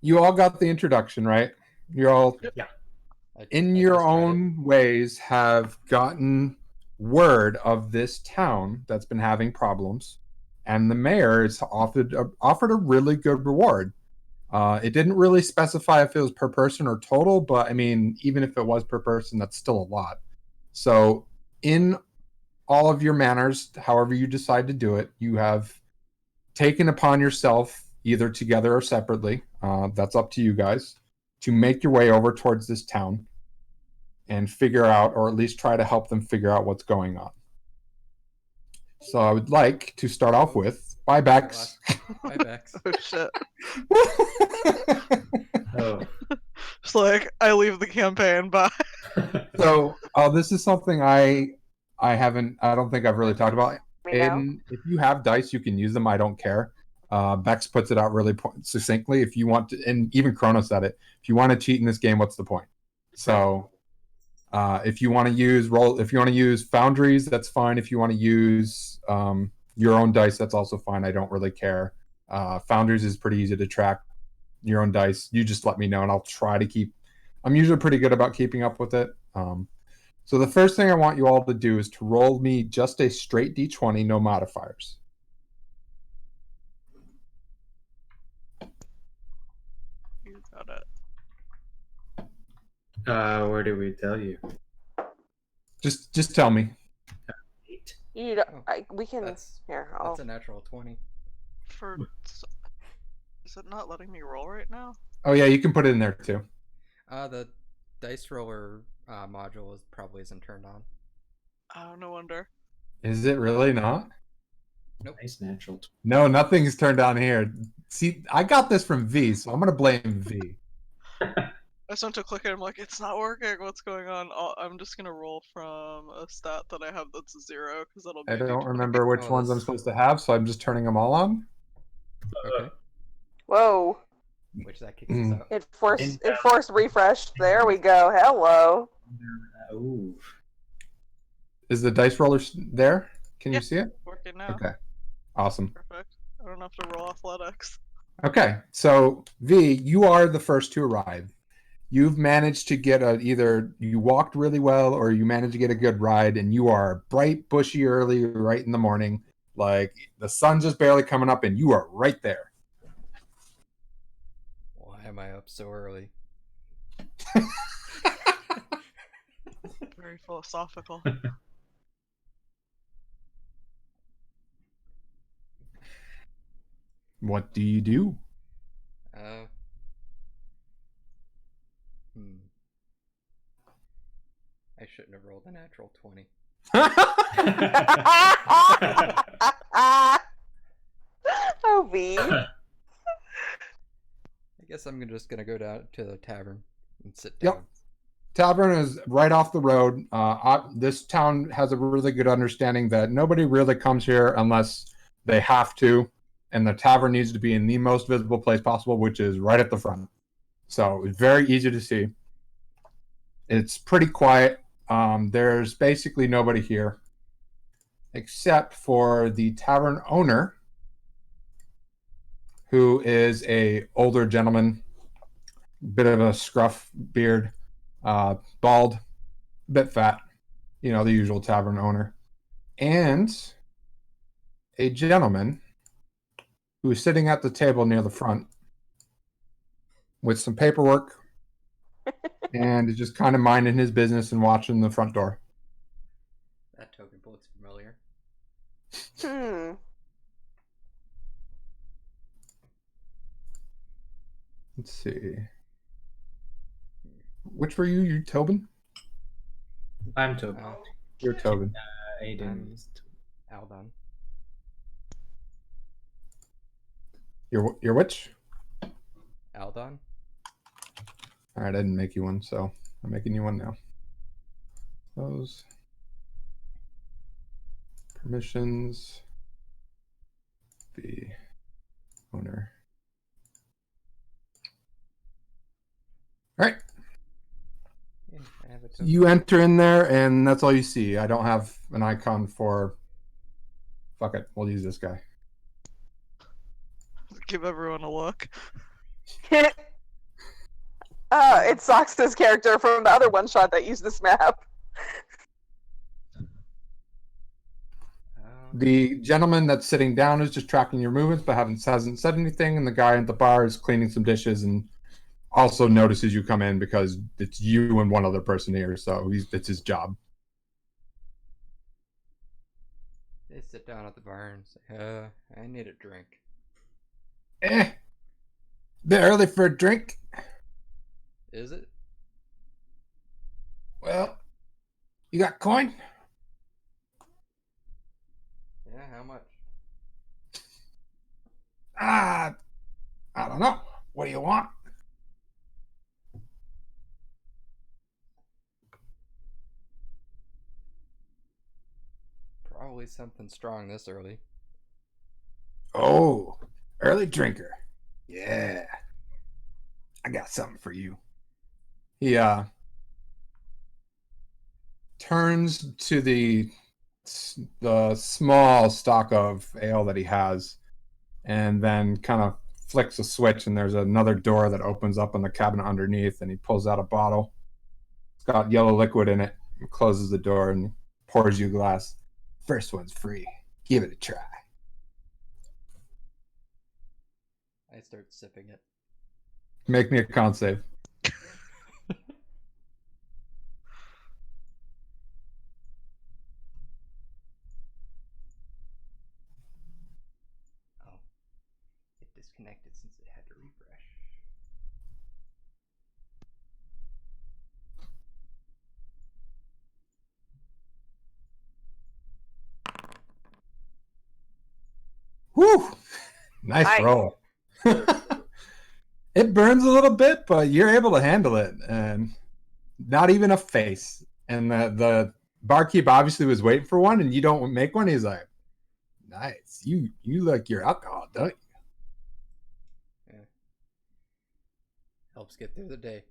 you all got the introduction, right? You're all Yeah. in I your just read it. own ways have gotten word of this town that's been having problems, and the mayor has offered a really good reward. It didn't really specify if it was per person or total, but I mean, even if it was per person, that's still a lot. So, in all of your manners, however you decide to do it, you have taken upon yourself, either together or separately, that's up to you guys, to make your way over towards this town and figure out, or at least try to help them figure out what's going on. So I would like to start off with buybacks. Buybacks. Oh shit. Oh. Just like I leave the campaign, bye. So this is something I don't think I've really talked about. And if you have dice, you can use them. I don't care. Bex puts it out really succinctly. If you want to, and even Kronos said it, if you want to cheat in this game, what's the point? So if you want to use foundries, that's fine. If you want to use your own dice, that's also fine. I don't really care. Foundries is pretty easy to track. Your own dice, you just let me know, and I'll try to keep. I'm usually pretty good about keeping up with it. So the first thing I want you all to do is to roll me just a straight d20, no modifiers. You got it. Where did we tell you? Just tell me. 8. You don't, Oh, we can. that's- Here, That's a natural 20. Is it not letting me roll right now? Oh yeah, you can put it in there too. The dice roller module probably isn't turned on. Oh, no wonder. Is it really not? Nope. Nice natural. No, nothing's turned on here. See, I got this from V, so I'm gonna blame V. I just went to click it. I'm like, it's not working. What's going on? I'm just gonna roll from a stat that I have that's a 0 because that'll be. I a don't D20. remember which Oh, ones I'm this- supposed to have, so I'm just turning them all on. Okay. Whoa! Which that kicks us out. It forced refresh. There we go. Hello. Ooh. Is the dice roller there? Can you Yeah. see it? Working now. Okay. Awesome. Perfect. I don't have to roll athletics. Okay, so V, you are the first to arrive. You've managed to get either you walked really well or you managed to get a good ride, and you are bright, bushy early, right in the morning. Like the sun's just barely coming up, and you are right there. Why am I up so early? Very philosophical. What do you do? Uh. Hmm. I shouldn't have rolled a natural 20. Oh, V. I guess I'm just gonna go down to the tavern and sit down. Yep. Tavern is right off the road. This town has a really good understanding that nobody really comes here unless they have to, and the tavern needs to be in the most visible place possible, which is right at the front. So it's very easy to see. It's pretty quiet. There's basically nobody here except for the tavern owner, who is a older gentleman, bit of a scruff beard, bald, bit fat, the usual tavern owner, and a gentleman who is sitting at the table near the front with some paperwork and is just kind of minding his business and watching the front door. That token looks familiar. Hmm. Let's see. Which were you? You Tobin? I'm Toby. Oh, You're Tobin. Aiden is Aldon. You're which? Aldon? All right, I didn't make you one, so I'm making you one now. Those permissions. The owner. All right. Yeah, I have a token. You enter in there, and that's all you see. I don't have an icon for. Fuck it, we'll use this guy. Give everyone a look. It's Sox's character from the other one shot that used this map. The gentleman that's sitting down is just tracking your movements, but hasn't said anything. And the guy at the bar is cleaning some dishes and also notices you come in because it's you and one other person here. So it's his job. They sit down at the bar and say, I need a drink. Bit early for a drink. Is it? Well, you got coin? Yeah, how much? I don't know. What do you want? Probably something strong this early. Oh, early drinker. Yeah. I got something for you. He turns to the small stock of ale that he has and then kind of flicks a switch and there's another door that opens up on the cabinet underneath and he pulls out a bottle. It's got yellow liquid in it. He closes the door and pours you a glass. First one's free. Give it a try. I start sipping it. Make me a con save. Oh. It disconnected since it had to refresh. Whew! Nice roll. It burns a little bit, but you're able to handle it, and not even a face. And the barkeep obviously was waiting for one, and you don't make one. He's like, "Nice, you like your alcohol, don't you?" Yeah. Helps get through the day.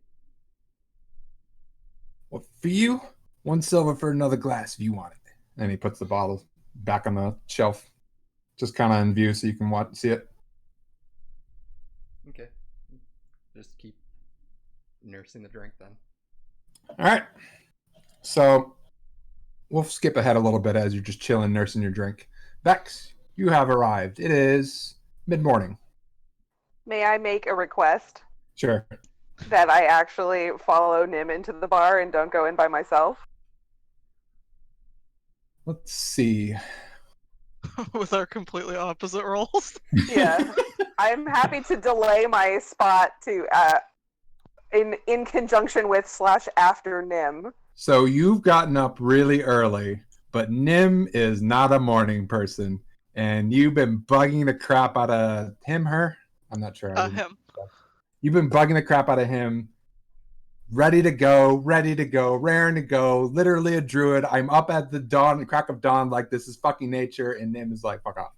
Well, for you, 1 silver for another glass if you want it. And he puts the bottle back on the shelf, just kind of in view so you can see it. Okay. Just keep nursing the drink then. All right. So we'll skip ahead a little bit as you're just chilling, nursing your drink. Vex, you have arrived. It is mid-morning. May I make a request Sure. that I actually follow Nim into the bar and don't go in by myself? Let's see. With our completely opposite roles. Yeah. I'm happy to delay my spot to in conjunction with / after Nim. So you've gotten up really early, but Nim is not a morning person, and you've been bugging the crap out of her. I'm not sure. Him. You've been bugging the crap out of him. Ready to go, raring to go. Literally a druid. I'm up at the crack of dawn, like this is fucking nature, and Nim is like, fuck off.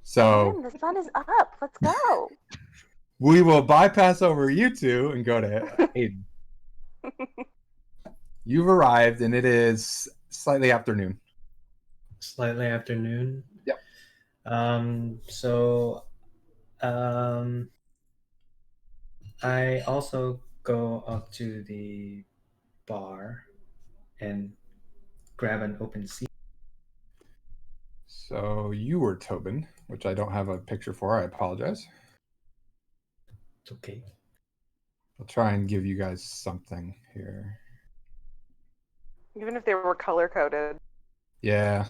So Nim, the sun is up. Let's go. we will bypass over you two and go to Aiden. You've arrived, and it is slightly afternoon. Slightly afternoon. Yep. I also go up to the bar and grab an open seat. So you were Tobin, which I don't have a picture for. I apologize. It's okay. I'll try and give you guys something here. Even if they were color coded. Yeah.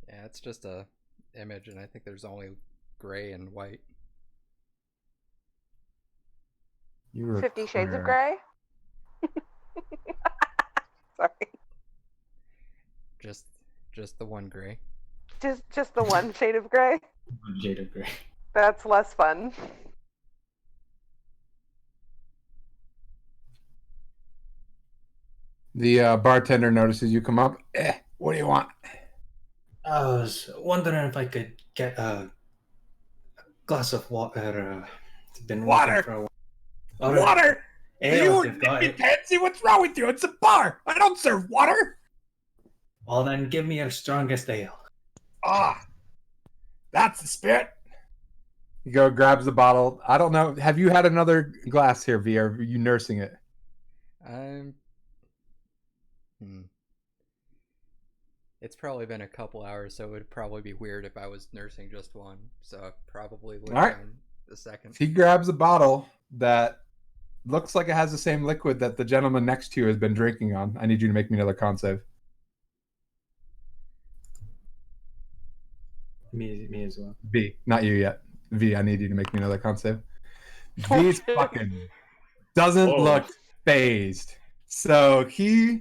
Yeah, it's just a image, and I think there's only gray and white. You were 50 Shades of Claire. Grey? Sorry. Just the one gray. Just the one shade of gray? Jade of Grey. That's less fun. The bartender notices you come up. What do you want? I was wondering if I could get a glass of water. It's been Water? for a while. Water? Ale, You if you've got it. pansy? What's wrong with you? It's a bar. I don't serve water. Well, then give me your strongest ale. Ah, that's the spirit. He grabs the bottle. I don't know. Have you had another glass here, V? Or are you nursing it? I'm. It's probably been a couple hours, so it would probably be weird if I was nursing just one. So I probably would All right. down the second. He grabs a bottle that looks like it has the same liquid that the gentleman next to you has been drinking on. I need you to make me another con save. Me as well. V, not you yet. V, I need you to make me another con save. V's fucking doesn't Whoa. look phased. So you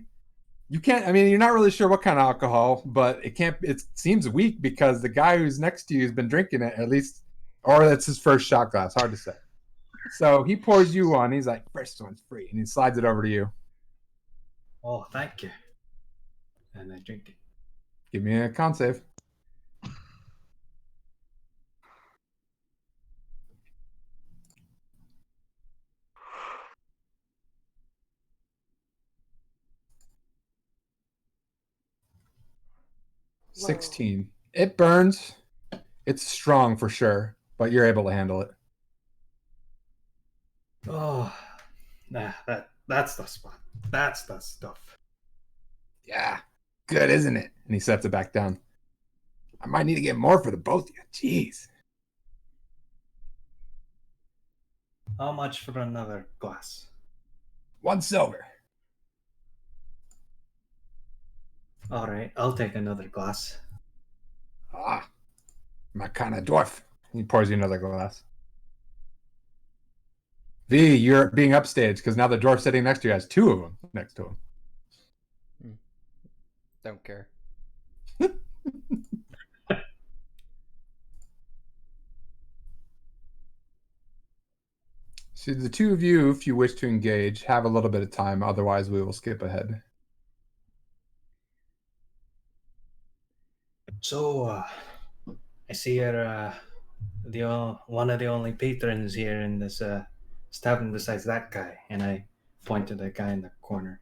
can't, I mean, you're not really sure what kind of alcohol, but it seems weak because the guy who's next to you has been drinking it at least, or it's his first shot glass, hard to say. So he pours you one. He's like, first one's free. And he slides it over to you. Oh, thank you. And I drink it. Give me a con save. Whoa. 16. It burns. It's strong for sure, but you're able to handle it. Oh, nah, that's the spot. That's the stuff. Yeah, good, isn't it? And he sets it back down. I might need to get more for the both of you. Jeez. How much for another glass? 1 silver. All right, I'll take another glass. Ah, my kind of dwarf. He pours you another glass. V, you're being upstaged because now the dwarf sitting next to you has 2 of them next to him. Don't care. So the 2 of you, if you wish to engage, have a little bit of time. Otherwise, we will skip ahead. So, I see you're one of the only patrons here in this tavern besides that guy, and I point to the guy in the corner.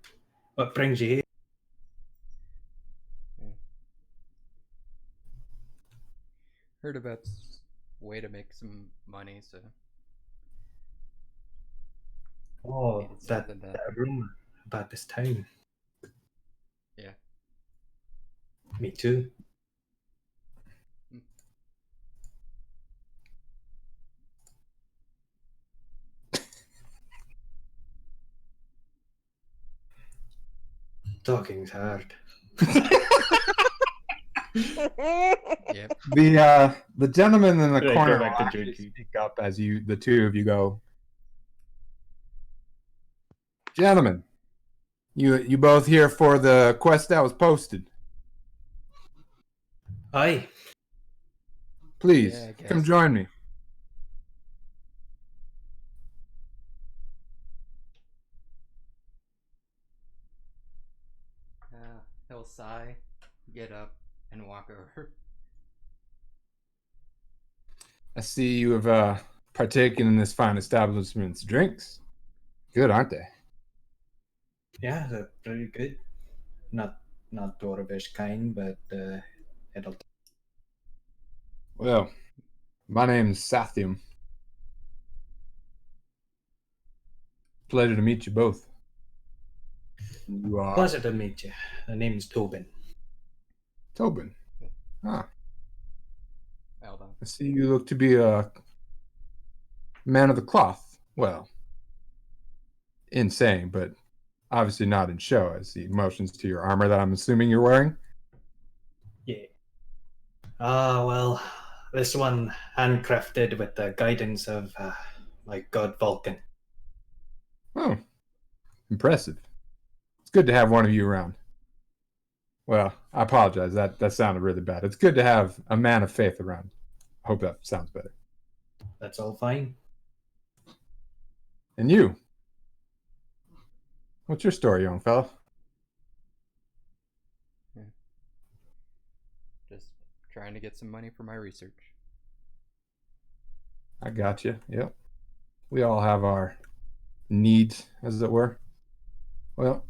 What brings you here? Heard about way to make some money, so Oh, needed that something to- that rumor about this town. Yeah. Me too. Talking's hard. Yep. The gentleman in the Right, go corner back will to actually drinking. speak up as the 2 of you go. Gentlemen, you both here for the quest that was posted. Aye. Please Yeah, I guess. come join me. He'll sigh, get up, and walk over. I see you have partaken in this fine establishment's drinks. Good, aren't they? Yeah, they're pretty good. Not dwarvish kind, but it'll. Well, my name's Sathium. Pleasure to meet you both. You are Pleasure to meet you. The name's Tobin. Tobin. Ah, Hold on. I see you look to be a man of the cloth. Well, in saying, but obviously not in show. I see motions to your armor that I'm assuming you're wearing. Yeah. Well, this one handcrafted with the guidance of my god Vulcan. Oh, impressive. It's good to have one of you around. Well, I apologize. That sounded really bad. It's good to have a man of faith around. I hope that sounds better. That's all fine. And you? What's your story, young fella? Just trying to get some money for my research. I got you. Yep. We all have our needs, as it were. Well,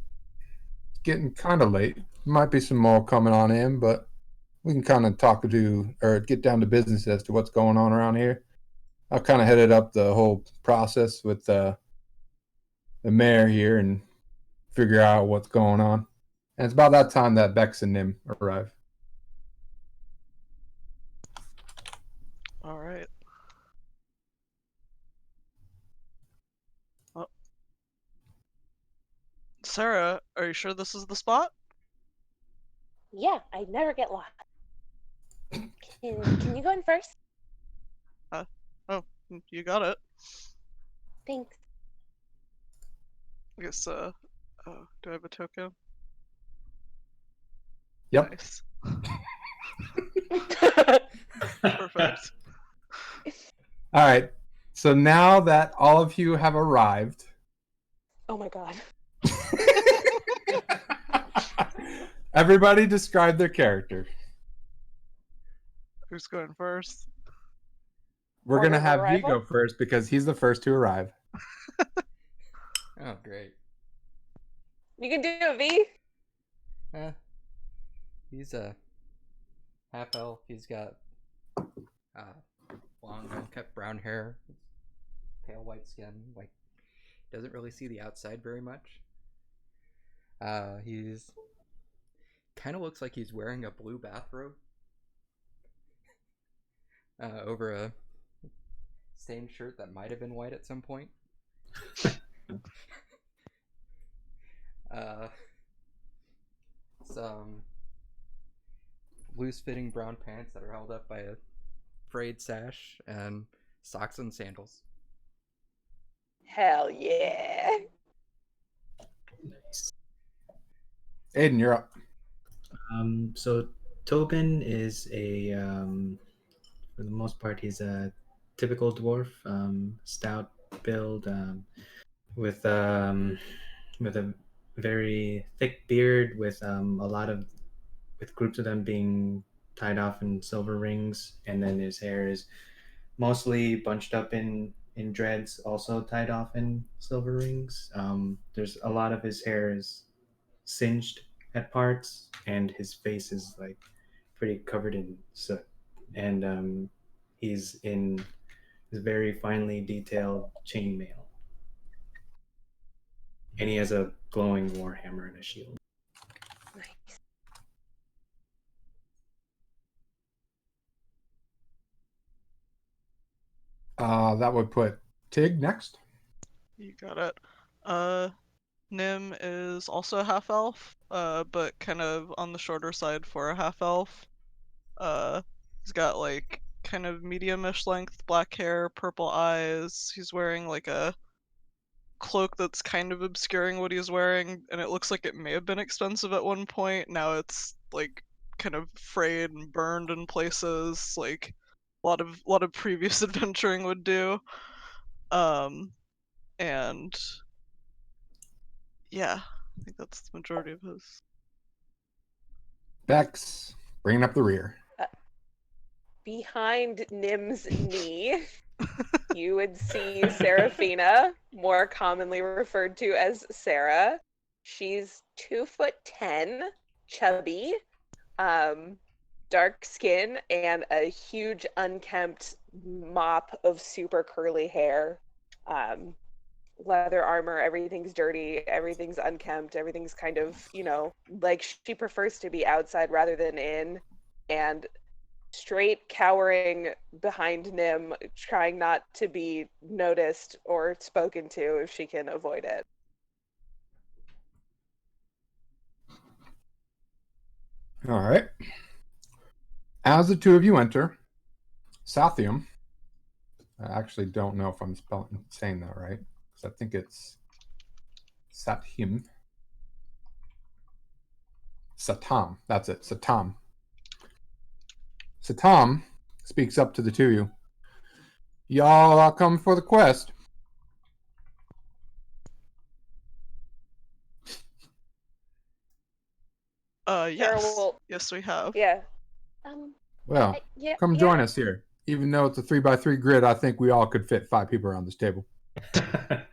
it's getting kind of late. Might be some more coming on in, but we can kind of get down to business as to what's going on around here. I'll kind of headed up the whole process with the mayor here and figure out what's going on. And it's about that time that Bex and Nim arrive. All right. Well, Sarah, are you sure this is the spot? Yeah, I never get lost. Can you go in first? Oh, you got it. Thanks. I guess, oh, do I have a token? Yep. Nice. Perfect. All right. So now that all of you have arrived, Oh my god. everybody describe their character. Who's going first? We're Order going to of have V arrival? go first because he's the first to arrive. Oh, great. You can do it, V. He's a half elf. He's got long, unkept brown hair, pale white skin. Like, doesn't really see the outside very much. He's kind of looks like he's wearing a blue bathrobe over a stained shirt that might have been white at some point. Some loose-fitting brown pants that are held up by a frayed sash, and socks and sandals. Hell yeah. Nice. Aiden, you're up. So Tobin is for the most part, he's a typical dwarf, stout build, with a very thick beard, with with groups of them being tied off in silver rings, and then his hair is mostly bunched up in dreads, also tied off in silver rings. There's a lot of his hair is singed at parts, and his face is like pretty covered in soot. And he's in his very finely detailed chainmail, and he has a glowing warhammer and a shield. Nice. That would put Tig next. You got it. Nim is also a half elf, but kind of on the shorter side for a half elf. He's got like kind of medium-ish length black hair, purple eyes. He's wearing like a cloak that's kind of obscuring what he's wearing, and it looks like it may have been expensive at one point. Now it's like kind of frayed and burned in places, like a lot of previous adventuring would do. And yeah, I think that's the majority of his. Bex, bringing up the rear. Behind Nim's knee, you would see Seraphina, more commonly referred to as Sarah. She's 2'10", chubby, dark skin, and a huge unkempt mop of super curly hair. Leather armor, everything's dirty, everything's unkempt, everything's kind of, like she prefers to be outside rather than in, and straight cowering behind Nim, trying not to be noticed or spoken to if she can avoid it. All right. As the two of you enter, Sathium. I actually don't know if I'm saying that right, because I think it's Sathim. Satam. That's it. Satam. Satam speaks up to the two of you. Y'all come for the quest. Yes. Yes, we have. Yeah. Well, yeah, come join us here. Even though it's a 3x3 grid, I think we all could fit 5 people around this table. I'll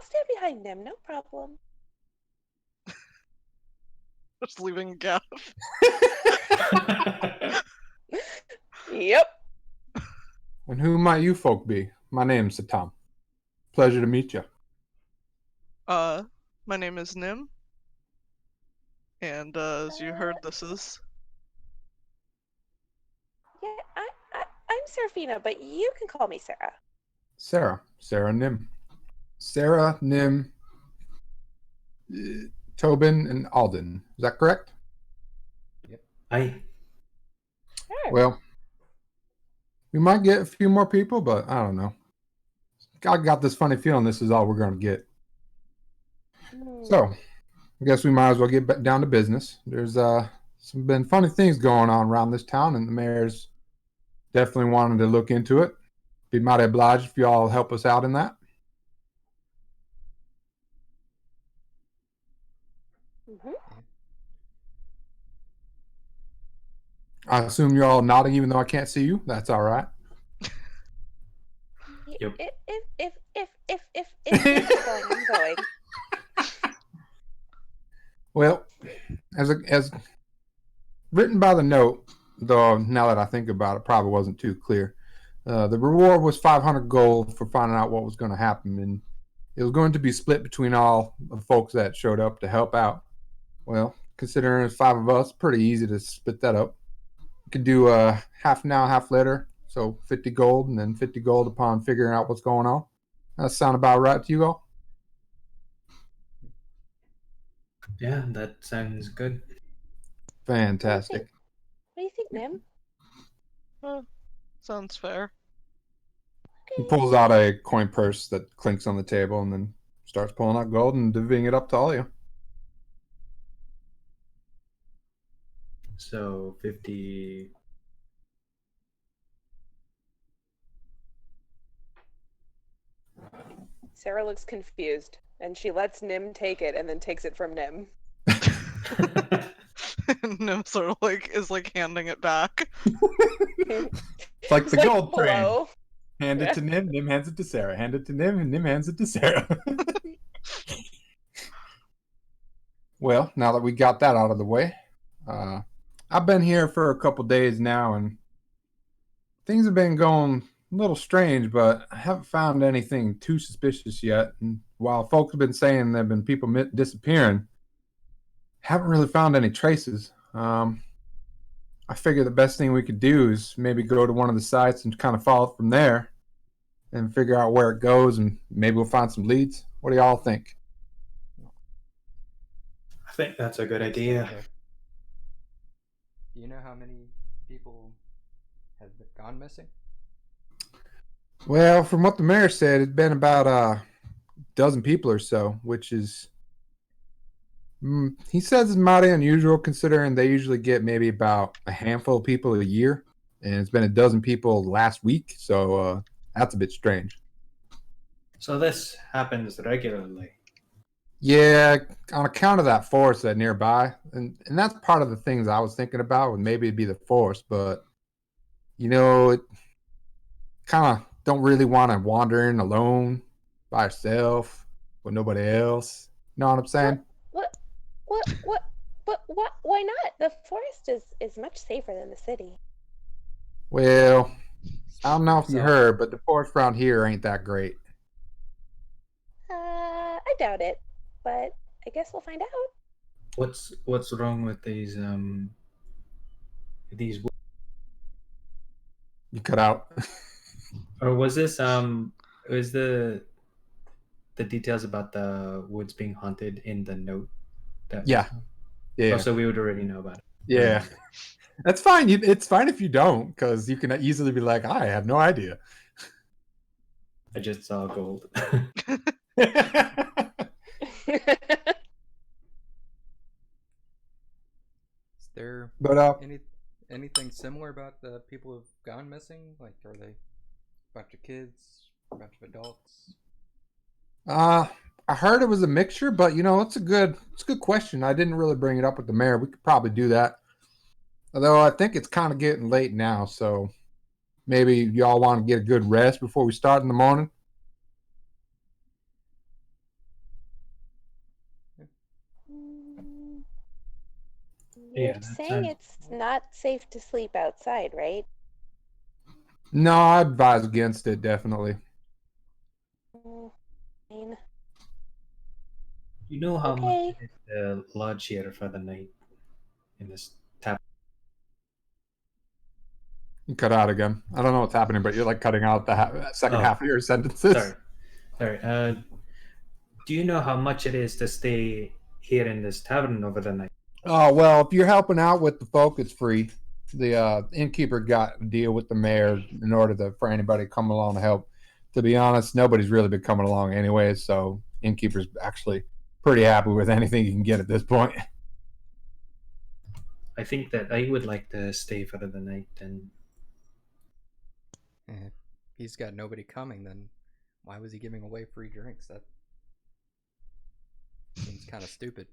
stand behind Nim, no problem. Just leaving a gap. Yep. And who might you folk be? My name's Tom. Pleasure to meet you. My name is Nim. And as you heard, this is Yeah, I'm Serafina, but you can call me Sarah. Sarah Nim. Sarah, Nim, Tobin, and Alden. Is that correct? Aye. Sure. Well, we might get a few more people, but I don't know. I got this funny feeling this is all we're going to get. So, I guess we might as well get down to business. There's been funny things going on around this town, and the mayor's definitely wanted to look into it. Be mighty obliged if you all help us out in that. Mm-hmm. I assume you're all nodding, even though I can't see you. That's all right. Yep. If you're going, I'm going. Well, as written by the note, though now that I think about it, probably wasn't too clear. The reward was 500 gold for finding out what was going to happen, and it was going to be split between all the folks that showed up to help out. Well, considering it's 5 of us, pretty easy to split that up. You could do half now, half later, so 50 gold, and then 50 gold upon figuring out what's going on. That sound about right to you all? Yeah, that sounds good. Fantastic. What do you think, Nim? sounds fair. He pulls out a coin purse that clinks on the table and then starts pulling out gold and divvying it up to all of you. So 50. Sarah looks confused, and she lets Nim take it and then takes it from Nim. Nim sort of is handing it back. It's like It's the like, gold train. hello. Hand it to Nim, Nim hands it to Sarah. Hand it to Nim, and Nim hands it to Sarah. Well, now that we got that out of the way, I've been here for a couple days now, and things have been going a little strange, but I haven't found anything too suspicious yet. And while folks have been saying there have been people disappearing, haven't really found any traces. I figure the best thing we could do is maybe go to one of the sites and kind of follow it from there and figure out where it goes, and maybe we'll find some leads. What do y'all think? I think that's a good idea. Yeah. Do you know how many people have gone missing? Well, from what the mayor said, it's been about a dozen people or so, which is, he says it's mighty unusual considering they usually get maybe about a handful of people a year, and it's been a dozen people last week, so that's a bit strange. So this happens regularly. Yeah, on account of that forest that nearby, and that's part of the things I was thinking about. Would maybe it'd be the forest, but it kind of don't really want to wander in alone by yourself with nobody else. You know what I'm saying? What? Why not? The forest is much safer than the city. Well, I don't know if you So- heard, but the forest around here ain't that great. I doubt it, but I guess we'll find out. What's wrong with these You cut out. or was this was the details about the woods being haunted in the note that Yeah. Yeah. Oh, so we would already know about it. Yeah. That's fine. It's fine if you don't, because you can easily be like, I have no idea. I just saw gold. Is there But anything similar about the people who've gone missing? Like, are they a bunch of kids, a bunch of adults? I heard it was a mixture, but it's a good question. I didn't really bring it up with the mayor. We could probably do that. Although I think it's kind of getting late now, so maybe y'all want to get a good rest before we start in the morning. You're that saying sounds- it's not safe to sleep outside, right? No, I advise against it, definitely. Fine. You know how much Okay. it is to lodge here for the night in this tavern? You cut out again. I don't know what's happening, but you're like cutting out the second Oh. half of your sentences. Sorry. Do you know how much it is to stay here in this tavern over the night? Oh, well, if you're helping out with the folk, it's free. The innkeeper got a deal with the mayor in order for anybody to come along to help. To be honest, nobody's really been coming along anyway, so innkeeper's actually pretty happy with anything you can get at this point. I think that I would like to stay for the night and If he's got nobody coming, then why was he giving away free drinks? That seems kind of stupid.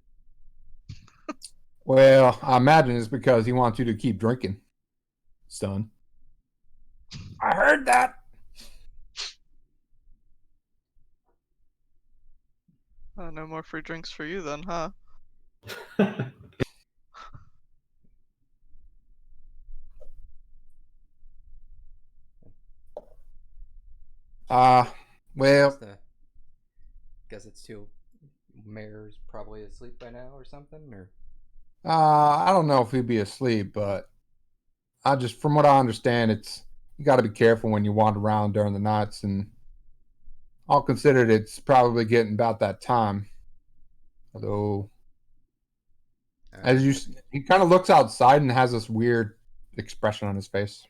Well, I imagine it's because he wants you to keep drinking, son. I heard that. No more free drinks for you then, huh? Well, Guess it's too. Mayor's probably asleep by now or something, or I don't know if he'd be asleep, but from what I understand, you got to be careful when you wander around during the nights, and all considered, it's probably getting about that time. Although, he kind of looks outside and has this weird expression on his face.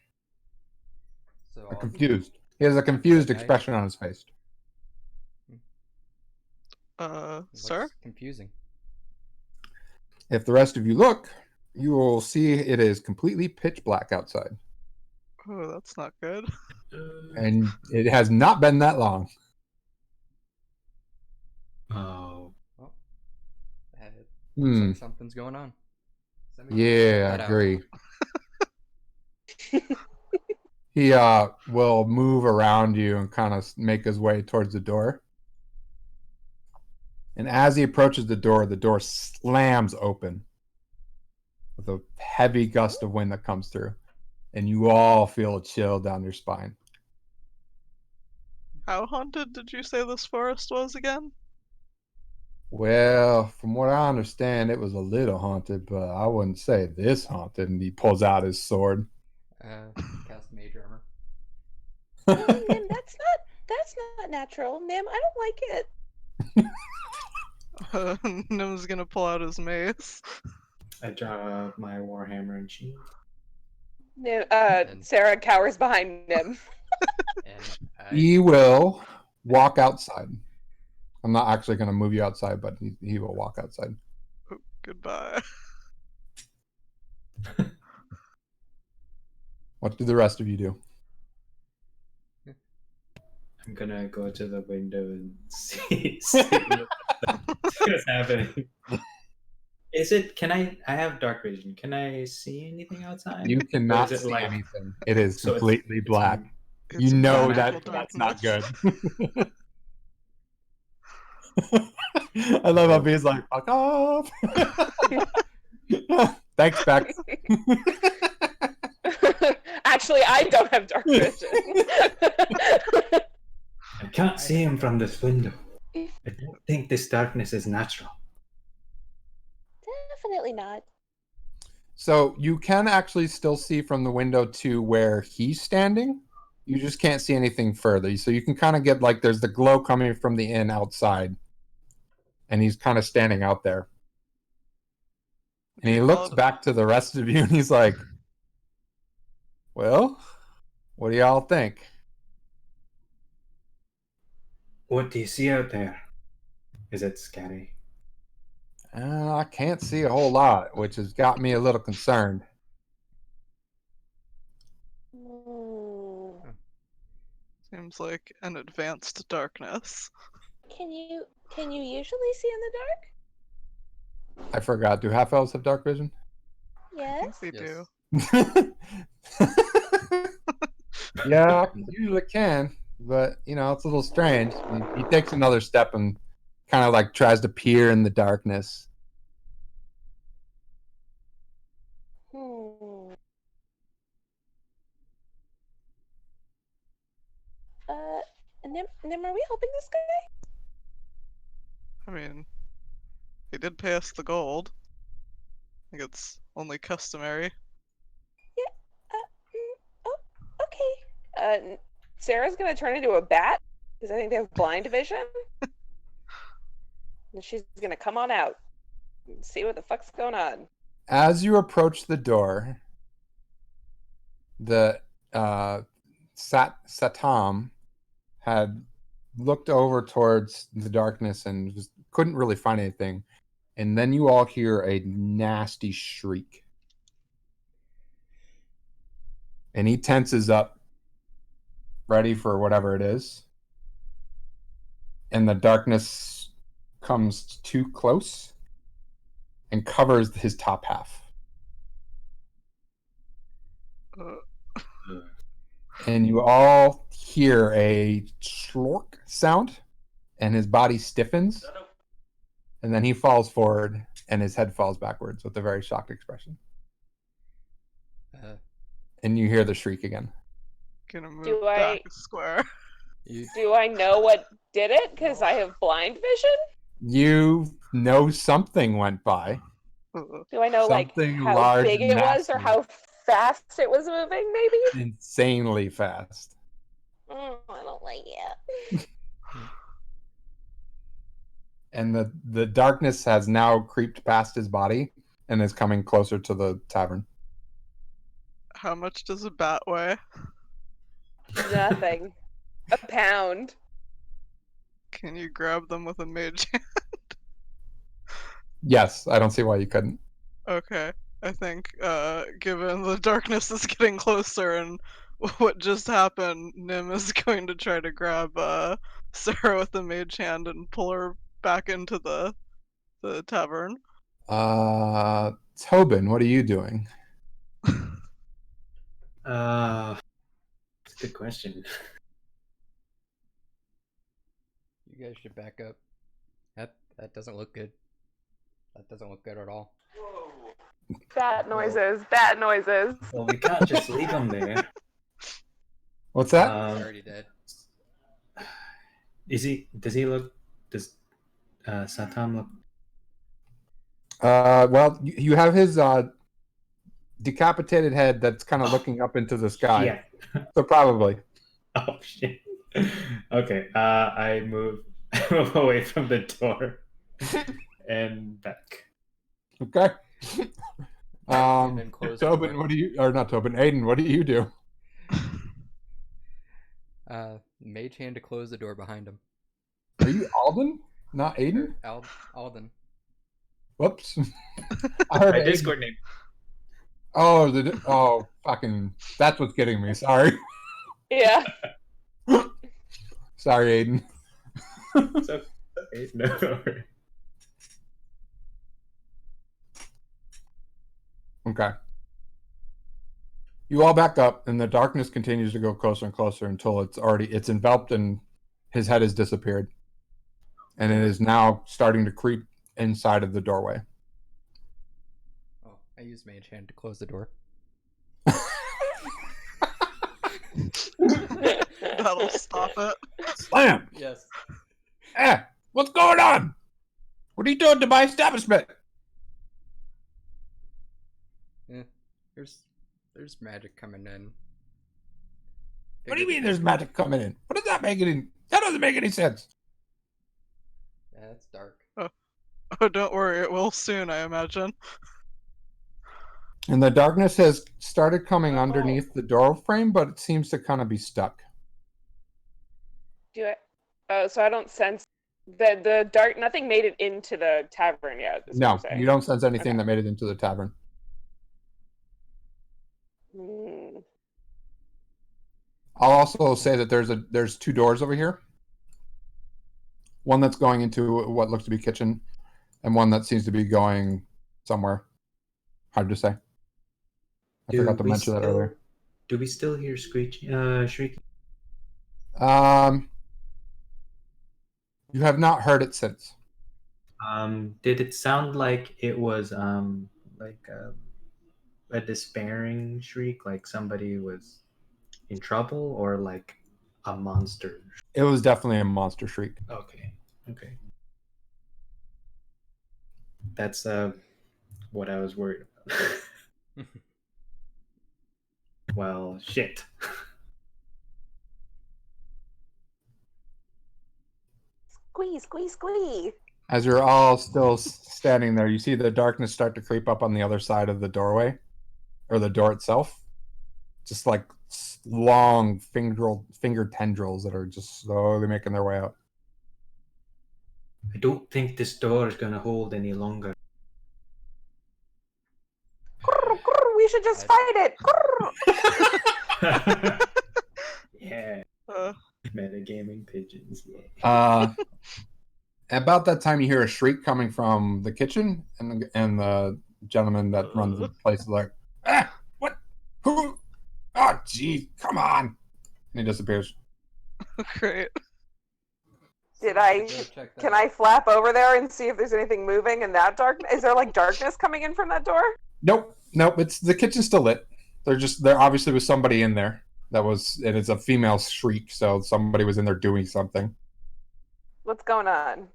so Confused. He has a confused expression on his face. Sir? Confusing. If the rest of you look, you will see it is completely pitch black outside. Oh, that's not good. And it has not been that long. Oh. Well, looks like something's going on. Yeah, I agree. He will move around you and kind of make his way towards the door. And as he approaches the door slams open with a heavy gust of wind that comes through. And you all feel a chill down your spine. How haunted did you say this forest was again? Well, from what I understand, it was a little haunted, but I wouldn't say this haunted. And he pulls out his sword. Cast mage armor. Nim, that's not natural. Nim, I don't like it. Nim's gonna pull out his mace. I draw my warhammer and shield. Nim, Sarah cowers behind Nim. He will walk outside. I'm not actually going to move you outside, but he will walk outside. Oh, goodbye. What do the rest of you do? I'm gonna go to the window and see what's happening. I have dark vision. Can I see anything outside? You cannot see anything. It is completely black. You know that's not good. I love how B's like, fuck off. Thanks, Bex. Actually, I don't have dark vision. I can't see him from this window. I don't think this darkness is natural. Definitely not. So you can actually still see from the window to where he's standing. You just can't see anything further. So you can kind of get like there's the glow coming from the inn outside. And he's kind of standing out there. And he looks back to the rest of you and he's like, well, what do y'all think? What do you see out there? Is it scary? I can't see a whole lot, which has got me a little concerned. Seems like an advanced darkness. Can you usually see in the dark? I forgot. Do half elves have dark vision? Yes. We do. Yeah, I usually can, but it's a little strange. He takes another step and kind of like tries to peer in the darkness. Nim, are we helping this guy? I mean, he did pay us the gold. I think it's only customary. Oh, okay. Sarah's gonna turn into a bat because I think they have blind vision, and she's gonna come on out and see what the fuck's going on. As you approach the door, the Satam had looked over towards the darkness and couldn't really find anything. And then you all hear a nasty shriek. And he tenses up, ready for whatever it is. And the darkness comes too close and covers his top half. And you all hear a slork sound, and his body stiffens. And then he falls forward, and his head falls backwards with a very shocked expression. And you hear the shriek again. Gonna move Do back a square. Do I know what did it? Because I have blind vision. You know something went by. Do I know Something how large big and it was or nasty. how fast it was moving? Maybe. Insanely fast. I don't like it. And the darkness has now creeped past his body and is coming closer to the tavern. How much does a bat weigh? Nothing. A pound. Can you grab them with a mage hand? Yes, I don't see why you couldn't. Okay. I think, given the darkness is getting closer and what just happened, Nim is going to try to grab Sarah with the mage hand and pull her back into the tavern. Tobin, what are you doing? It's a good question. You guys should back up. That doesn't look good. That doesn't look good at all. Bat noises. Bat noises. Well, we can't just leave him there. What's that? He's already dead. Does he look? Does Satam look? Well, you have his decapitated head that's kind of looking up into the sky. Yeah. So probably. Oh shit. Okay. I move away from the door and back. Okay. And then close the Tobin, door. what do you? Or not Tobin? Aiden, what do you do? Mage hand to close the door behind him. Are you Alden? Not Aiden? Alden. Whoops. I heard My Aiden. Discord name. Oh, fucking! That's what's getting me. Sorry, Yeah. sorry, Aiden. So, no. Okay. You all back up, and the darkness continues to go closer and closer until it's enveloped and his head has disappeared, and it is now starting to creep inside of the doorway. Oh, I used mage hand to close the door. That'll stop it. Slam! Yes. What's going on? What are you doing to my establishment? There's magic coming in. What do you mean there's magic coming in? What does that make any? That doesn't make any sense. Yeah, it's dark. Oh, don't worry, it will soon, I imagine. And the darkness has started coming underneath the door frame, but it seems to kind of be stuck. Do it. Oh, so I don't sense the dark. Nothing made it into the tavern yet. is what No, you're saying. you don't sense anything Okay. that made it into the tavern. Hmm. I'll also say that there's two doors over here. One that's going into what looks to be kitchen, and one that seems to be going somewhere. Hard to say. I forgot to mention that earlier. Do we still hear shrieking? You have not heard it since. Did it sound like it was like a despairing shriek, like somebody was in trouble, or like a monster? It was definitely a monster shriek. Okay. That's what I was worried about. Well, shit. Squee. As you're all still standing there, you see the darkness start to creep up on the other side of the doorway, or the door itself. Just like long finger tendrils that are just slowly making their way out. I don't think this door is gonna hold any longer. We should just fight it. Yeah. Uh, Metagaming pigeons. Yeah. About that time, you hear a shriek coming from the kitchen, and the gentleman that runs the place is like, what? Who? Oh, gee, come on! And he disappears. great. Did I? Go check that Can out. I flap over there and see if there's anything moving in that darkness? Is there like darkness coming in from that door? Nope. It's the kitchen's still lit. There obviously was somebody in there. And it's a female shriek, so somebody was in there doing something. What's going on?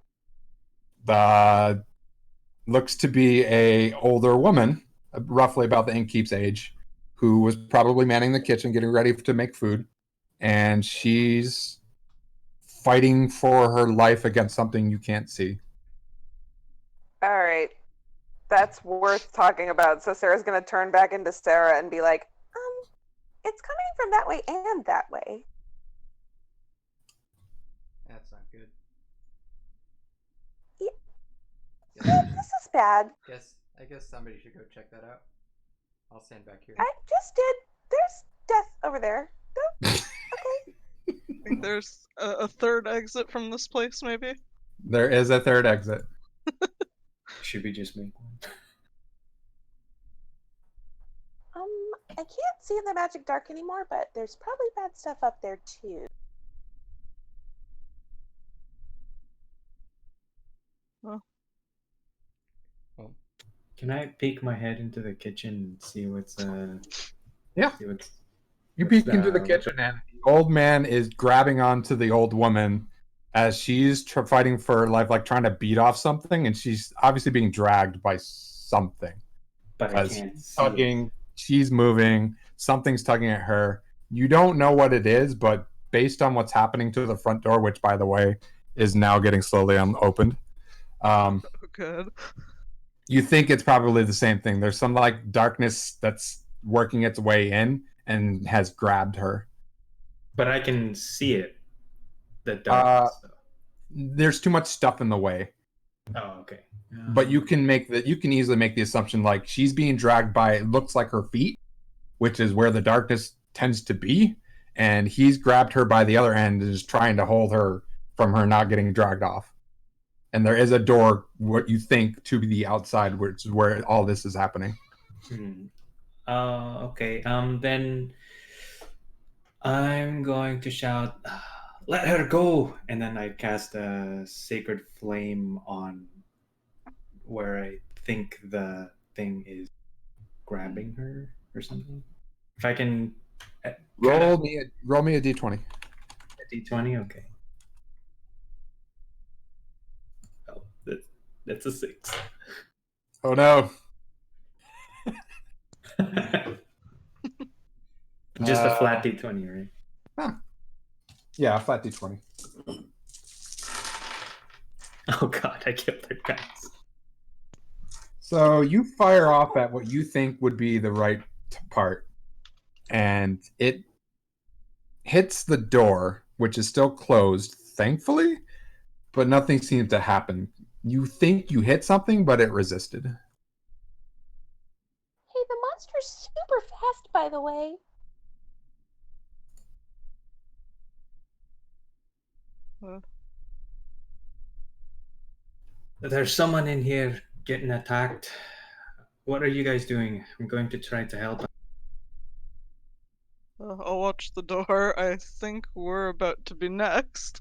Looks to be a older woman, roughly about the innkeep's age, who was probably manning the kitchen, getting ready to make food, and she's fighting for her life against something you can't see. All right, that's worth talking about. So Sarah's gonna turn back into Sarah and be like, it's coming from that way and that way. That's not good. Yeah, this is bad. I guess somebody should go check that out. I'll stand back here. I just did. There's death over there. No? Okay. I think there's a third exit from this place, maybe? There is a third exit. Should we just make one? I can't see in the magic dark anymore, but there's probably bad stuff up there too. Can I peek my head into the kitchen and see what's Yeah. See what's, You what's peek into the kitchen, and the old man is grabbing onto the old woman as she's fighting for her life, like trying to beat off something, and she's obviously being dragged by something. But I As can't she's see tugging, she's moving, something's tugging at her. You don't know what it is, but based on what's happening to the front door, which, by the way, is now getting slowly opened, Oh, good. you think it's probably the same thing. There's some like darkness that's working its way in and has grabbed her. But I can see it. The darkness. There's too much stuff in the way. Oh, okay. But you can easily make the assumption like she's being dragged by, it looks like her feet, which is where the darkness tends to be, and he's grabbed her by the other end and is trying to hold her from her not getting dragged off. And there is a door, what you think, to the outside, which is where all this is happening. Okay. Then I'm going to shout, "Let her go!" And then I cast a sacred flame on where I think the thing is grabbing her or something. If I can Roll me a d20. a d20, okay. Oh, that's a 6. Oh no. Just a flat d20, right? Huh. Yeah, a flat d20. Oh god, I killed her, guys. So you fire off at what you think would be the right part, and it hits the door, which is still closed, thankfully, but nothing seems to happen. You think you hit something, but it resisted. Hey, the monster's super fast, by the way. There's someone in here getting attacked. What are you guys doing? I'm going to try to help. I'll watch the door. I think we're about to be next.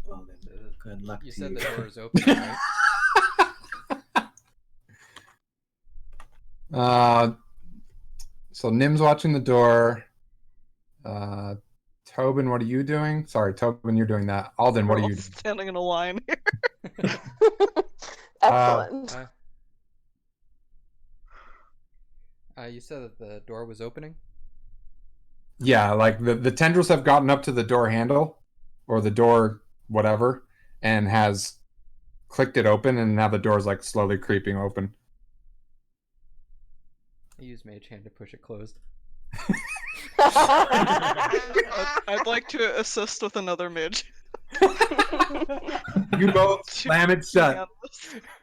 Well, then, good luck You to said you. the door is open, right? So Nim's watching the door. Tobin, what are you doing? Sorry, Tobin, you're doing that. Alden, what We're are all you doing? standing in a line here. Excellent. You said that the door was opening? Yeah, like the tendrils have gotten up to the door handle or the door whatever and has clicked it open, and now the door's like slowly creeping open. I use Mage Hand to push it closed. I'd like to assist with another mage. You both slam it shut,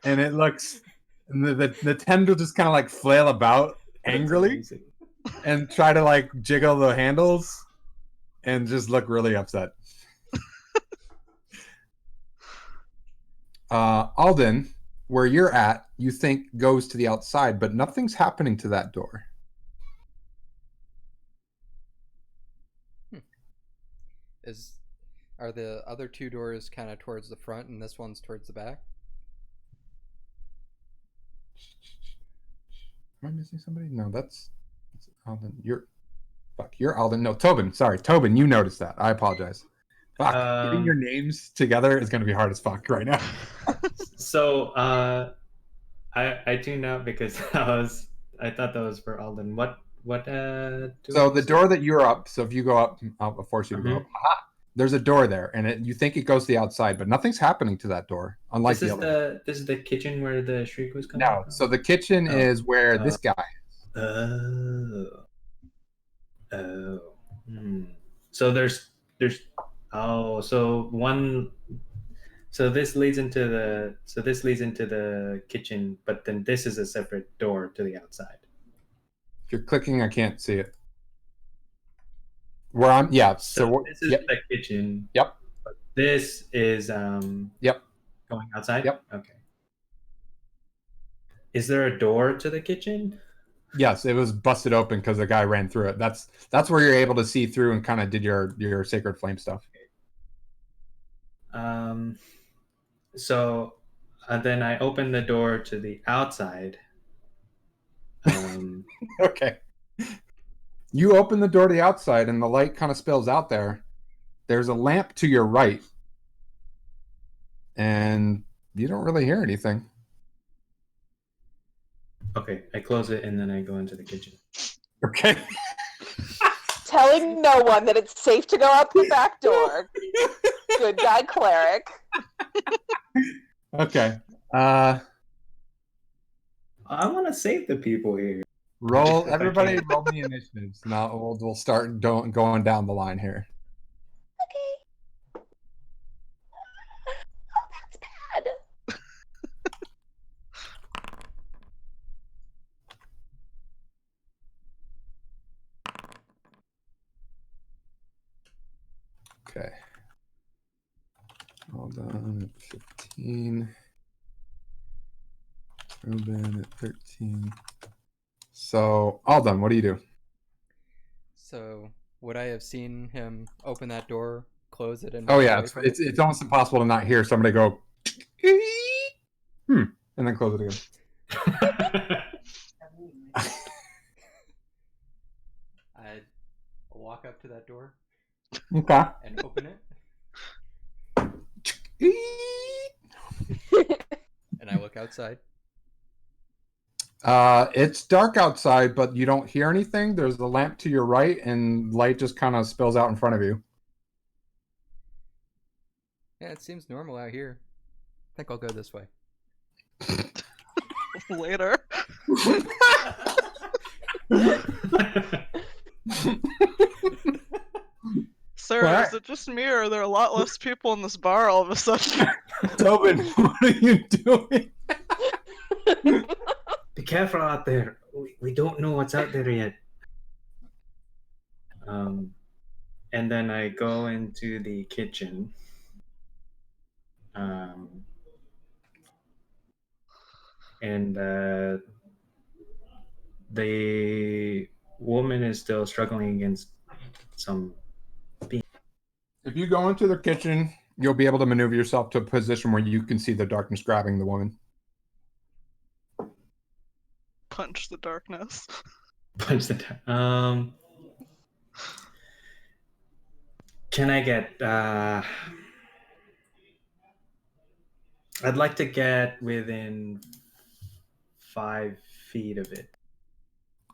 and it looks, and the tendril just kind of like flail about angrily and try to like jiggle the handles and just look really upset. Alden, where you're at, you think goes to the outside, but nothing's happening to that door. Are the other two doors kind of towards the front and this one's towards the back? Am I missing somebody? No, that's Alden. You're Alden. No, Tobin. Sorry, Tobin. You noticed that. I apologize. Fuck. Getting your names together is going to be hard as fuck right now. So I tuned out because I thought that was for Alden. What So the door that you're up. So if you go up, I'll force you to go up. Aha! There's a door there, and you think it goes to the outside, but nothing's happening to that door. Unlike this the is other. this is the kitchen where the shriek was coming No. from? So the kitchen is where this guy. Oh. So there's this leads into the kitchen, but then this is a separate door to the outside. If you're clicking, I can't see it. Where I'm, yeah. So this is the kitchen. Yep. But this is Yep. going outside. Yep. Okay. Is there a door to the kitchen? Yes, it was busted open because the guy ran through it. That's where you're able to see through and kind of did your sacred flame stuff. So then I opened the door to the outside. Okay. You open the door to the outside and the light kind of spills out there. There's a lamp to your right. And you don't really hear anything. Okay, I close it and then I go into the kitchen. Okay. Telling no one that it's safe to go out the back door. Good guy cleric. Okay. I want to save the people here. Roll everybody. Roll the initiatives. Now we'll start going down the line here. Okay. Oh, that's bad. Okay. Hold on at 15. Ruben at 13. So, all done. What do you do? So, would I have seen him open that door, close it, and Oh walk yeah, away from it's almost impossible to not hear somebody go, and then close it again. I'd walk up to that door Okay. and open it, and I look outside. It's dark outside, but you don't hear anything. There's a lamp to your right, and light just kind of spills out in front of you. Yeah, it seems normal out here. I think I'll go this way. Later. Sir, What? is it just me, or are there a lot less people in this bar all of a sudden? Tobin, what are you doing? Be careful out there. We don't know what's out there yet. And then I go into the kitchen. And the woman is still struggling against some. If you go into the kitchen, you'll be able to maneuver yourself to a position where you can see the darkness grabbing the woman. Punch the darkness. Punch the. Can I get? I'd like to get within 5 feet of it.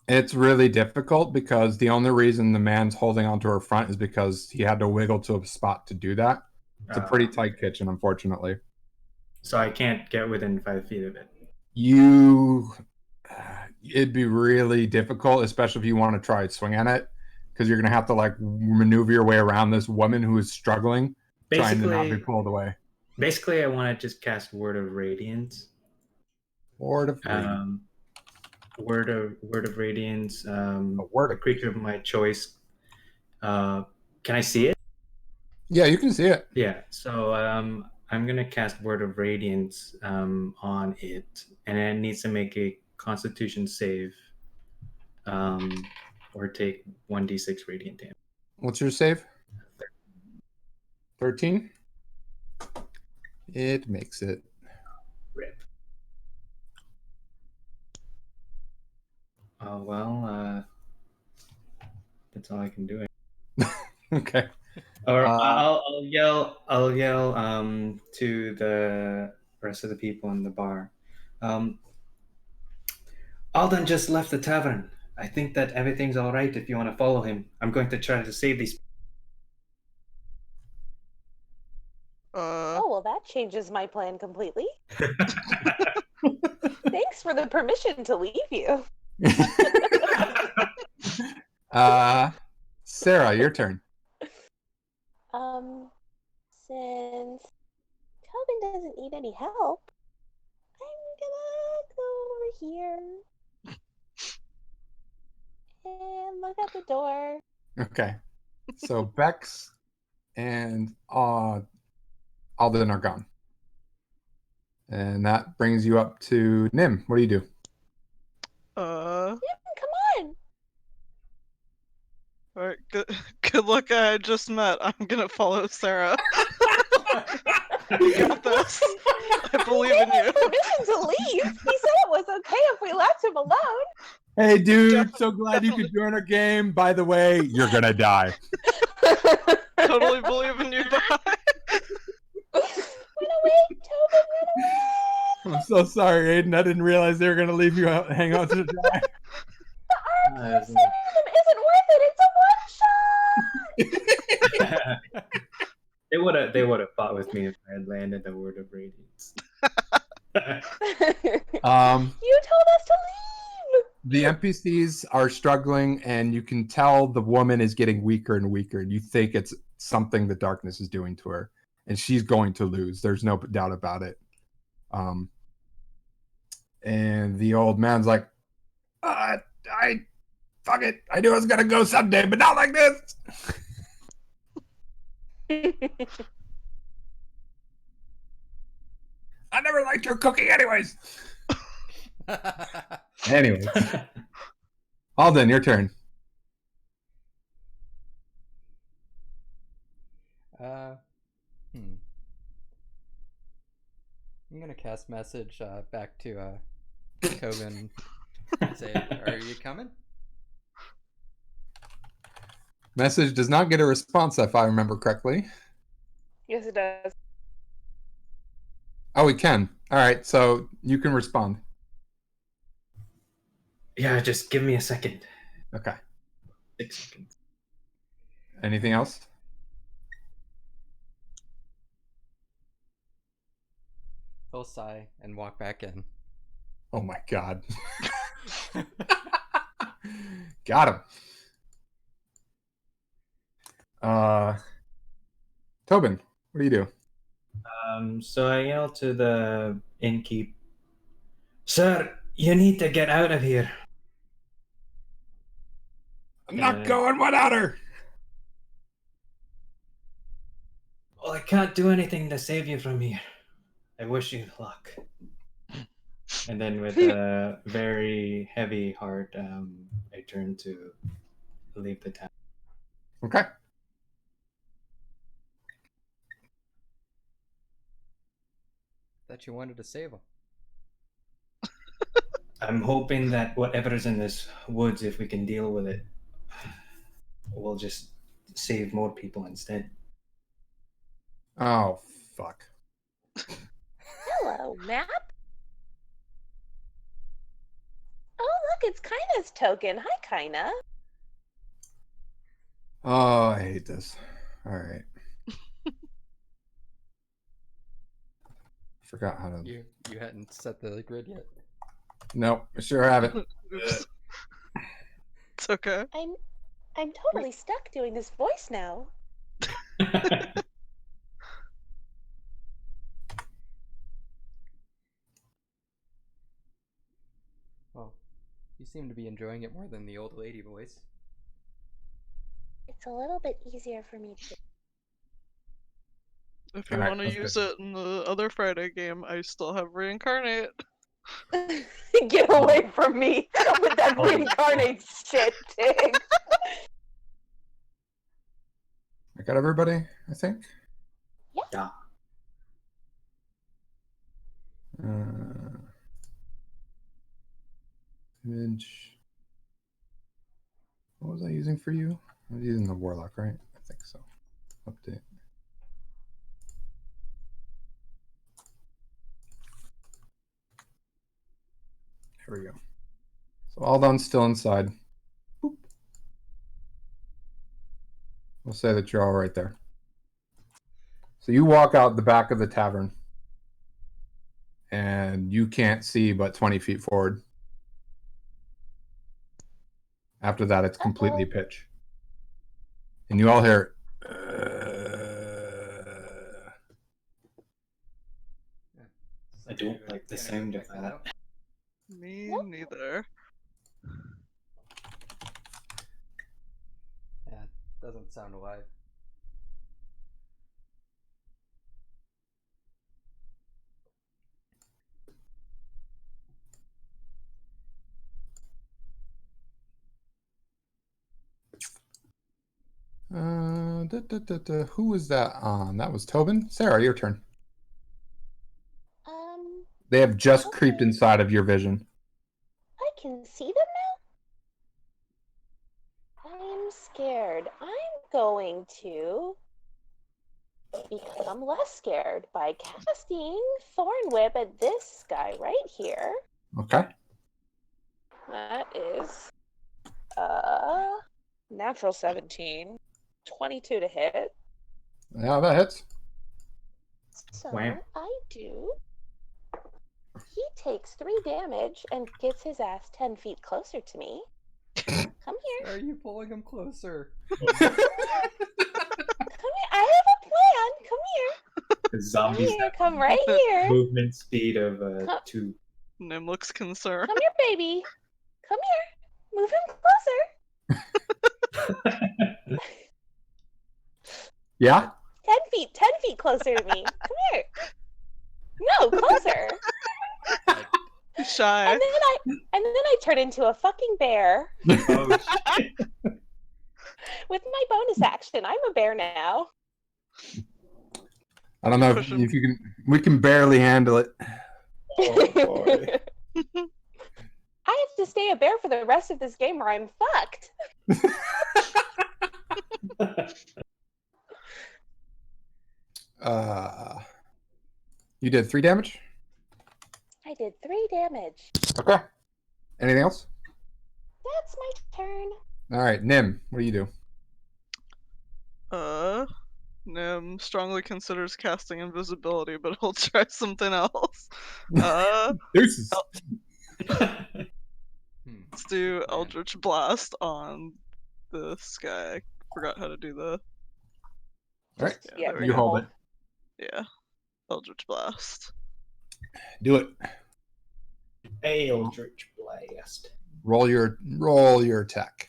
It's really difficult because the only reason the man's holding onto her front is because he had to wiggle to a spot to do that. It's a pretty tight kitchen, unfortunately. So I can't get within 5 feet of it. It'd be really difficult, especially if you want to try and swing at it, because you're gonna have to like maneuver your way around this woman who is struggling, trying to not be pulled away. Basically, I want to just cast Word of Radiance. Word of Radiance. Word of Radiance. Word a creature of my choice. Can I see it? Yeah, you can see it. Yeah. So I'm gonna cast Word of Radiance on it, and it needs to make a Constitution save, or take 1d6 radiant damage. What's your save? 13. It makes it. Rip. Oh well, that's all I can do. Okay. Or I'll yell to the rest of the people in the bar. Alden just left the tavern. I think that everything's all right if you want to follow him. I'm going to try to save these. Oh, well, that changes my plan completely. Thanks for the permission to leave you. Sarah, your turn. Since Tobin doesn't need any help, I'm gonna go over here and look at the door. Okay. So Bex and Alden are gone. And that brings you up to Nim. What do you do? Nim, come on! Alright, good luck, I just met. I'm gonna follow Sarah. You got this. I believe in you. Permission to leave. He said it was okay if we left him alone. Hey, dude, so glad you could join our game. By the way, you're gonna die. Totally believe in you, bye. Run away, Tobin, run away! I'm so sorry, Aiden. I didn't realize they were gonna leave you out, hang out to dry. The arm saving them isn't worth it. It's a one shot. They would have fought with me if I had landed the Word of Radiance. You told us to leave. The NPCs are struggling, and you can tell the woman is getting weaker and weaker. And you think it's something the darkness is doing to her, and she's going to lose. There's no doubt about it. And the old man's like, fuck it. I knew I was gonna go someday, but not like this. I never liked your cooking anyways. Anyways. Alden, your turn. I'm gonna cast message back to Tobin. Say, are you coming? Message does not get a response if I remember correctly. Yes, it does. Oh, we can. All right, so you can respond. Yeah, just give me a second. Okay. 6 seconds. Anything else? He'll sigh and walk back in. Oh my god. Got him. Tobin, what do you do? So I yell to the innkeep, "Sir, you need to get out of here." I'm not going without her. Well, I can't do anything to save you from here. I wish you luck. And then with a very heavy heart, I turn to leave the town. Okay. Thought you wanted to save him. I'm hoping that whatever's in this woods, if we can deal with it, we'll just save more people instead. Oh, fuck. Hello, map. Oh, look, it's Kaina's token. Hi, Kaina. Oh, I hate this. All right. Forgot how to. You hadn't set the grid yet. Nope, I sure haven't. Oops. It's okay. I'm totally stuck doing this voice now. Well, you seem to be enjoying it more than the old lady voice. It's a little bit easier for me to. If you Alright, want to that's use good. it in the other Friday game, I still have reincarnate. Get away from me with that reincarnate shit, Tig. I got everybody, I think. Yeah. Image. What was I using for you? I was using the Warlock, right? I think so. Update. Here we go. So all done, still inside. Boop. We'll say that you're all right there. So you walk out the back of the tavern, and you can't see but 20 feet forward. After that, it's completely pitch. And you all hear, I don't like the sound of that. Me neither. Yeah, it doesn't sound alive. Who was that on? That was Tobin. Sarah, your turn. They have just creeped Okay. inside of your vision. I can see them now? I'm scared. I'm going to become less scared by casting Thorn Whip at this guy right here. Okay. That is natural 17. 22 to hit. Yeah, that hits. So Wow. I do. He takes 3 damage and gets his ass 10 feet closer to me. Come here. Are you pulling him closer? Come here. I have a plan. Come here. The Come zombies here. have Come right here. movement speed of Come- 2. Nim looks concerned. Come here, baby. Come here. Move him closer. Yeah? 10 feet closer to me. Come here. No, closer. Shy. And then I turn into a fucking bear Oh, shit. with my bonus action. I'm a bear now. I don't know Push him. if you can. We can barely handle it. Oh, boy. I have to stay a bear for the rest of this game or I'm fucked. You did 3 damage? I did 3 damage. Okay. Anything else? That's my turn. All right, Nim, what do you do? Nim strongly considers casting invisibility, but he'll try something else. Deuces. Let's do Eldritch Blast on this guy. Forgot how to do the. All right. Yeah, there we You go. hold it. Yeah. Eldritch Blast. Do it. Eldritch Blast. Roll your attack.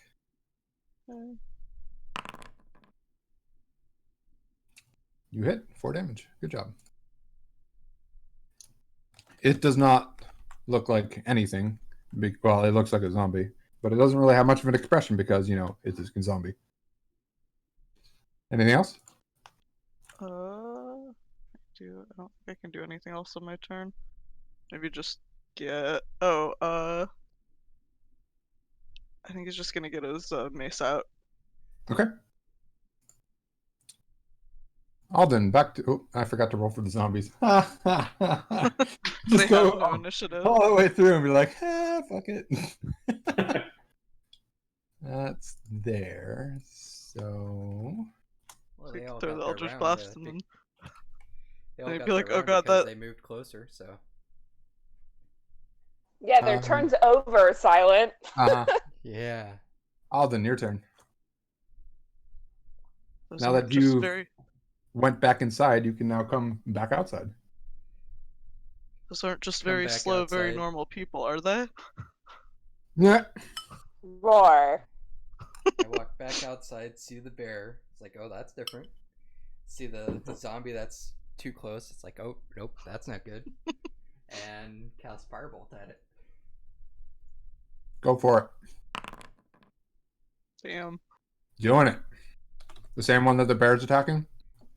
You hit 4 damage. Good job. It does not look like anything. Well, it looks like a zombie, but it doesn't really have much of an expression because, it's a zombie. Anything else? I don't think I can do anything else on my turn. Maybe just get. I think he's just gonna get his mace out. Okay. Alden, back to. Oh, I forgot to roll for the zombies. Just They go have no initiative. all the way through and be like, fuck it. That's there. So. Well, We they can all throw got the their Eldritch round. Blast and then They all they'd got be their like, "Oh round god, because that." they moved closer. So Yeah, their turn's over, Silent. yeah. Alden, your turn. Those Now aren't that just you very. went back inside, you can now come back outside. Those aren't just Come very back slow, very outside. normal people, are they? Yeah. Roar. I walk back outside, see the bear. It's like, oh, that's different. See the zombie that's too close. It's like, oh, nope, that's not good. And cast Firebolt at it. Go for it. Damn. Doing it. The same one that the bear's attacking?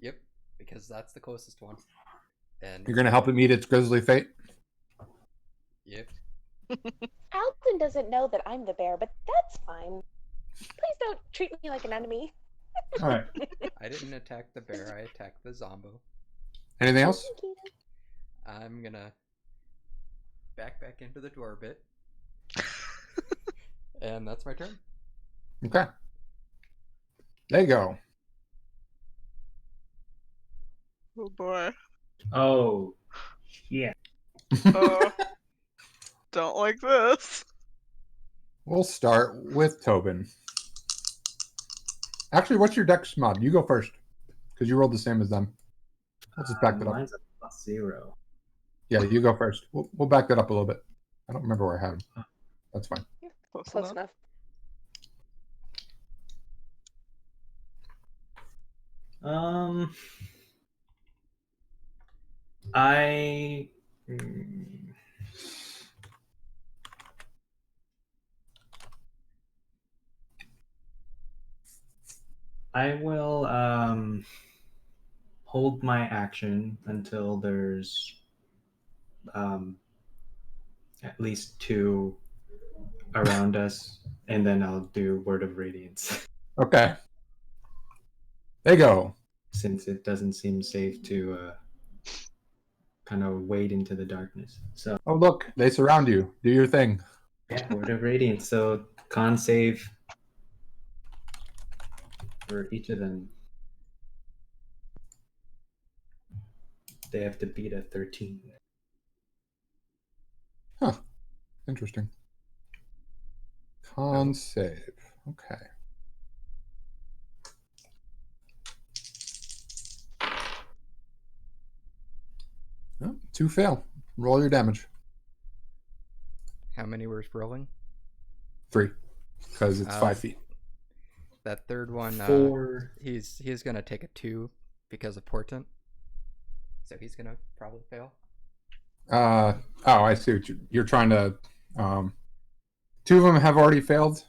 Yep, because that's the closest one. And You're going to help it meet its grisly fate? yep. Alden doesn't know that I'm the bear, but that's fine. Please don't treat me like an enemy. All right. I didn't attack the bear. I attacked the zombo. Anything else? I'm gonna back into the door a bit. And that's my turn. Okay. There you go. Oh boy. Oh, yeah. Oh, don't like this. We'll start with Tobin. Actually, what's your dex mod? You go first, because you rolled the same as them. Let's just back that up. Mine's a +0. Yeah, you go first. We'll back that up a little bit. I don't remember where I had him. That's fine. Close enough. I I will hold my action until there's at least 2 around us, and then I'll do Word of Radiance Okay. There you go. since it doesn't seem safe to kind of wade into the darkness. So Oh, look. They surround you. Do your thing. yeah, Word of Radiance. So con save for each of them. They have to beat a 13. Interesting. Con save. Okay. Oh, 2 fail. Roll your damage. How many were rolling? 3. Because it's 5 feet. That third one, 4. he's gonna take a 2 because of portent. So he's gonna probably fail. Oh, I see what you're trying to. 2 of them have already failed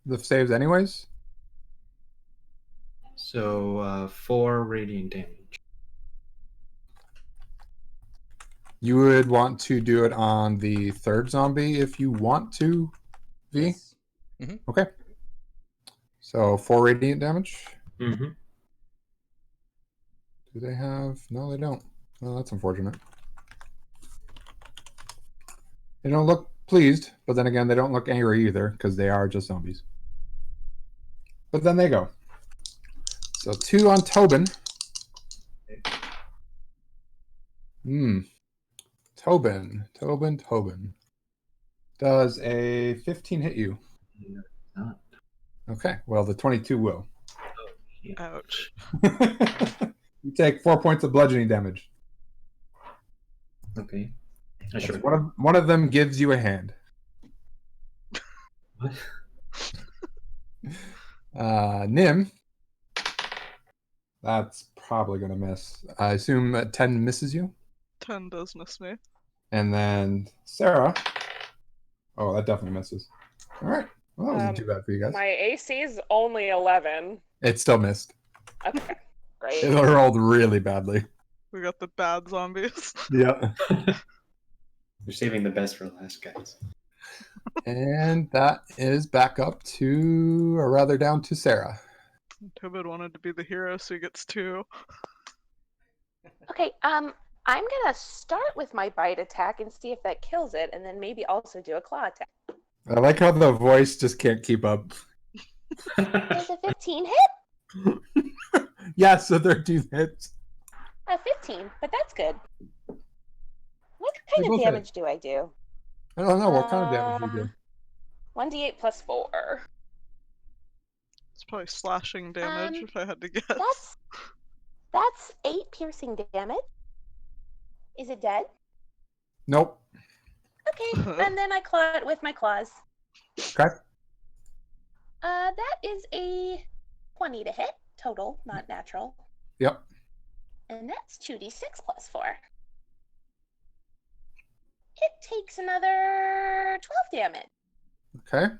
the saves, anyways. So 4 radiant damage. You would want to do it on the third zombie if you want to, V? Yes. Okay. So 4 radiant damage. Mm-hmm. Do they have? No, they don't. Well, that's unfortunate. They don't look pleased, but then again, they don't look angry either because they are just zombies. But then they go. So 2 on Tobin. Tobin. Does a 15 hit you? No, not. Okay, well, the 22 will. Ouch. You take 4 points of bludgeoning damage. Okay. That's Sure. one of them gives you a hand. What? Nim. That's probably going to miss. I assume 10 misses you. 10 does miss me. And then Sarah. Oh, that definitely misses. All right. Well, that wasn't too bad for you guys. My AC is only 11. It still missed. Okay, great. It rolled really badly. We got the bad zombies. Yeah. We're saving the best for last, guys. And that is back up to, or rather down to Sarah. Tobin wanted to be the hero, so he gets 2. Okay, I'm gonna start with my bite attack and see if that kills it, and then maybe also do a claw attack. I like how the voice just can't keep up. Does a 15 hit? Yeah, so 13 hits. A 15, but that's good. What They kind of both hit. damage do I do? I don't know what kind of damage you do. 1d8 plus 4. It's probably slashing damage if I had to guess. That's 8 piercing damage. Is it dead? Nope. Okay, and then I claw it with my claws. Okay. That is a 20 to hit total, not natural. Yep. And that's 2d6 plus 4. It takes another 12 damage. Okay.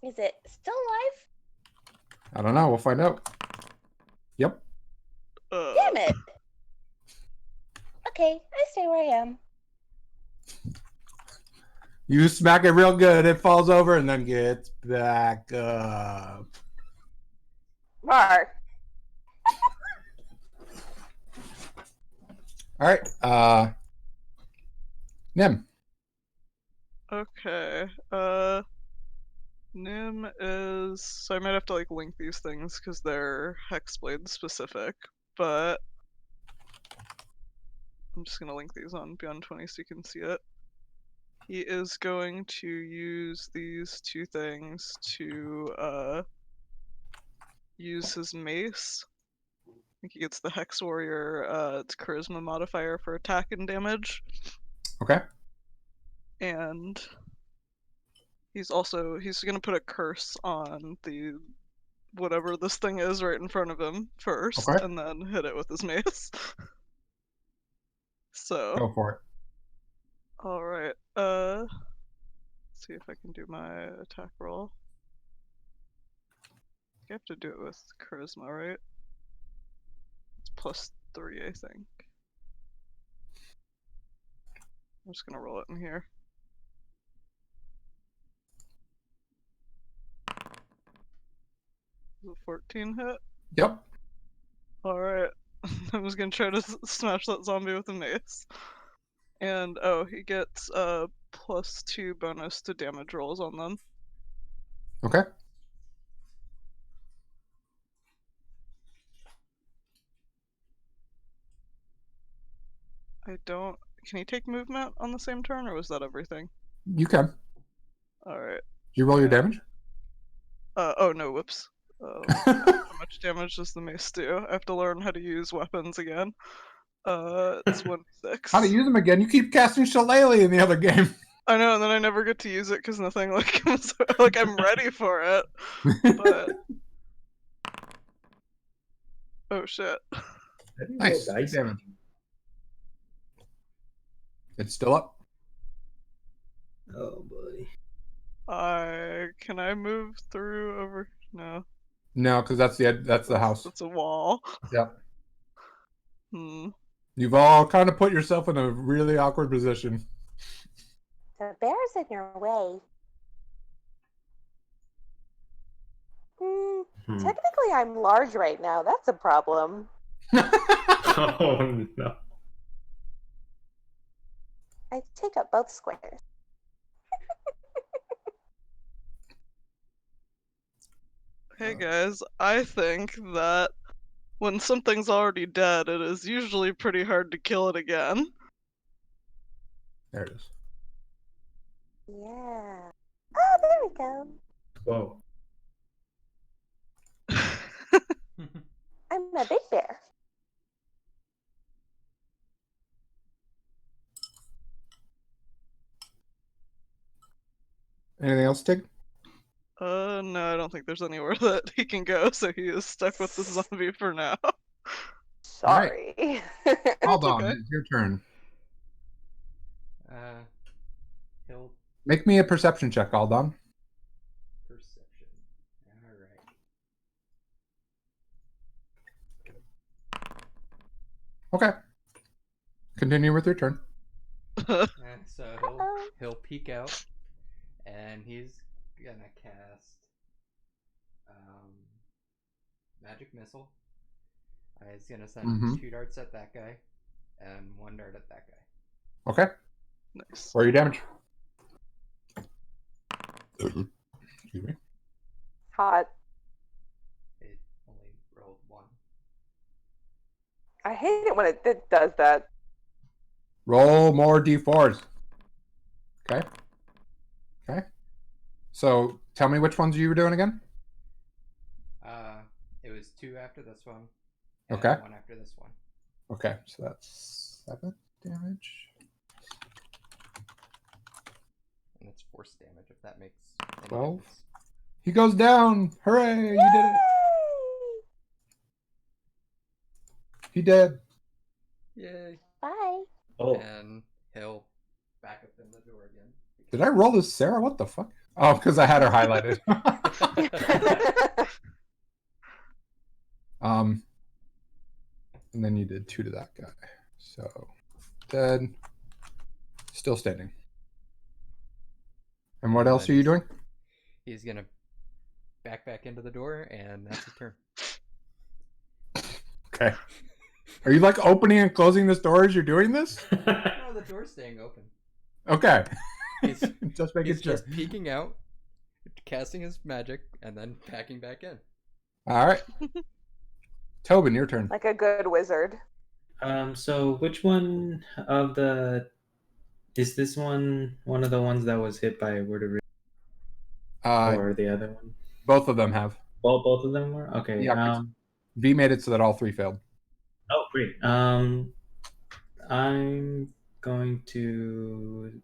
Is it still alive? I don't know. We'll find out. Yep. Damn it! Okay, I stay where I am. You smack it real good. It falls over and then gets back up. Rar. All right. Nim. Okay. Nim is, so I might have to like link these things because they're Hexblade specific, but I'm just gonna link these on Beyond 20 so you can see it. He is going to use these two things to use his mace. I think he gets the Hex Warrior, it's Charisma modifier for attack and damage. Okay. And he's gonna put a curse on the whatever this thing is right in front of him first, Okay. and then hit it with his mace. So Go for it. alright, let's see if I can do my attack roll. I have to do it with charisma, right? It's +3, I think. I'm just gonna roll it in here. Is it 14 hit? Yep. Alright. I'm just gonna try to smash that zombie with a mace. And oh, he gets +2 bonus to damage rolls on them. Okay. I don't. Can he take movement on the same turn, or was that everything? You can. Alright. You roll your damage? Oh no, whoops. How much damage does the mace do? I have to learn how to use weapons again. It's 1d6. How to use them again? You keep casting Shillelagh in the other game. I know, and then I never get to use it because nothing like comes. Like I'm ready for it, but oh shit. Nice. Dice. Damage. It's still up. Oh boy. Can I move through over? No. No, because that's the house. That's a wall. Yep. You've all kind of put yourself in a really awkward position. The bear's in your way. Technically, I'm large right now. That's a problem. Oh no. I take up both squares. Hey guys, I think that when something's already dead, it is usually pretty hard to kill it again. There it is. Yeah. Oh, there we go. Whoa. I'm a big bear. Anything else, Tig? No, I don't think there's anywhere that he can go, so he is stuck with the zombie for now. Sorry. Hold on. okay. It's your turn. He'll Make me a perception check, Aldon. perception. All right. Okay. Continue with your turn. So he'll peek out, and he's gonna cast magic missile. He's gonna send Mhm. 2 darts at that guy, and 1 dart at that guy. Okay. Nice. Where are you damage? Excuse me. Hot. It only rolled 1. I hate it when it does that. Roll more d4s. Okay. Okay. So tell me which ones you were doing again. It was 2 after this one, and Okay. 1 after this one. Okay. So that's 7 damage. And it's force damage, if that makes any 12. difference. He goes down. Hooray! You did it. He did. Yay! Bye. Oh, And he'll back up in the door again. Did I roll this Sarah? What the fuck? Oh, because I had her highlighted. And then you did 2 to that guy. So dead. Still standing. And what And else then are you doing? He's gonna back into the door, and that's his turn. Okay. Are you like opening and closing this door as you're doing this? No, the door's staying open. Okay. He's, Just making he's sure. just peeking out, casting his magic, and then packing back in. All right. Tobin, your turn. Like a good wizard. so which one of the is this one of the ones that was hit by word of or the other one? Both of them have. Both of them were okay. Yeah, 'cause V made it so that all 3 failed. Oh, great. I'm going to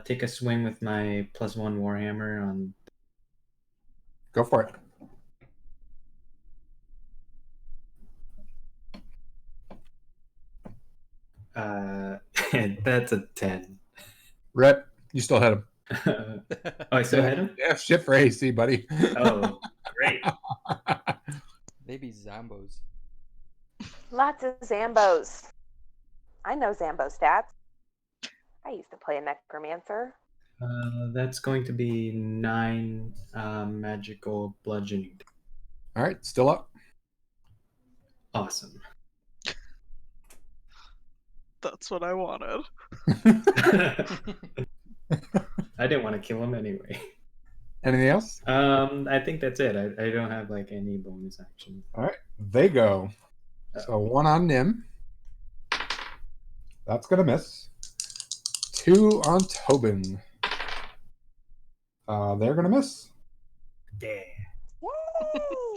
take a swing with my +1 warhammer on. Go for it. That's a 10. Rip, you still hit him. Oh, I still hit him? Yeah, shit for AC, buddy. Oh, great. Maybe Zombos. Lots of Zambos. I know Zambo stats. I used to play a necromancer. That's going to be 9 magical bludgeoning. All right, still up. Awesome. That's what I wanted. I didn't want to kill him anyway. Anything else? I think that's it. I don't have like any bonus action. All right, they go. So 1 on Nim. That's gonna miss. 2 on Tobin. They're gonna miss. Yeah.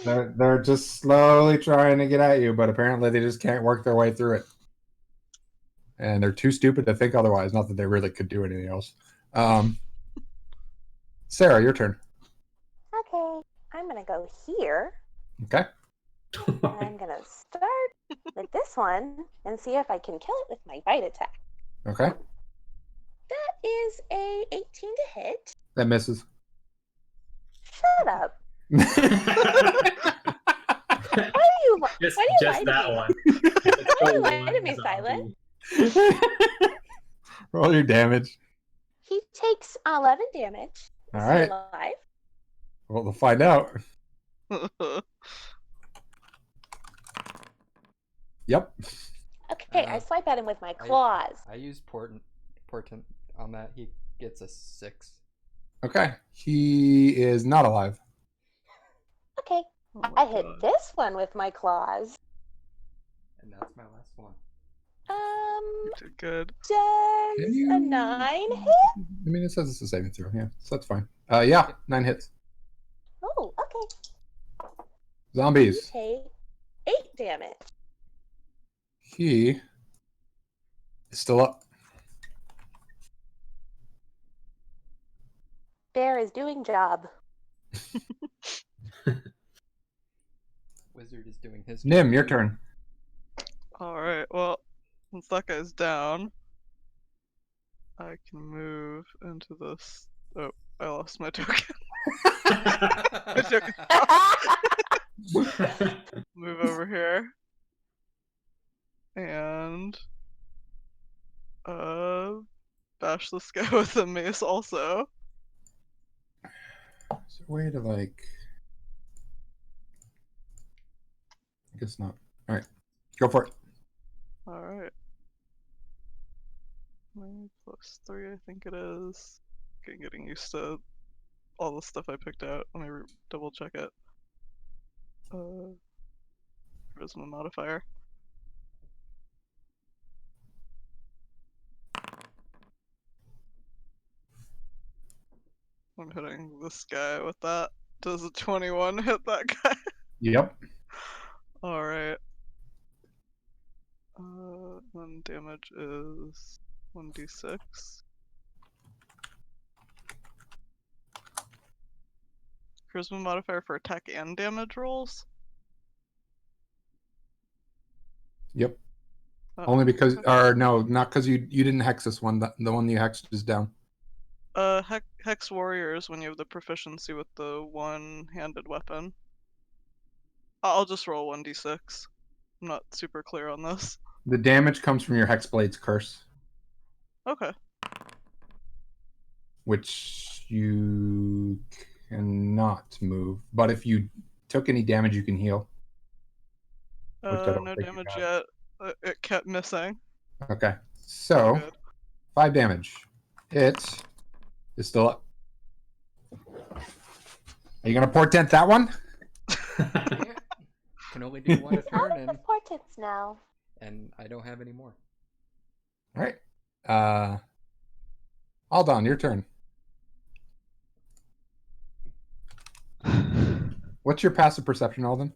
Yay! They're just slowly trying to get at you, but apparently they just can't work their way through it. And they're too stupid to think otherwise. Not that they really could do anything else. Sarah, your turn. Okay, I'm gonna go here. Okay. And I'm gonna start with this one and see if I can kill it with my bite attack. Okay. That is a 18 to hit. That misses. Shut up. Why do you? Just why do you lie to that me? one. Why do you lie to me, Silent? Roll your damage. He takes 11 damage. All Is right. he alive? Well, we'll find out. Yep. Okay, I swipe at him with my claws. I use portent on that. He gets a 6. Okay. He is not alive. Okay, Oh my I hit God. this one with my claws. And that's my last one. You did good. Does Can you- a 9 hit? I mean, it says it's a saving throw. Yeah, so that's fine. Yeah, 9 hits. Oh, okay. You Zombies. take 8 damage. He is still up. Bear is doing job. Wizard is doing his Nim, your turn. Alright, well, since that guy's down, I can move into this. Oh, I lost my token. I took it. Move over here. And bash this guy with a mace also. Is there a way to like? I guess not. Go for it. Alright. 9 plus 3, I think it is. Okay, getting used to all the stuff I picked out. Let me double check it. Charisma modifier. I'm hitting this guy with that. Does a 21 hit that guy? Yep. Alright. Then damage is 1d6. Charisma modifier for attack and damage rolls? Yep. Oh, Only because, okay. or no, not because you didn't hex this one. The one you hexed is down. Hex warriors when you have the proficiency with the one-handed weapon. I'll just roll 1d6. I'm not super clear on this. The damage comes from your Hexblade's curse, Okay. which you cannot move. But if you took any damage, you can heal. Which I don't No think you damage have. yet. It kept missing. Okay. All So, good. 5 damage. It is still up. Are you going to portent that one? Yeah. Can only do one a He's out turn, of the portents now. and I don't have any more. All right. Alden, your turn. What's your passive perception, Alden?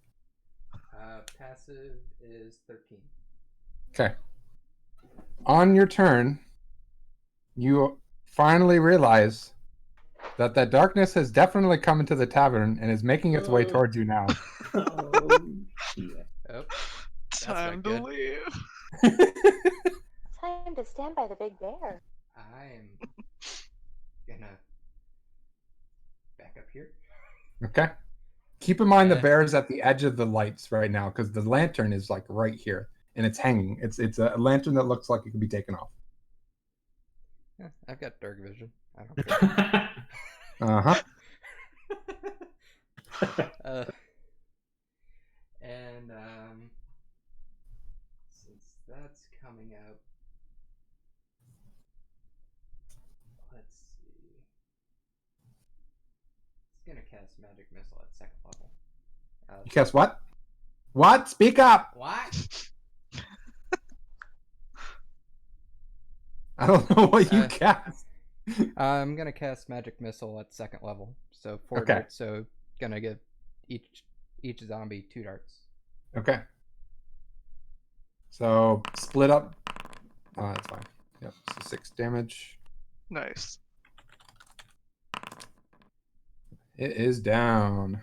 Passive is 13. Okay. On your turn, you finally realize that darkness has definitely come into the tavern and is making its way towards you now. Oh, shit. Oh, Time not to good. leave. Time to stand by the big bear. I'm gonna back up here. Okay. Keep in mind the Yeah. bear's at the edge of the lights right now because the lantern is like right here and it's hanging. It's a lantern that looks like it could be taken off. Yeah, I've got dark vision. I don't care. Uh-huh. And since that's coming up, let's see. It's gonna cast magic missile at 2nd level. You guess what? What? Speak up! What? I don't know what you Uh, cast. I'm gonna cast magic missile at 2nd level. So 4 Okay. darts. So gonna give each zombie 2 darts. Okay. So split up. Oh, that's fine. Yep. So 6 damage. Nice. It is down.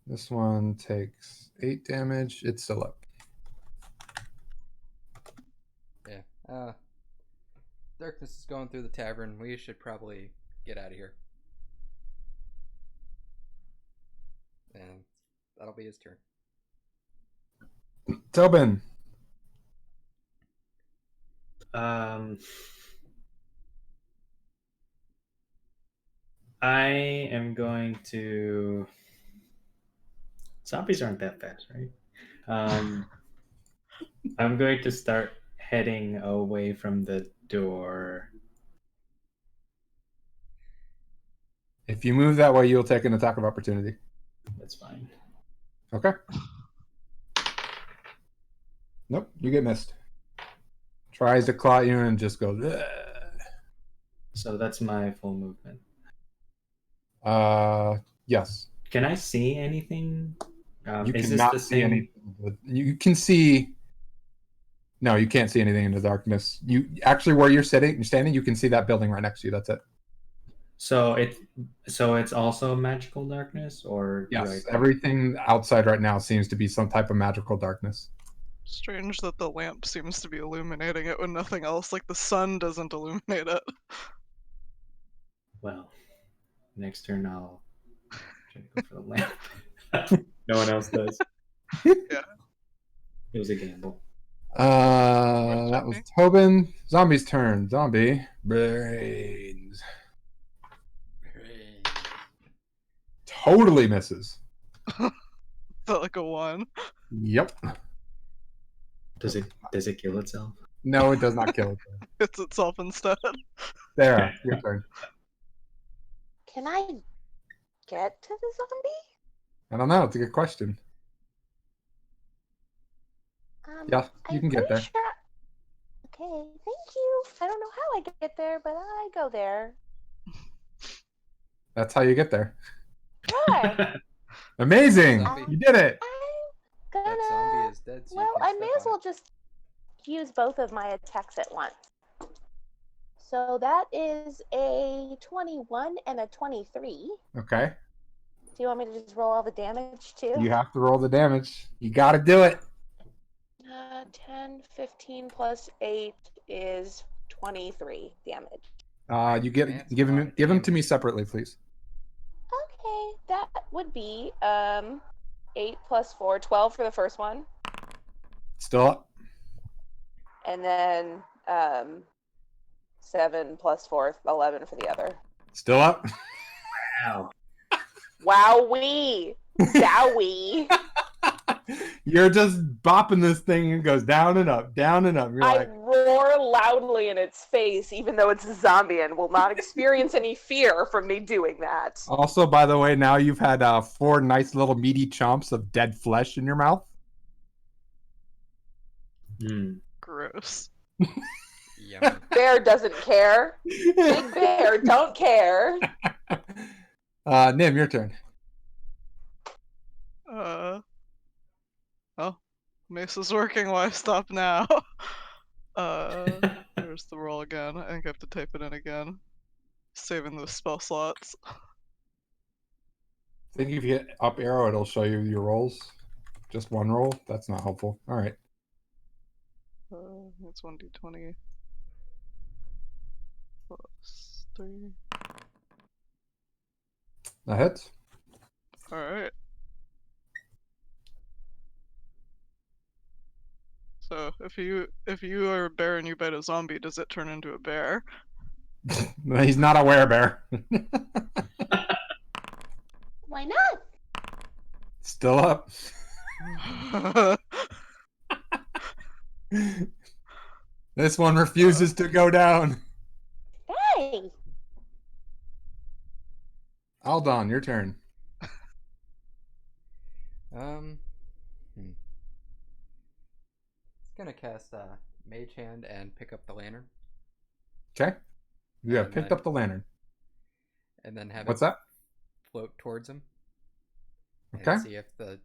This one takes 8 damage. It's still up. Yeah. Darkness is going through the tavern. We should probably get out of here. And that'll be his turn. Tobin. I am going to. Zombies aren't that fast, right? I'm going to start heading away from the door. If you move that way, you'll take an attack of opportunity. That's fine. Okay. Nope, you get missed. Tries to claw you and just goes. "Ugh." So that's my full movement. Yes. Can I see anything? You is this cannot the see same? anything. You can see. No, you can't see anything in the darkness. You actually, where you're standing, you can see that building right next to you. That's it. So it's also magical darkness, or do Yes, I- everything outside right now seems to be some type of magical darkness. Strange that the lamp seems to be illuminating it when nothing else, like the sun, doesn't illuminate it. Well, next turn I'll try to go for the lamp. No one else does. Yeah. It was a gamble. That was Tobin. Zombie's turn. Zombie brains. Totally misses. that like a 1? Yep. Does it kill itself? No, it does not kill it. It's itself instead. There, your turn. Can I get to the zombie? I don't know. It's a good question. Yeah, you I'm can get pretty there. Sure. Okay, thank you. I don't know how I get there, but I go there. That's how you get there. Sure. Amazing! Zombie. You did it! I'm That gonna. zombie is dead, so Well, you can I step may as on well it. just use both of my attacks at once. So that is a 21 and a 23. Okay. Do you want me to just roll all the damage too? You have to roll the damage. You gotta do it. 10, 15 plus 8 is 23 damage. You That's give a lot him of give him to damage. me separately, please. Okay, that would be 8 plus 4, 12 for the first one. Still up. And then 7 plus 4, 11 for the other. Still up. Wow. Wowee! Zowie! You're just bopping this thing and it goes down and up, down and up. You're I like, roar loudly in its face, even though it's a zombie and will not experience any fear from me doing that. also, by the way, now you've had 4 nice little meaty chomps of dead flesh in your mouth. Gross. Yummy. Bear doesn't care. Big Bear don't care. Nim, your turn. Oh, Mace is working. Why stop now? There's the roll again. I think I have to type it in again. Saving those spell slots. I think if you hit up arrow, it'll show you your rolls. Just one roll. That's not helpful. All right. It's 1d20 plus 3. That hits. Alright. So if you are a bear and you bite a zombie, does it turn into a bear? He's not a werebear. Why not? Still up. This one refuses to go down. Hey! Aldon, your turn. It's gonna cast Mage Hand and pick up the lantern, Okay. You have And picked then- up the lantern. and then have What's it that? float towards him. Okay. And see if the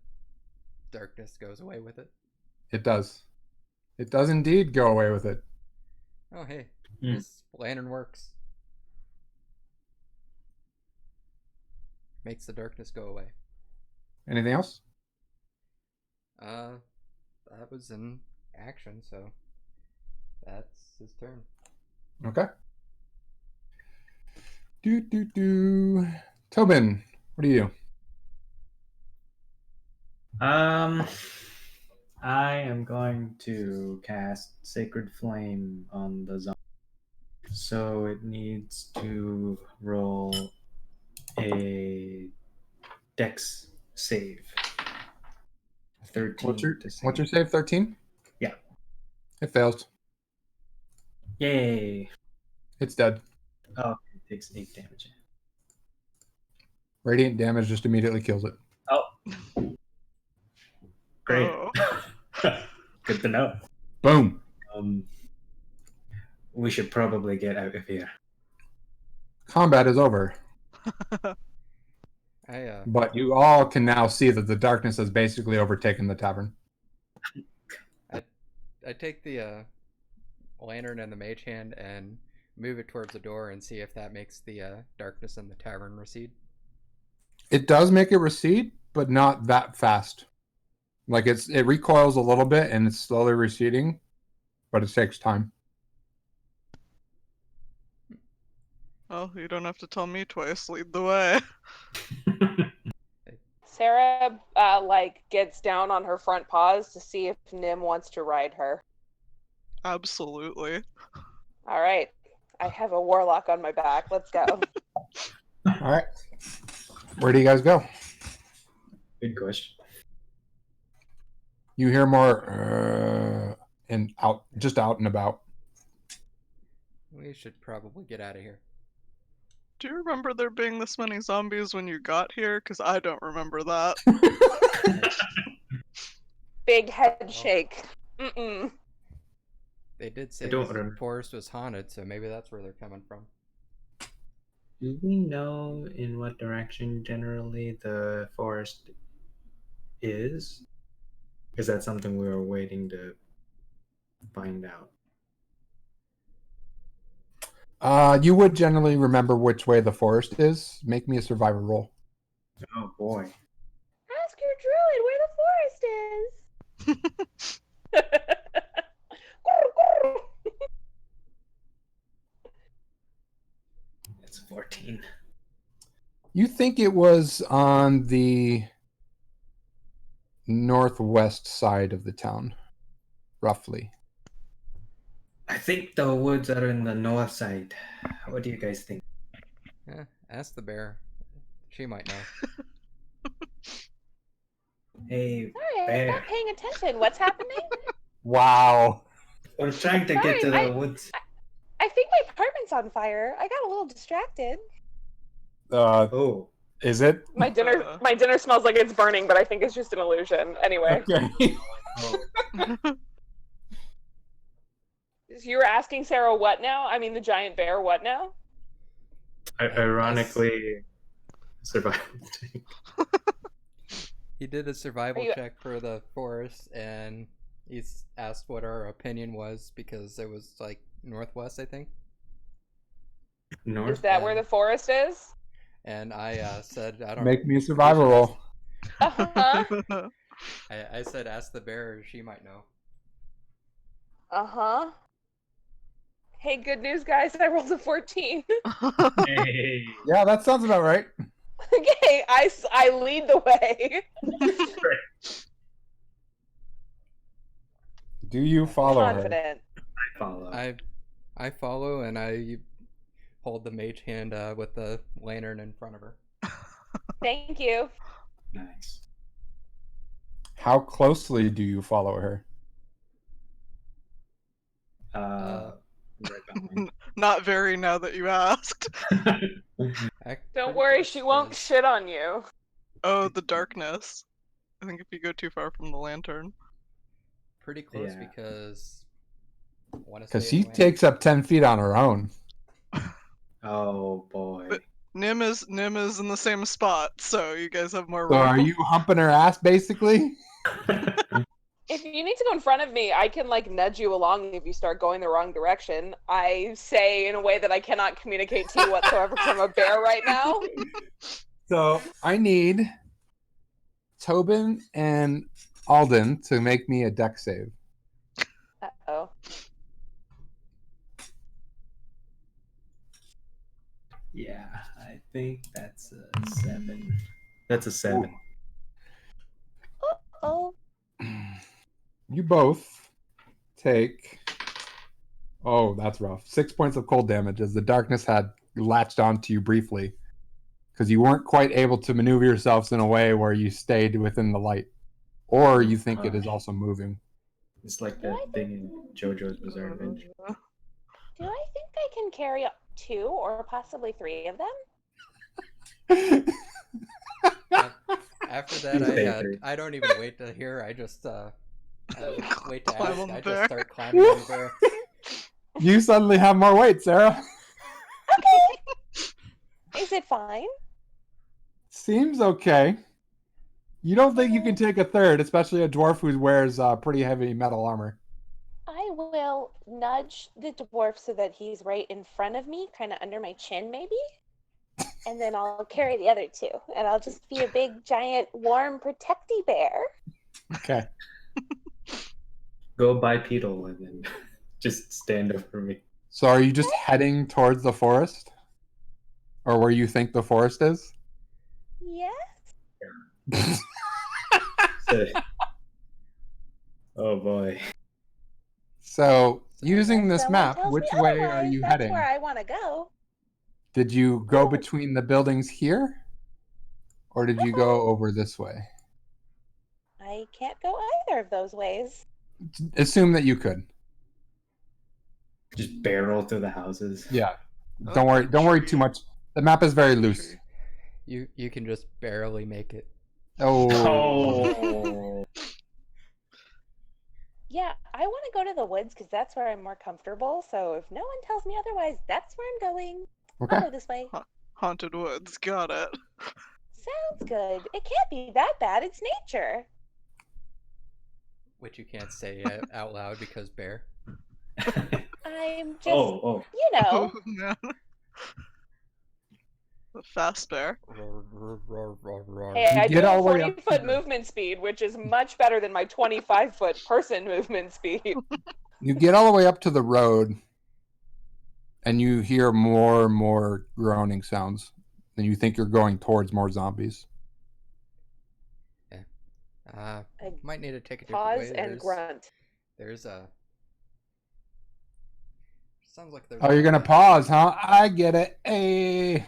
darkness goes away with it. It does. It does indeed go away with it. Oh hey, Hmm. this lantern works. Makes the darkness go away. Anything else? That was an action, so that's his turn. Okay. Tobin, what do you do? I am going to cast Sacred Flame on the zombie. So it needs to roll a Dex save. 13. What's your save? 13? Yeah. It fails. Yay! It's dead. Oh, it takes 8 damage. Radiant damage just immediately kills it. Oh. Great. Oh. Good to know. Boom. We should probably get out of here. Combat is over. I But you all can now see that the darkness has basically overtaken the tavern. I take the lantern and the mage hand and move it towards the door and see if that makes the darkness in the tavern recede. It does make it recede, but not that fast. Like it recoils a little bit and it's slowly receding, but it takes time. Well, you don't have to tell me twice. Lead the way. Sarah gets down on her front paws to see if Nim wants to ride her. Absolutely. All right. I have a warlock on my back. Let's go. All right. Where do you guys go? Good question. You hear more and just out and about. We should probably get out of here. Do you remember there being this many zombies when you got here? Because I don't remember that. Big head shake. Mm-mm. They did say I don't the remember. forest was haunted, so maybe that's where they're coming from. Do we know in what direction generally the forest is? Is that something we were waiting to find out? You would generally remember which way the forest is. Make me a survivor roll. Oh boy. Ask your druid where the forest is. It's 14. You think it was on the northwest side of the town, roughly. I think the woods are in the north side. What do you guys think? Yeah, ask the bear. She might know. Hey, Sorry, I'm bear. not paying attention. What's happening? Wow. We're trying to Sorry, get to the woods. I think my apartment's on fire. I got a little distracted. Oh. Is it? My dinner smells like it's burning, but I think it's just an illusion. Anyway, Okay. Oh. you were asking Sarah what now? I mean, the giant bear what now? Ironically, survival. He did a survival you- check for the forest, and he's asked what our opinion was because it was like northwest, I think. North. Is that where the forest is? And I said, I don't. Make me a survivor roll. Uh-huh. I said, ask the bear. She might know. Uh-huh. Hey, good news, guys. I rolled a 14. Hey. Yeah, that sounds about right. Okay, I lead the way. Do you follow her? Confident. I follow. I follow, and I hold the mage hand with the lantern in front of her. Thank you. Nice. How closely do you follow her? Right behind. Not very now that you asked. Don't worry, she won't shit on you. Oh, the darkness. I think if you go too far from the lantern. Pretty close Yeah. because. Because she takes up 10 feet on her own. Oh boy. But Nim is in the same spot, so you guys have more So room. are you humping her ass, basically? If you need to go in front of me, I can like nudge you along if you start going the wrong direction. I say in a way that I cannot communicate to you whatsoever because I'm a bear right now. So I need Tobin and Alden to make me a deck save. Uh-oh. Yeah, I think that's a 7. That's a 7. Oh, You both take. Oh, that's rough. 6 points of cold damage as the darkness had latched onto you briefly. Because you weren't quite able to maneuver yourselves in a way where you stayed within the light. Or you think it is also moving. It's like that thing in JoJo's Bizarre Adventure. do I think I can carry up 2 or possibly 3 of them? After that, I don't even wait to hear. I just wait to Climb ask. on the I bear. just start climbing on the bear. You suddenly have more weight, Sarah. Is it fine? Seems okay. You don't think you can take a third, especially a dwarf who wears pretty heavy metal armor. I will nudge the dwarf so that he's right in front of me, kind of under my chin, maybe. And then I'll carry the other 2. And I'll just be a big, giant, warm, protecty bear. Okay. Go bipedal and then just stand over me. So are you just heading towards the forest? Or where you think the forest is? Yes. So- oh boy. So, using Unless this someone map, tells which me way are otherwise, you that's heading? where I want to go. Did you go Oh. between the buildings here? Or did you go over this way? I I can't go either of those ways. Assume that you could. Just barrel through the houses. Yeah. Oh, Don't worry. Don't worry too much. The map is very loose. You can just barely make it. Oh. Oh. Yeah, I want to go to the woods because that's where I'm more comfortable. So if no one tells me otherwise, that's where I'm going. Okay. I'll go this way. Haunted woods. Got it. Sounds good. It can't be that bad. It's nature. Which you can't say out loud because bear. I'm just, Oh. you know. Oh man. The fast bear. Hey, I do get all have the way up 40-foot to movement speed, which is much better than my 25-foot person movement speed. You get all the way up to the road, and you hear more and more groaning sounds. And you think you're going towards more zombies. I Might need to take a different way. Pause and grunt. There's a. Sounds like there's. Oh, you're gonna pause, huh? I get it. Hey.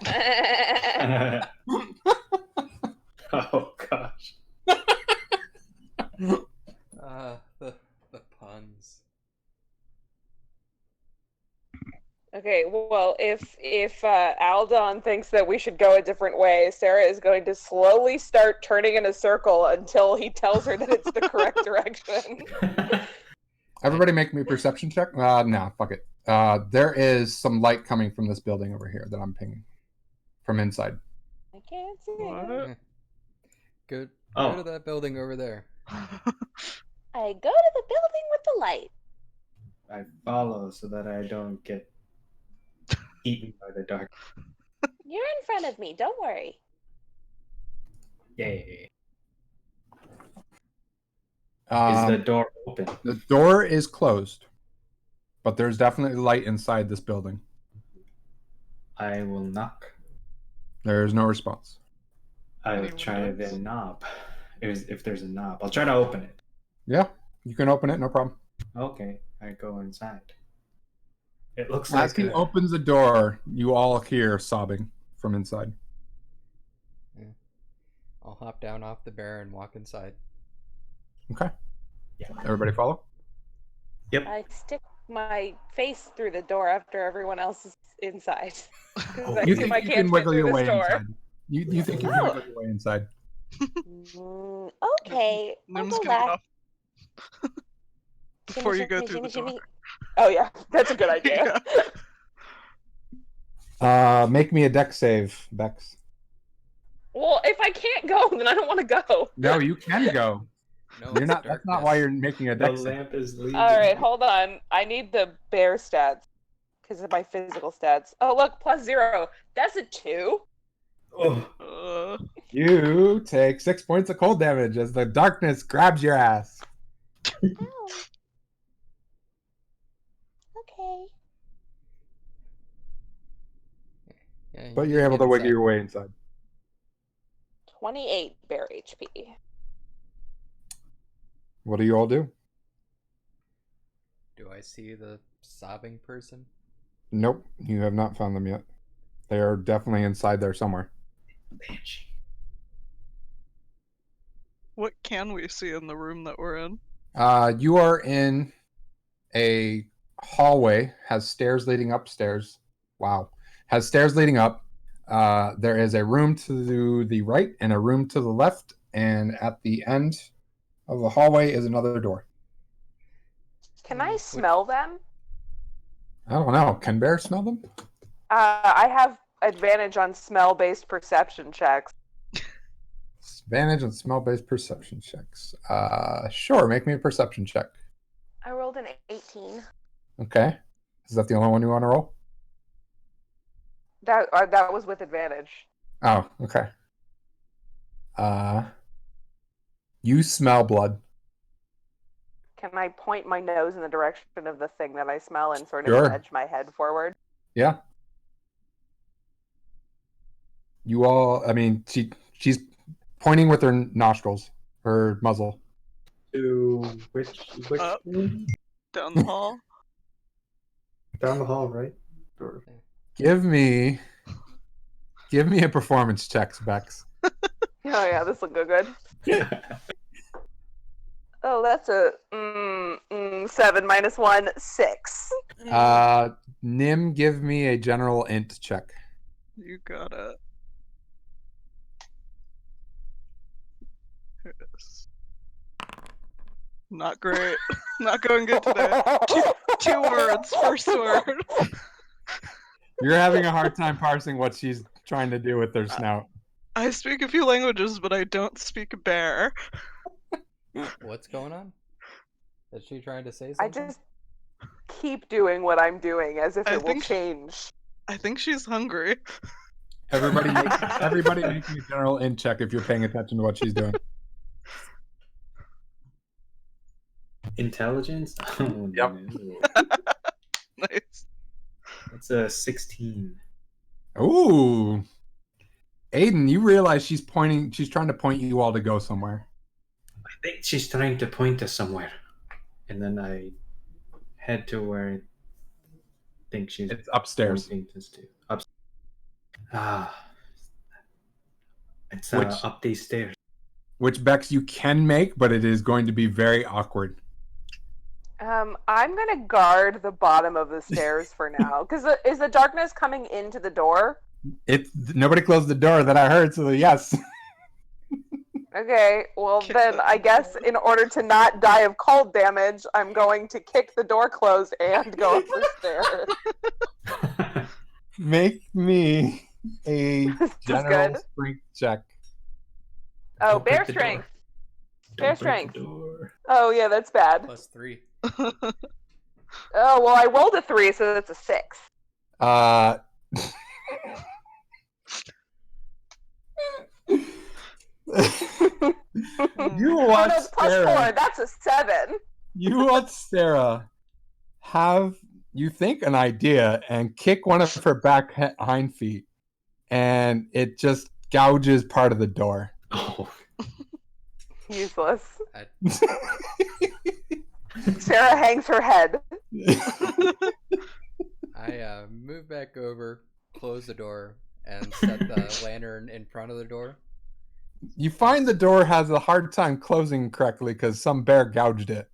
Oh gosh. The puns. Okay, well, if Aldon thinks that we should go a different way, Sarah is going to slowly start turning in a circle until he tells her that it's the correct direction. Everybody make me a perception check. No, fuck it. There is some light coming from this building over here that I'm pinging from inside. I can't see it. What? Go Oh. to that building over there. I go to the building with the light. I follow so that I don't get eaten by the dark. You're in front of me. Don't worry. Yay. Is the door open? The door is closed, but there's definitely light inside this building. I will knock. There is no response. I will Anyone try does? the knob. If there's a knob, I'll try to open it. Yeah, you can open it, no problem. Okay, I go inside. It looks As like he opens the door, you all hear sobbing from inside. I'll hop down off the bear and walk inside. Okay. Yeah. Everybody follow? Yep. I stick my face through the door after everyone else is inside. 'Cause I You see think I you can't can fit wiggle through your this way door. inside? You think you can Oh. wiggle your way inside? Okay, I'll Nim's go gonna get last. off before you go Shimmy, through the shimmy, door. Oh yeah, that's a good idea. Make me a deck save, Bex. Well, if I can't go, then I don't want to go. No, you can go. No, You're it's not. That's not why you're making a the deck save. lamp is leaving. All right, hold on. I need the bear stats because of my physical stats. Oh look, +0. That's a 2. Oh, You take 6 points of cold damage as the darkness grabs your ass. Ow. Okay. Yeah, But you you're can able get to wiggle inside. your way inside. 28 bear HP. What do you all do? Do I see the sobbing person? Nope, you have not found them yet. They are definitely inside there somewhere. Banshee. What can we see in the room that we're in? You are in a hallway, has stairs leading upstairs. Wow. Has stairs leading up. There is a room to the right and a room to the left, and at the end of the hallway is another door. Can I smell them? I don't know. Can bears smell them? I have advantage on smell-based perception checks. Advantage on smell-based perception checks. Sure. Make me a perception check. I rolled an 18. Okay. Is that the only one you want to roll? That was with advantage. Oh, okay. You smell blood. Can I point my nose in the direction of the thing that I smell and sort of Sure. edge my head forward? Yeah. You all, I mean, she's pointing with her nostrils, her muzzle. To which Up. room? Down the hall? Down the hall, right? Or... Give me a performance check, Bex. Oh yeah, this will go good. that's a 7 minus 1, 6. Nim, give me a general int check. You got it. Here it is. Not great. Not going good today. Two words, first word. You're having a hard time parsing what she's trying to do with her snout. I speak a few languages, but I don't speak bear. What's going on? Is she trying to say I something? just keep doing what I'm doing as if I it will think change. I think she's hungry. Everybody make me a general int check if you're paying attention to what she's doing. Intelligence? Oh, Yep. no. Nice. That's a 16. Ooh. Aiden, you realize she's trying to point you all to go somewhere. I think she's trying to point us somewhere. And then I head to where I think she's It's upstairs. pointing us to. Upstairs. It's Which- up these stairs. Which Bex you can make, but it is going to be very awkward. I'm gonna guard the bottom of the stairs for now. Because is the darkness coming into the door? Nobody closed the door that I heard, so yes. Okay, well Kick then that I guess door. in order to not die of cold damage, I'm going to kick the door closed and go up the stairs. Make me a This is general good. strength check. Oh, Don't break bear the strength. door. Bear Don't break strength. the door. Oh yeah, that's bad. +3. Oh well, I rolled a 3, so that's a 6. You Oh watch no, it's +4. Sarah. That's a 7. You watch Sarah have, you think, an idea and kick one of her back hind feet, and it just gouges part of the door. Oh. Useless. I, Sarah hangs her head. I move back over, close the door, and set the lantern in front of the door. You find the door has a hard time closing correctly because some bear gouged it.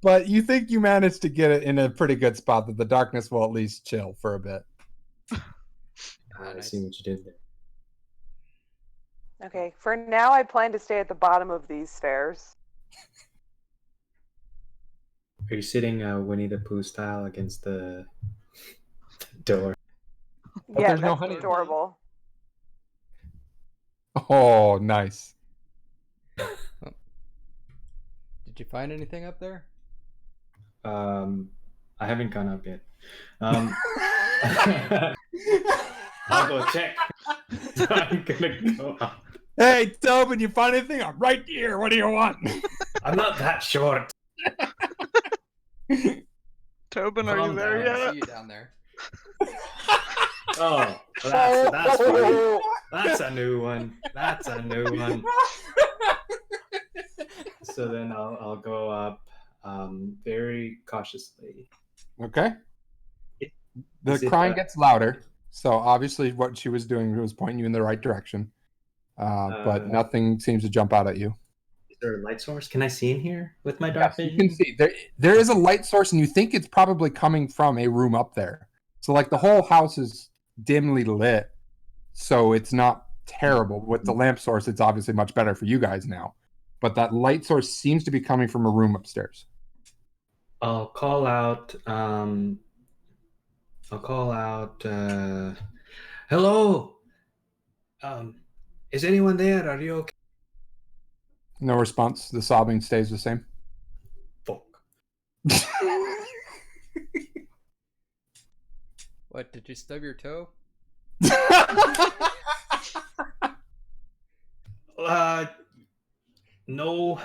But you think you managed to get it in a pretty good spot that the darkness will at least chill for a bit. I Nice. see what you did there. Okay, for now I plan to stay at the bottom of these stairs. Are you sitting Winnie the Pooh style against the door? But Yeah, there's no that's honey. adorable. Oh, nice. Did you find anything up there? I haven't gone up yet. I'll go check. I'm gonna go up. Hey, Tobin, you find anything? I'm right here. What do you want? I'm not that short. Tobin, are you Calm there down. I yet? see you down there. Oh, well, that's funny. That's a new one. That's a new one. So then I'll go up very cautiously. Okay. The Is it, crying gets louder, so obviously what she was doing was pointing you in the right direction. But nothing seems to jump out at you. Is there a light source? Can I see in here with my dark Yes, you vision? can see there is a light source, and you think it's probably coming from a room up there. So like the whole house is dimly lit, so it's not terrible. With the lamp source, it's obviously much better for you guys now. But that light source seems to be coming from a room upstairs. I'll call out. Hello. Is anyone there? Are you okay? No response. The sobbing stays the same. Fuck. What, did you stub your toe? No,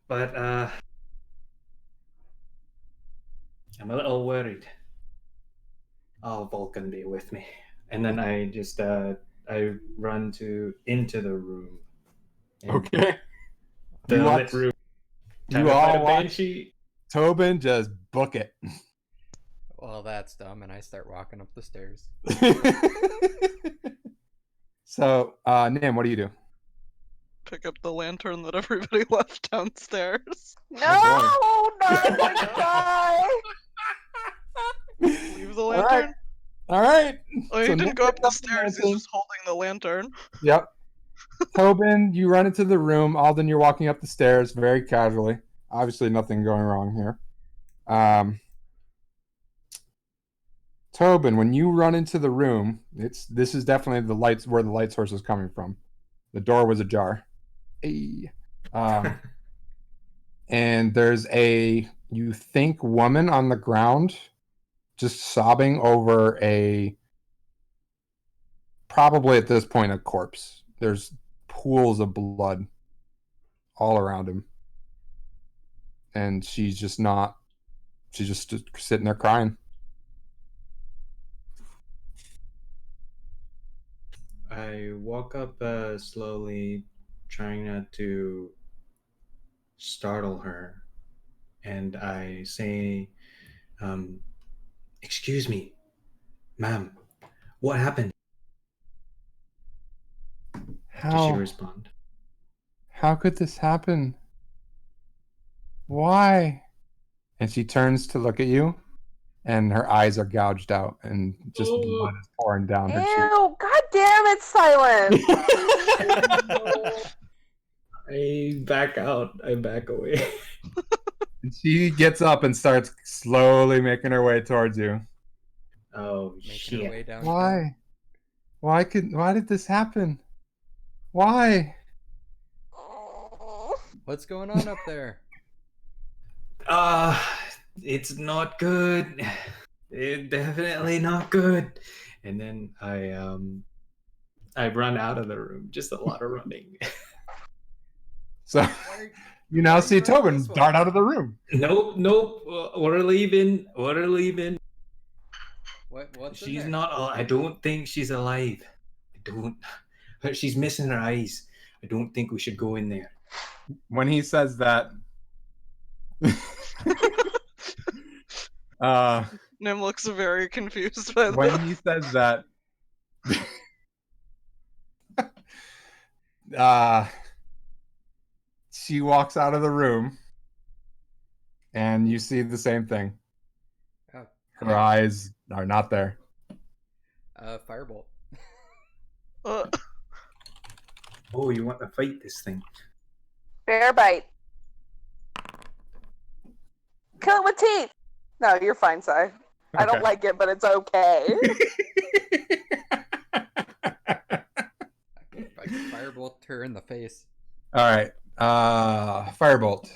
but I'm a little worried. Oh, Vulcan be with me. And then I just I run into the room. And Okay. The You lit watch- room. You Time to fight all a watch banshee. Tobin just book it. Well, that's dumb, and I start walking up the stairs. So, Nim, what do you do? pick up the lantern that everybody left downstairs. No, not that guy. Leave the All right. lantern. All right. Oh, he So didn't Nick go up picks the up stairs. He's lantern. just holding the lantern. Yep. Tobin, you run into the room. Alden, you're walking up the stairs very casually. Obviously, nothing going wrong here. Tobin, when you run into the room, this is definitely the lights where the light source is coming from. The door was ajar. Hey. And there's a, you think, woman on the ground just sobbing over a, probably at this point, a corpse. There's pools of blood all around him. And she's just sitting there crying. I walk up slowly, trying not to startle her, and I say, "Excuse me, ma'am, what happened?" Does she respond? How could this happen? Why? And she turns to look at you, and her eyes are gouged out, and just blood is pouring down her cheek. Ew, god damn it, Silent. I back out. I back away. And she gets up and starts slowly making her way towards you. Oh Making her way shit! downtown. Why did this happen? Why? What's going on up there? It's not good. It's definitely not good. And then I run out of the room. Just a lot of running. So you now see you running Tobin this way? dart out of the room. Nope. We're leaving. What's in She's there? not. I don't think she's alive. I don't. She's missing her eyes. I don't think we should go in there. When he says that, Nim looks very confused by when this. he says that, she walks out of the room, and you see the same thing. Oh, Her eyes are not there. Firebolt. Oh, you want to fight this thing? Bear bite. Kill it with teeth. No, you're fine, Si. I don't Okay. like it, but it's okay. I can firebolt her in the face. All right. Firebolt.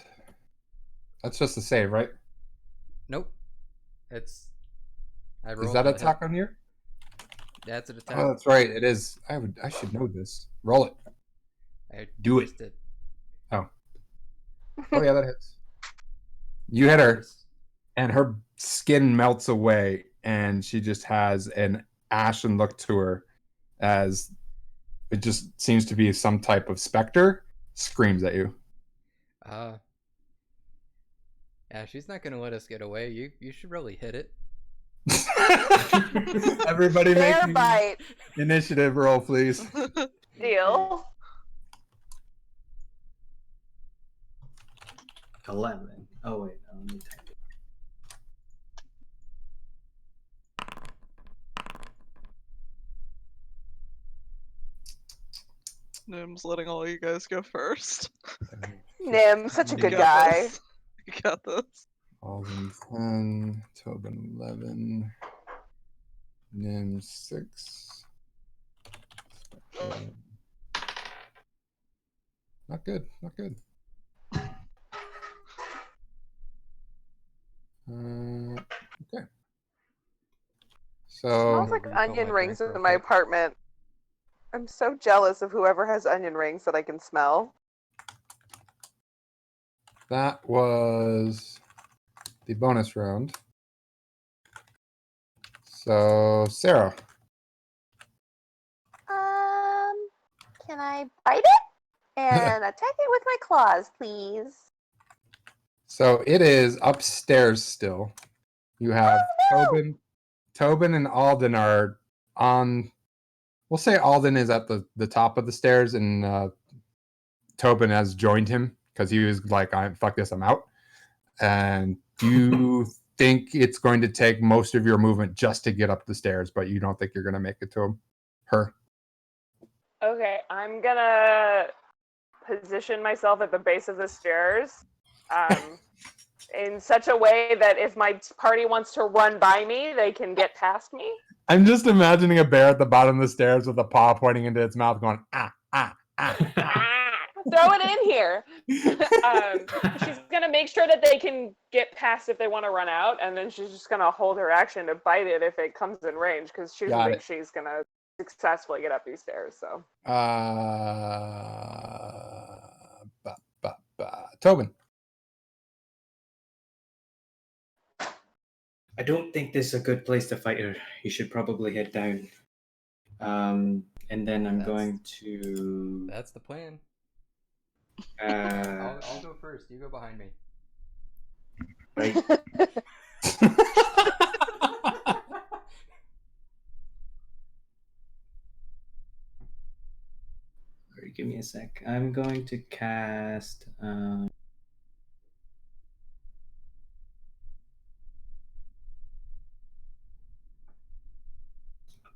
That's just a save, right? Nope. It's. I Is rolled that a attack hit. on here? That's an attack. Oh, that's right. It is. I should know this. Roll it. I Do it. just did. Oh yeah, that hits. You hit her, and her skin melts away, and she just has an ashen look to her, as it just seems to be some type of specter screams at you. Yeah, she's not gonna let us get away. You should really hit it. Everybody make Bear the bite. initiative roll, please. Deal. 11. Oh wait, let me type it. Nim's letting all you guys go first. Nim, such a You good got guy. this. You got this. Alden 10, Tobin 11, Nim 6. Not good. Okay. So Smells like Refill onion my rings drink in real my quick. apartment. I'm so jealous of whoever has onion rings that I can smell. that was the bonus round. So Sarah, Can I bite it and attack it with my claws, please? so it is upstairs still. You have Oh, no! Tobin and Alden are on. We'll say Alden is at the top of the stairs, and Tobin has joined him because he was like, fuck this, I'm out. And you think it's going to take most of your movement just to get up the stairs, but you don't think you're going to make it to her. Okay, I'm gonna position myself at the base of the stairs in such a way that if my party wants to run by me, they can get past me. I'm just imagining a bear at the bottom of the stairs with a paw pointing into its mouth going, ah, ah, ah. Throw it in here. She's gonna make sure that they can get past if they want to run out, and then she's just gonna hold her action to bite it if it comes in range, because she doesn't think she's gonna successfully get up these stairs. So Tobin. I don't think this is a good place to fight her. You should probably head down. And then I'm going to. That's the plan. I'll go first. You go behind me. Right. Sorry, give me a sec. I'm going to cast.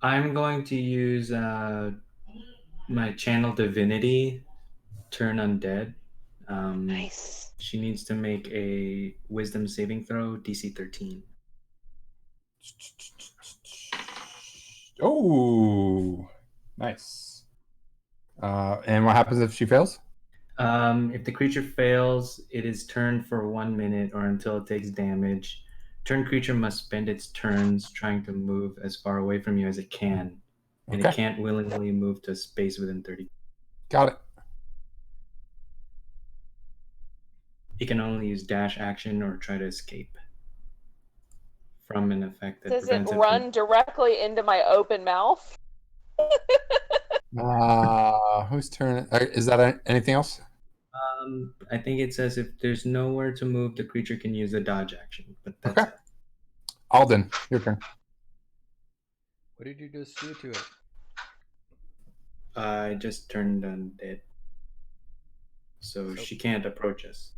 I'm going to use my channel divinity, turn undead. Nice. She needs to make a wisdom saving throw, DC 13. Oh, nice. And what happens if she fails? If the creature fails, it is turned for 1 minute or until it takes damage. Turn creature must spend its turns trying to move as far away from you as it can, and it can't willingly move to a space within 30. Got it. It can only use dash action or try to escape from an effect that does it prevents run directly into my open mouth? Whose turn? Is that anything else? I think it says if there's nowhere to move, the creature can use a dodge action. But that's it. Alden, your turn. What did you just do to it? I just turned undead, so she can't approach us.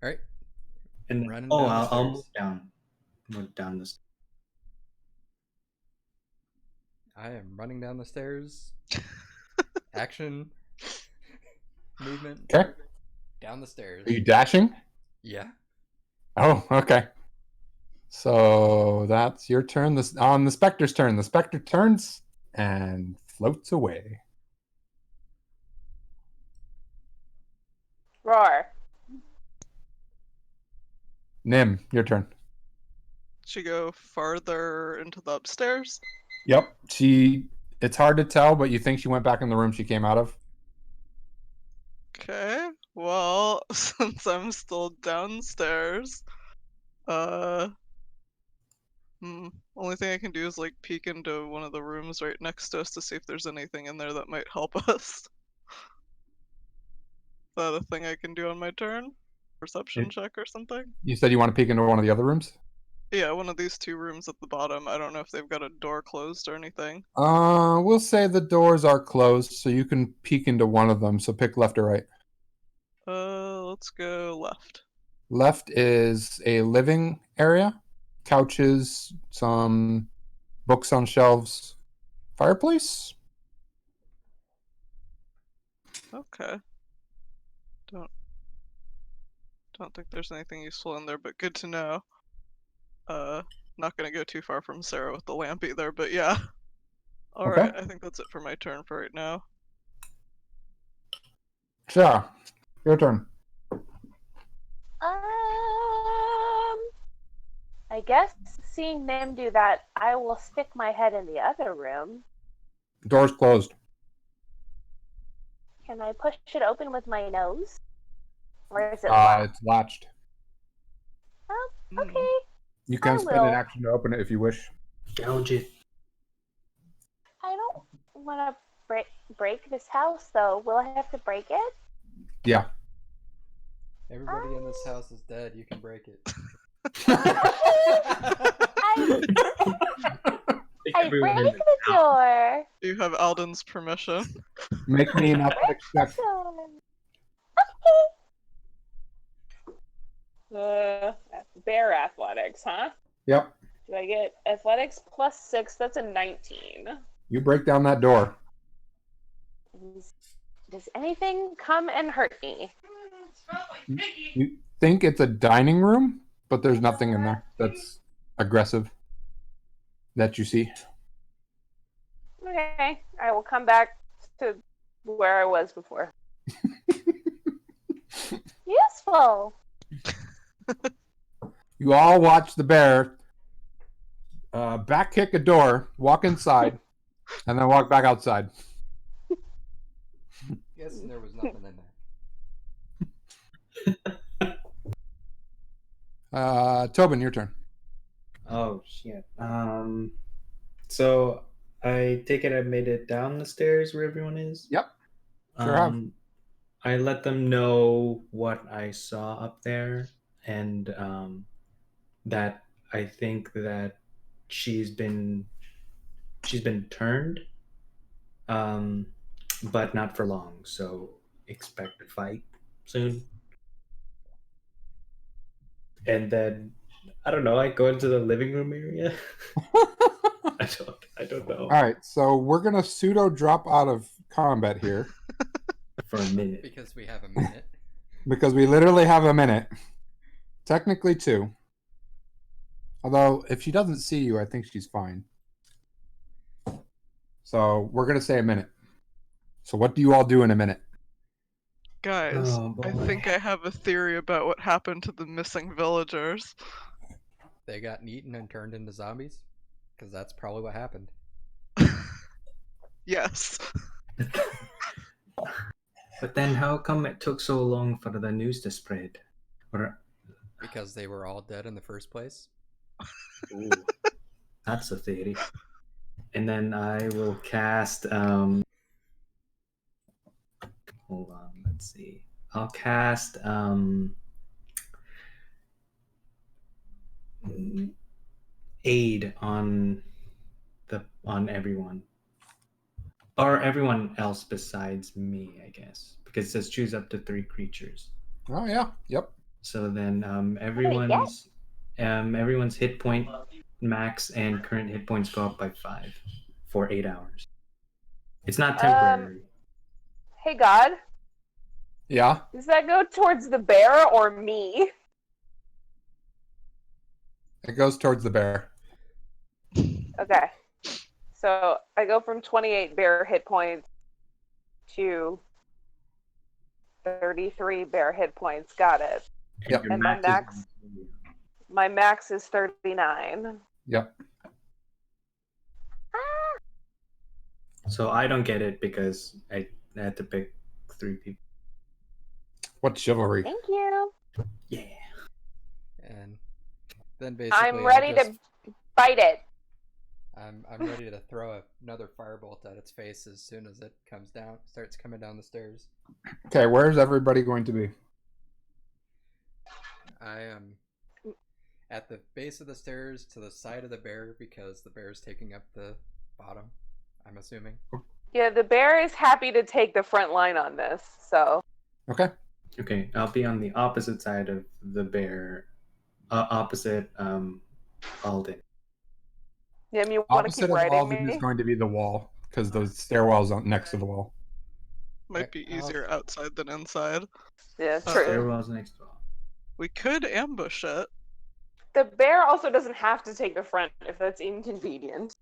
All right. And Running I'll down move down. Move down the stairs. I am running down the stairs. Action. Movement. Okay. Down the stairs. Are you dashing? Yeah. Oh, okay. So that's your turn. On the Spectre's turn. The Spectre turns and floats away. Roar. Nim, your turn. She go farther into the upstairs. Yep. It's hard to tell, but you think she went back in the room she came out of? Okay. Well, since I'm still downstairs, only thing I can do is like peek into one of the rooms right next to us to see if there's anything in there that might help us. Is that a thing I can do on my turn? Perception check or something? You said you want to peek into one of the other rooms? Yeah, one of these two rooms at the bottom. I don't know if they've got a door closed or anything. We'll say the doors are closed, so you can peek into one of them. So pick left or right. Let's go left. Left is a living area, couches, some books on shelves, fireplace. Okay. Don't think there's anything useful in there, but good to know. Not gonna go too far from Sarah with the lamp either, but yeah. Alright, I think that's it for my turn for right now. Sarah, your turn. I guess seeing them do that, I will stick my head in the other room. Door's closed. Can I push it open with my nose? Or is it locked? It's latched. Oh, okay. You can I spend will. an action to open it if you wish. Gouge it. I don't want to break this house, though. Will I have to break it? Yeah. Everybody in this house is dead. You can break it. I break the door. You have Alden's permission. Make me an athletics check. So Bear athletics, huh? Yep. Do I get athletics plus 6? That's a 19. You break down that door. Does anything come and hurt me? You think it's a dining room, but there's nothing in there that's aggressive that you see. Okay, I will come back to where I was before. Useful. You all watch the bear back kick a door, walk inside, and then walk back outside. Guessing there was nothing in there. Tobin, your turn. Oh shit. So I take it I made it down the stairs where everyone is. Yep. Sure have. I let them know what I saw up there, and that I think that she's been turned, but not for long. So expect a fight soon. And then I don't know. I go into the living room area. I don't know. All right, so we're gonna pseudo drop out of combat here For a minute. Because we have a minute. because we literally have a minute, technically 2. Although if she doesn't see you, I think she's fine. So we're gonna say a minute. So what do you all do in a minute? Guys, Oh, I boy. think I have a theory about what happened to the missing villagers. They got eaten and turned into zombies? Because that's probably what happened. Yes. But then how come it took so long for the news to spread? Or, Because they were all dead in the first place. ooh, that's a theory. And then I will cast hold on, let's see. I'll cast aid on everyone. Or everyone else besides me, I guess. Because it says choose up to 3 creatures. Oh yeah, yep. So then yes. everyone's hit point max and current hit points go up by 5 for 8 hours. It's not temporary. Hey, God. Yeah. Does that go towards the bear or me? It goes towards the bear. Okay. So I go from 28 bear hit points to 33 bear hit points. Got it. Yep. Your And my is- My max is 39. Yep. So I don't get it because I had to pick 3 people. What chivalry? Thank you. Yeah. And then basically I'm ready to bite it. I'm ready to throw another firebolt at its face as soon as it starts coming down the stairs. Okay, where's everybody going to be? I am at the base of the stairs to the side of the bear because the bear is taking up the bottom, I'm assuming. Yeah, the bear is happy to take the front line on this, so. Okay. Okay, I'll be on the opposite side of the bear, opposite Alden. Nim, you want to Opposite keep of riding Alden me? is going to be the wall because the stairwell's next to the wall. Might be easier outside than inside. Yeah, Uh, true. Stairwell's next to We could ambush it. The bear also doesn't have to take the front if that's inconvenient.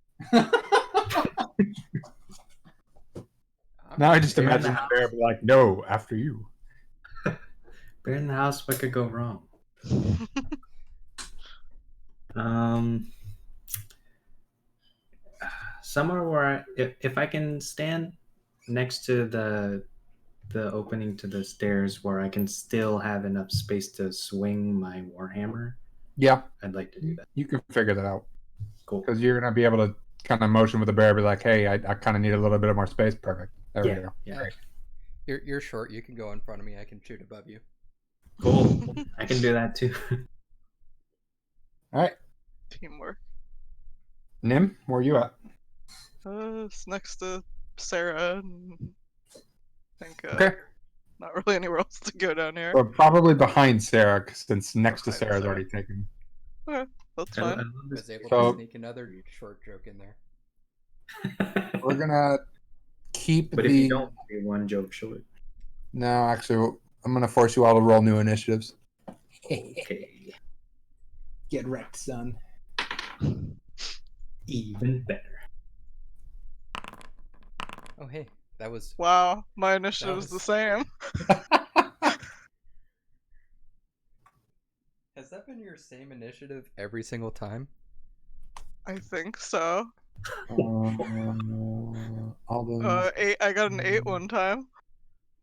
Now I just Bear in imagine the the bear be like, "No, after you." Bear in the house, what could go wrong? Somewhere where if I can stand next to the opening to the stairs where I can still have enough space to swing my warhammer, Yeah, I'd like to do that. you can figure that out Cool. because you're gonna be able to kind of motion with the bear, be like, "Hey, I kind of need a little bit of more space." Perfect. There we Yeah, go. yeah. Great. You're short. You can go in front of me. I can shoot above you. Cool. I can do that too. All right, Teamwork. Nim, where are you at? It's next to Sarah. And I think Okay. not really anywhere else to go down here. Or probably behind Sarah, since next to Behind Sarah's Sarah. already taken. Okay, that's I fine. love I this was able So- to sneak another short joke in there. We're gonna keep But the. if you don't, be one joke short. No, actually, I'm gonna force you all to roll new initiatives. Okay. Get wrecked, son. Even better. Oh hey, that was Wow, my initiative is the was- same. Has that been your same initiative every single time? I think so. Alden, 8. I got an 8 one time.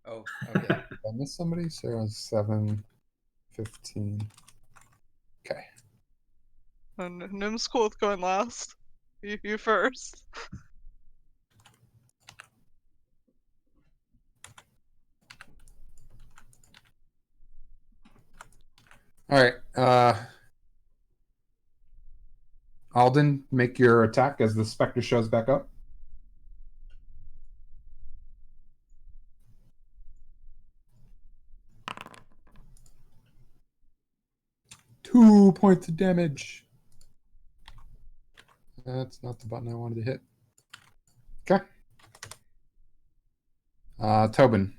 Oh, okay. did I miss somebody? Sarah's 7, 15. Okay. And Nim's cool with going last. You first. All right. Alden, make your attack as the specter shows back up. Two points of damage. That's not the button I wanted to hit. Okay. Tobin,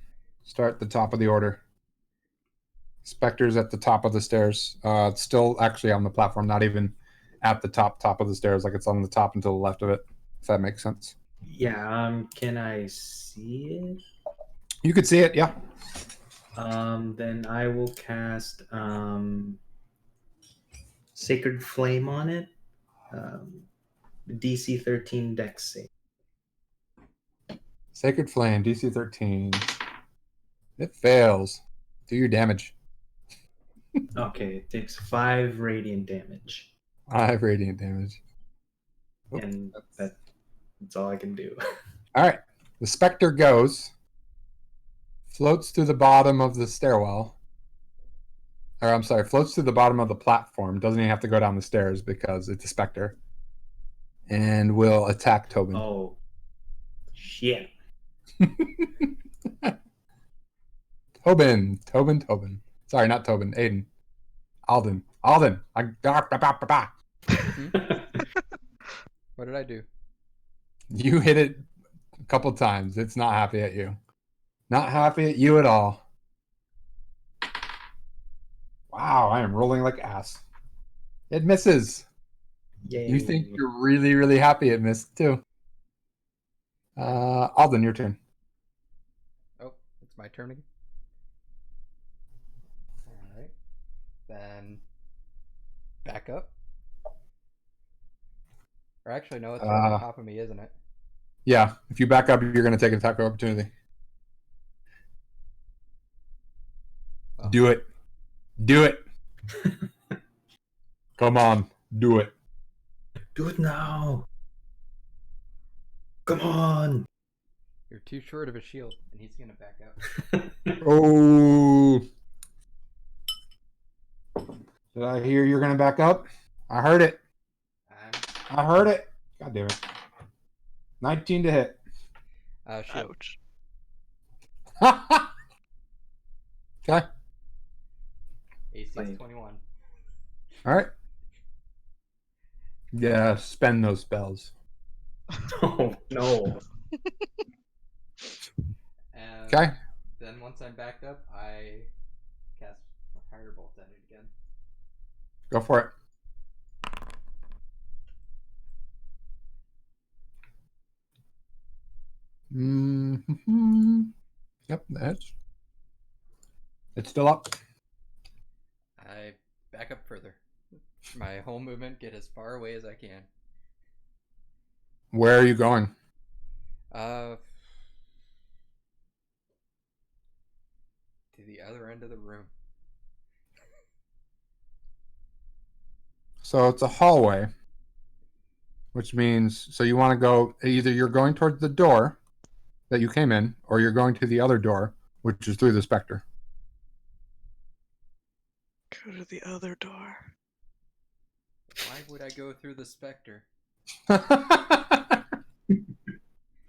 start the top of the order. Spectre's at the top of the stairs. It's still actually on the platform, not even at the top of the stairs, like it's on the top and to the left of it, if that makes sense. Yeah, can I see it? You could see it, yeah. Then I will cast Sacred Flame on it. DC 13 Dex save. Sacred Flame, DC 13. It fails. Do your damage. Okay, it takes 5 radiant damage. 5 radiant damage. Oop, And that's all I can do. All right. The specter goes, floats through the bottom of the stairwell. Or I'm sorry, floats through the bottom of the platform. Doesn't even have to go down the stairs because it's a specter. And will attack Tobin. Oh, shit. Tobin. Sorry, not Tobin. Aiden. Alden. What did I do? You hit it a couple times. It's not happy at you. Not happy at you at all. Wow, I am rolling like ass. It misses. Yay. You think you're really, really happy it missed too. Alden, your turn. Oh, it's my turn again. All right. Then back up. Or actually, no, it's right on top of me, isn't it? Yeah, if you back up, you're going to take an attack of opportunity. Oh. Do it. Do it. Come on. Do it. Do it now. Come on. You're too short of a shield, and he's gonna back up. Oh. Did I hear you're going to back up? I heard it. I heard it. God damn it. 19 to hit. Shield. Ouch. Okay. AC Fine. is 21. All right. Yeah, spend those spells. Oh, no. And Okay. then once I'm backed up, I cast a firebolt at it again. Go for it. Mm-hmm. Yep, that's. It's still up. I back up further. My whole movement, get as far away as I can. Where are you going? To the other end of the room. So it's a hallway, which means so you want to go either you're going towards the door that you came in, or you're going to the other door, which is through the specter. Go to the other door. Why would I go through the specter?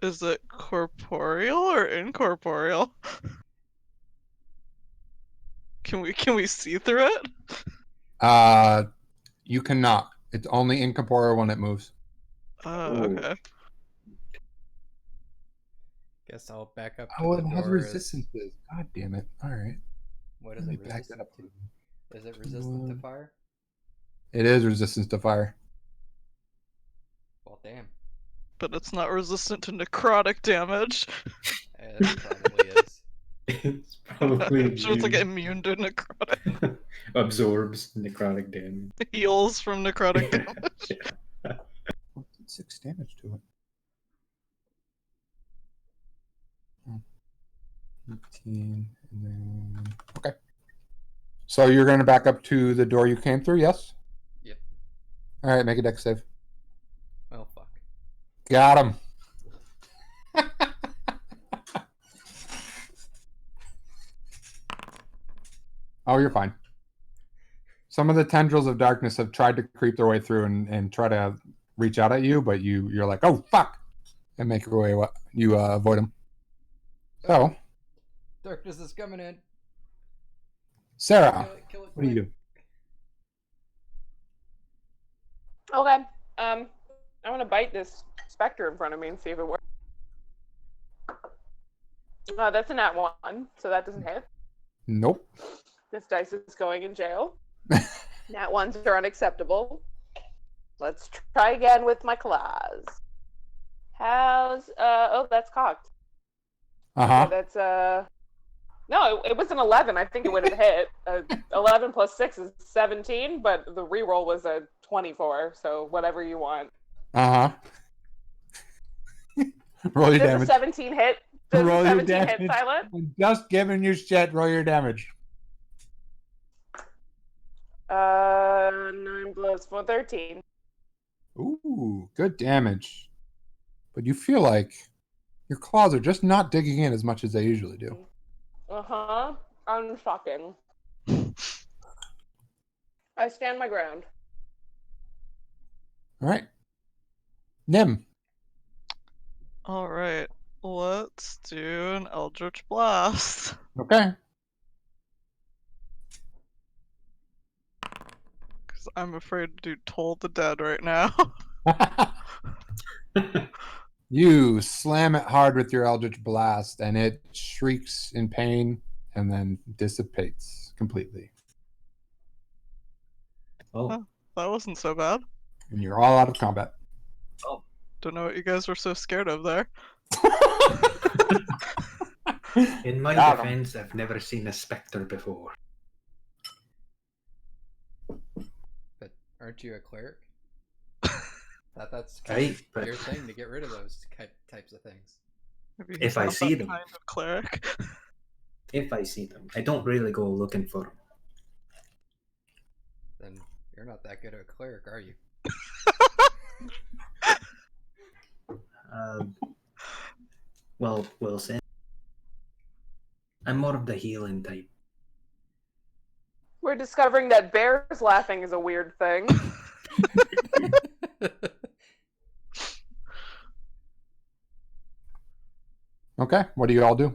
Is it corporeal or incorporeal? Can we see through it? You cannot. It's only incorporeal when it moves. Okay. Guess I'll back up to Oh, the it has door. resistances. God damn it. All right. What is Let me it back that resistant up. to? Is it resistant to fire? It is resistance to fire. Well, damn. But it's not resistant to necrotic damage. It probably is. It's probably I'm sure it's like immune. immune to necrotic. Absorbs necrotic damage. Heals from necrotic damage. Yeah. 6 damage to it. 18, and then okay. So you're going to back up to the door you came through, yes? Yep. All right, make a dex save. Oh, fuck. Got him. Oh, you're fine. Some of the tendrils of darkness have tried to creep their way through and try to reach out at you, but you're like, oh, fuck, and make your way. You avoid them. So, Darkness is coming in. Sarah, Kill it what do you do? Okay. I'm gonna bite this specter in front of me and see if it works. That's a nat 1, so that doesn't hit. Nope. This dice is going in jail. Nat 1s are unacceptable. Let's try again with my claws. How's oh, that's cocked. Uh-huh. So that's no, it was an 11. I think it would have hit. 11 plus 6 is 17, but the reroll was a 24. So whatever you want. Uh-huh. Roll your Does damage. a 17 hit? Does Roll a your 17 hit, damage. Silent? I'm just giving you shit. Roll your damage. 9 plus 4, 13. Ooh, good damage. But you feel like your claws are just not digging in as much as they usually do. Uh-huh. Unshocking. I stand my ground. All right. Nim. Alright. Let's do an Eldritch Blast. Okay. Because I'm afraid to do Toll the Dead right now. You slam it hard with your Eldritch Blast, and it shrieks in pain and then dissipates completely. Oh. Huh. That wasn't so bad. And you're all out of combat. Don't know what you guys were so scared of there. In my Got 'em. defense, I've never seen a specter before. But aren't you a cleric? That's Right, but your thing to get rid of those types of things. Maybe If he's I not see that them. kind of cleric. if I see them, I don't really go looking for them. Then you're not that good of a cleric, are you? Well, Wilson. I'm more of the healing type. We're discovering that bears laughing is a weird thing. Okay. What do you all do?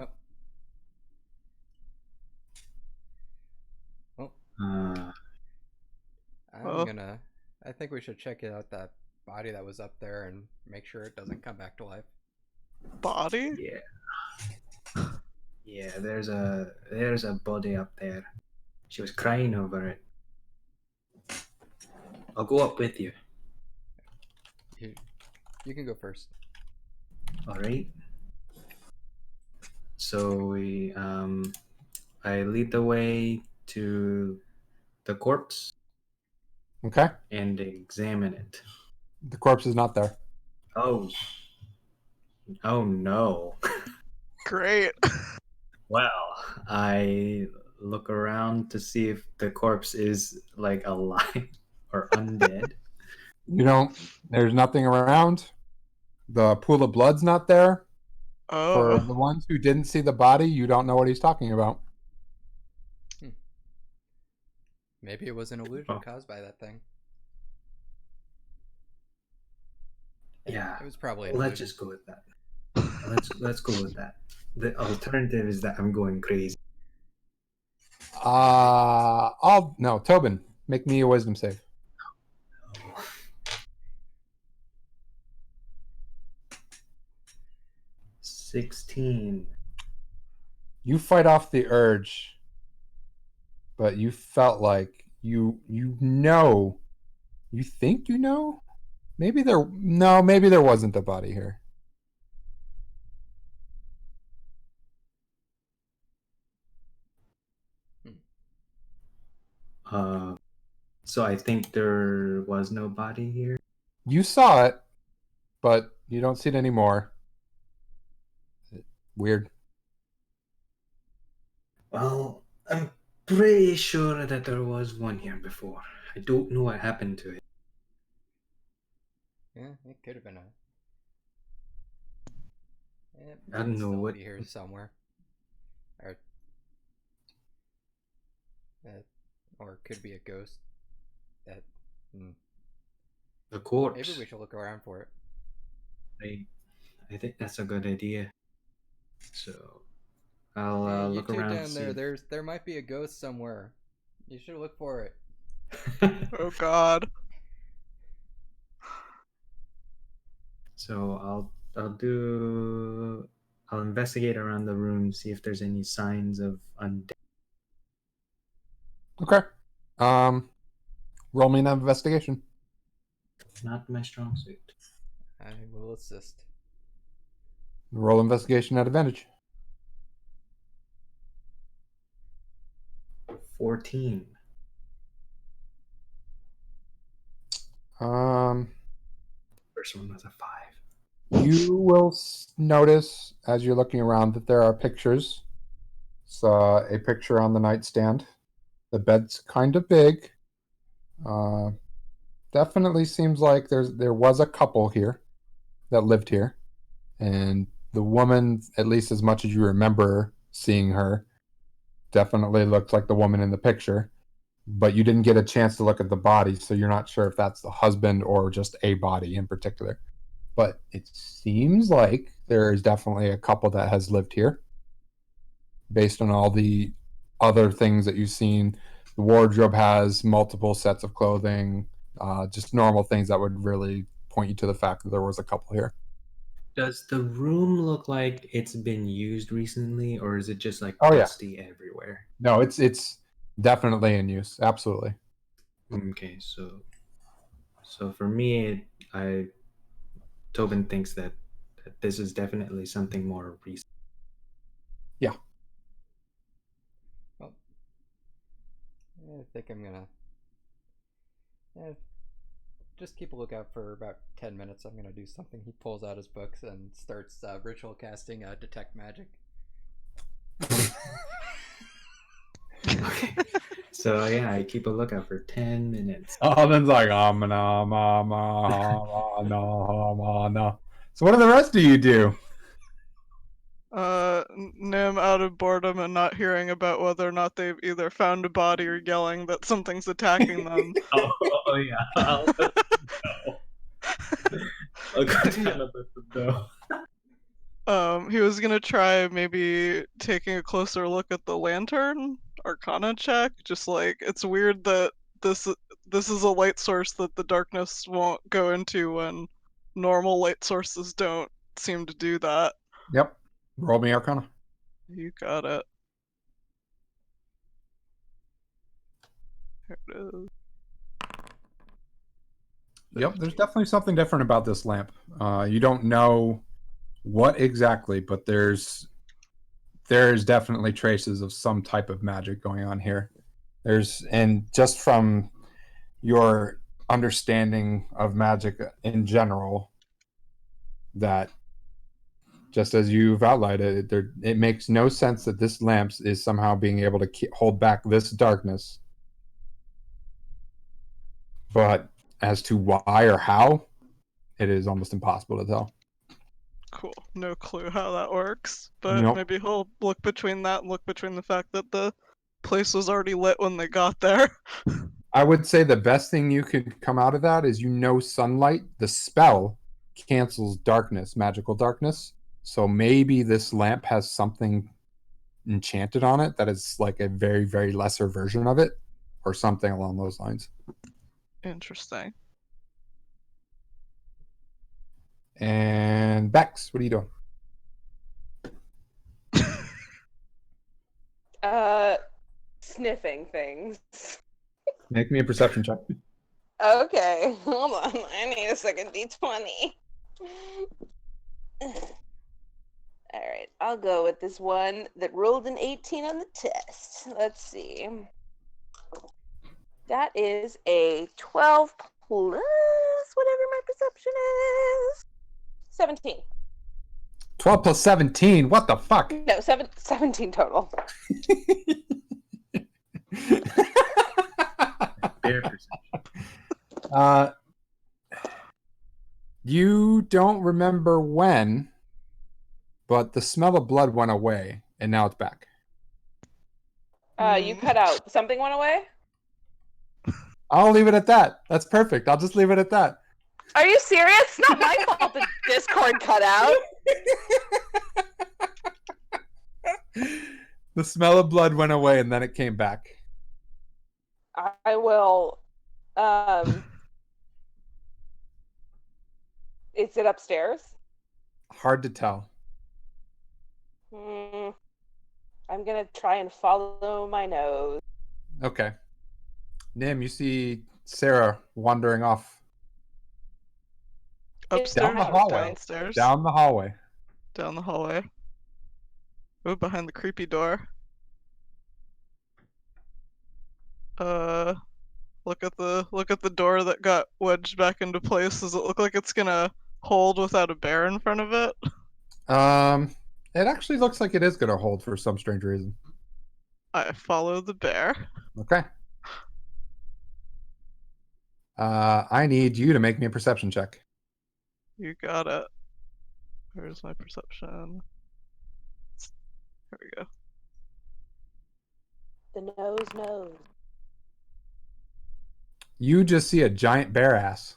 Well, Uh, I think we should check out that body that was up there and make sure it doesn't come back to life. Body? yeah. Yeah, there's a body up there. She was crying over it. I'll go up with you. You can go first. All right. So I lead the way to the corpse Okay. and examine it. The corpse is not there. Oh no. Great. Well, I look around to see if the corpse is like alive or undead. There's nothing around. The pool of blood's not there. For Oh. the ones who didn't see the body, you don't know what he's talking about. Maybe it was an illusion caused by that thing. Yeah. It was probably. Let's just go with that. Let's go with that. The alternative is that I'm going crazy. Tobin, make me a wisdom save. 16. You fight off the urge, but you felt like you think you know? Maybe there wasn't a body here. So I think there was no body here. You saw it, but you don't see it anymore. Weird. Well, I'm pretty sure that there was one here before. I don't know what happened to it. Yeah, it could have been a. I don't know still what. Be here somewhere, or or could be a ghost. That. The corpse. Maybe we should look around for it. I think that's a good idea. So I'll Hey, you look two around. down there. There might be a ghost somewhere. You should look for it. Oh God. So I'll investigate around the room, see if there's any signs of undead. Okay. Roll me an investigation. Not my strong suit. I will assist. Roll investigation at advantage. 14. First one was a 5. You will notice as you're looking around that there are pictures. So a picture on the nightstand. The bed's kind of big. Definitely seems like there was a couple here that lived here, and the woman, at least as much as you remember seeing her, definitely looked like the woman in the picture. But you didn't get a chance to look at the body, so you're not sure if that's the husband or just a body in particular. But it seems like there is definitely a couple that has lived here based on all the other things that you've seen. The wardrobe has multiple sets of clothing, just normal things that would really point you to the fact that there was a couple here. Does the room look like it's been used recently, or is it just like Oh, yeah. dusty everywhere? No, it's definitely in use. Absolutely. Okay, so for me, Tobin thinks that this is definitely something more recent. Yeah. Well, I think I'm gonna. Just keep a lookout for about 10 minutes. I'm gonna do something. He pulls out his books and starts ritual casting detect magic. Okay. So yeah, I keep a lookout for 10 minutes. Alden's like, no. So what do the rest of you do? Nim, out of boredom and not hearing about whether or not they've either found a body or yelling that something's attacking them. Oh yeah, I'll go down a bit though. He was gonna try maybe taking a closer look at the lantern Arcana check. Just like it's weird that this is a light source that the darkness won't go into when normal light sources don't seem to do that. Yep. Roll me Arcana. You got it. Here it is. Yep, there's definitely something different about this lamp. You don't know what exactly, but there's definitely traces of some type of magic going on here. And just from your understanding of magic in general, that just as you've outlined it, it makes no sense that this lamp is somehow being able to hold back this darkness. But as to why or how, it is almost impossible to tell. Cool. No clue how that works, but Nope. maybe he'll look between that and look between the fact that the place was already lit when they got there. I would say the best thing you could come out of that is sunlight, the spell, cancels darkness, magical darkness. So maybe this lamp has something enchanted on it that is like a very, very lesser version of it, or something along those lines. Interesting. And Bex, what are you doing? Sniffing things. Make me a perception check. Okay, hold on. I need a second D20. Alright, I'll go with this one that rolled an 18 on the test. Let's see. That is a 12 plus whatever my perception is. 17. 12 plus 17. What the fuck? No, 17 total. Bear perception. You don't remember when, but the smell of blood went away, and now it's back. You cut out. Something went away? I'll leave it at that. That's perfect. I'll just leave it at that. Are you serious? It's not my fault the Discord cut out. The smell of blood went away, and then it came back. I will. Is it upstairs? Hard to tell. I'm gonna try and follow my nose. Okay. Nim, you see Sarah wandering off Upstairs down the or hallway. downstairs? Down the hallway. Down the hallway. Oh, behind the creepy door. Look at the door that got wedged back into place. Does it look like it's gonna hold without a bear in front of it? It actually looks like it is gonna hold for some strange reason. I follow the bear. Okay. I need you to make me a perception check. You got it. Where's my perception? There we go. The nose knows. You just see a giant bear ass.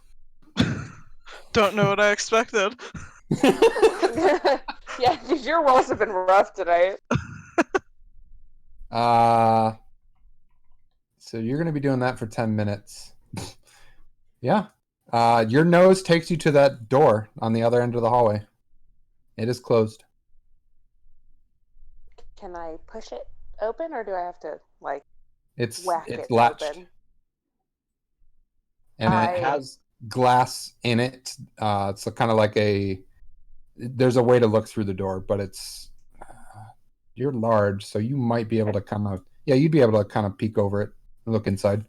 Don't know what I expected. Yeah, your rolls have been rough tonight. So you're going to be doing that for 10 minutes. Yeah. Your nose takes you to that door on the other end of the hallway. It is closed. Can I push it open, or do I have to whack It's it latched. open? And it has glass in it. It's kind of like there's a way to look through the door, but it's you're large, so you might be able to come out. Yeah, you'd be able to kind of peek over it and look inside.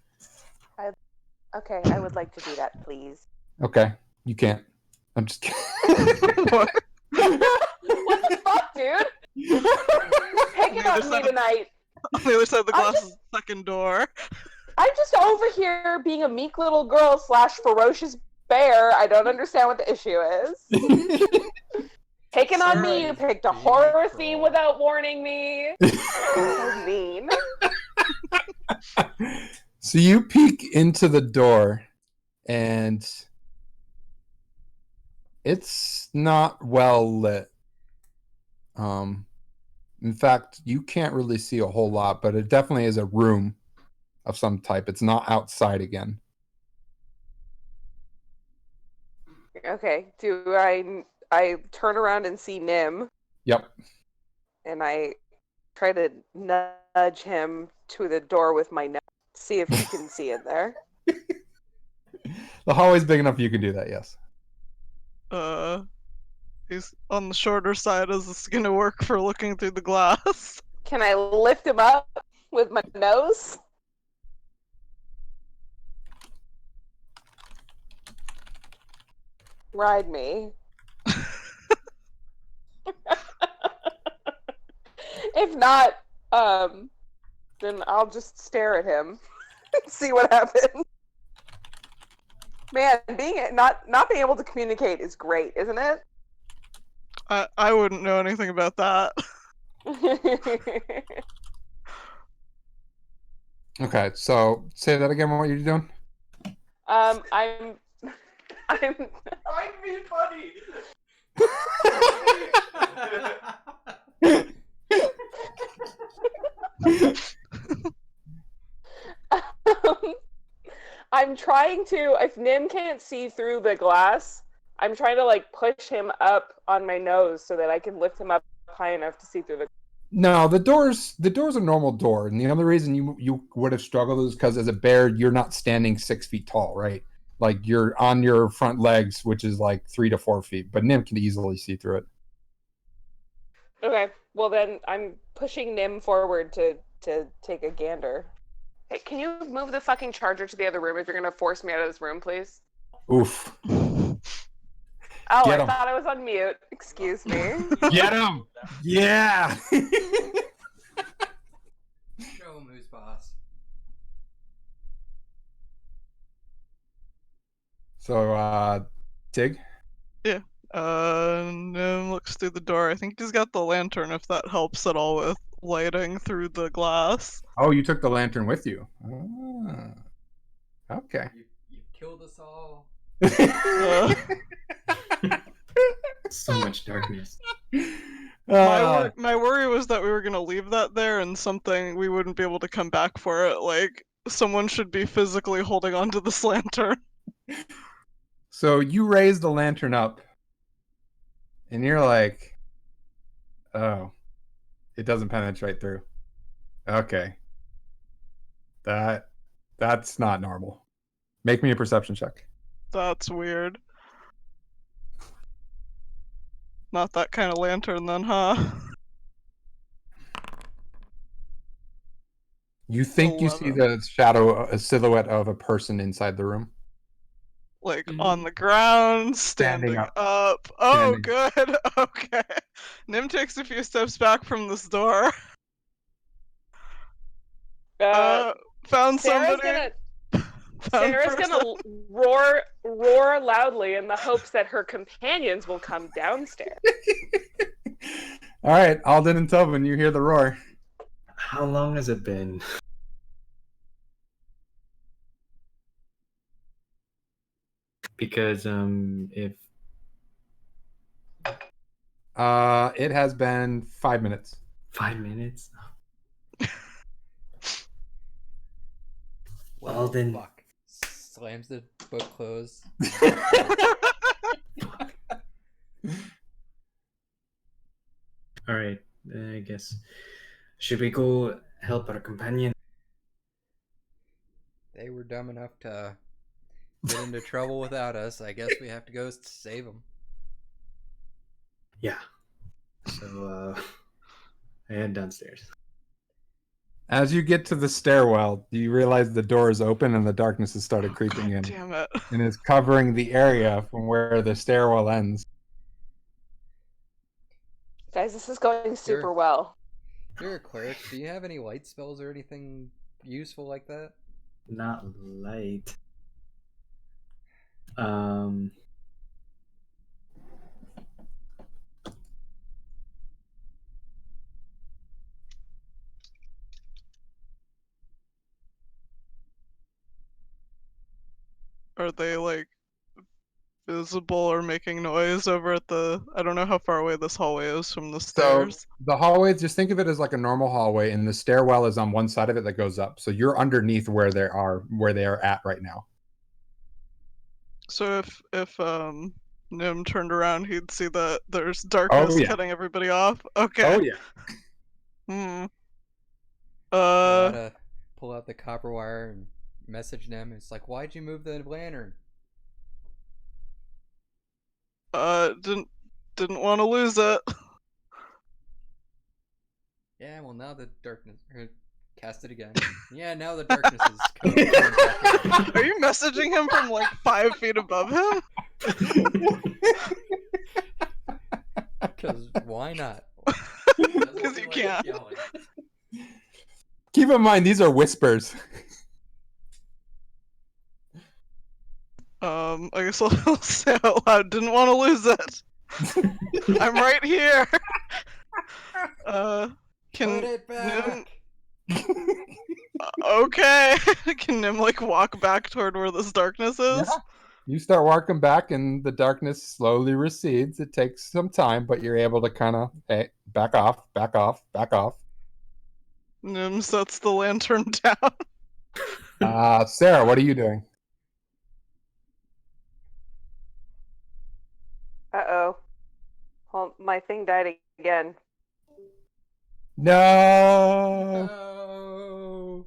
Okay, I would like to do that, please. Okay, you can't. I'm just kidding. What? What the fuck, dude? Take it on me tonight. On the other side of the glass is the second door. I'm just over here being a meek little girl / ferocious bear. I don't understand what the issue is. Take it on me. You picked a horror theme without warning me. So mean. So you peek into the door, and it's not well lit. In fact, you can't really see a whole lot, but it definitely is a room of some type. It's not outside again. Okay. Do I turn around and see Nim, Yep. and I try to nudge him to the door with my nose, see if he can see in there. The hallway's big enough you can do that, yes. He's on the shorter side. Is this gonna work for looking through the glass? Can I lift him up with my nose? Ride me. If not, then I'll just stare at him and see what happens. Man, not being able to communicate is great, isn't it? I wouldn't know anything about that. Okay, so say that again. What you're doing? I'm being funny. I'm trying to. If Nim can't see through the glass, I'm trying to like push him up on my nose so that I can lift him up high enough to see through the. No, the door's a normal door, and the only reason you would have struggled is because as a bear, you're not standing 6 feet tall, right? Like you're on your front legs, which is like 3 to 4 feet. But Nim can easily see through it. Okay, well then I'm pushing Nim forward to take a gander. Hey, can you move the fucking charger to the other room if you're gonna force me out of this room, please? Oof! Oh, Get I 'em. thought I was on mute. Excuse me. Get him! Yeah. Show him who's boss. So, Tig. Nim looks through the door. I think he's got the lantern, if that helps at all with lighting through the glass. Oh, you took the lantern with you. Okay. You killed us all. Uh, So much darkness. my worry was that we were gonna leave that there and something we wouldn't be able to come back for it. Like someone should be physically holding onto this lantern. So you raise the lantern up, and you're like, "Oh, it doesn't penetrate through." Okay, that's not normal. Make me a perception check. That's weird. Not that kind of lantern then, huh? You think you see 11. the shadow, a silhouette of a person inside the room. Like on the ground, standing Standing up. Oh, Standing. good. Okay. Nim takes a few steps back from this door. Found Sarah's somebody. Sarah's gonna roar loudly in the hopes that her companions will come downstairs. All right, Alden and Tobin, you hear the roar. How long has it been? Because if It has been 5 minutes. 5 minutes. Well, then- fuck. Slams the book closed. All right, I guess. Should we go help our companion? They were dumb enough to get into trouble without us. I guess we have to go save them. Yeah. So I head downstairs. As you get to the stairwell, you realize the door is open and the darkness has started creeping God in damn it. and is covering the area from where the stairwell ends. Guys, this is going super well. You're a cleric. Do you have any light spells or anything useful like that? Not light. Are they like visible or making noise over at the? I don't know how far away this hallway is from the So stairs. the hallway, just think of it as like a normal hallway, and the stairwell is on one side of it that goes up. So you're underneath where they are at right now. So if Nim turned around, he'd see that there's darkness yeah. cutting everybody off. Okay. Oh yeah. Pull out the copper wire and message them. It's like, why'd you move the lantern? Didn't want to lose it. Yeah, well now the darkness. Cast it again. Yeah, now the darkness is coming back. Are you messaging him from like 5 feet above him? Because why not? Because you can. Yelling. Keep in mind, these are whispers. I guess I'll say out loud. Didn't want to lose it. I'm right here. Can Put it back. okay. Can Nim like walk back toward where this darkness is? Yeah. You start walking back, and the darkness slowly recedes. It takes some time, but you're able to kind of back off, back off, back off. Nim sets the lantern down. Sarah, what are you doing? Uh-oh. Well, my thing died again. No. No.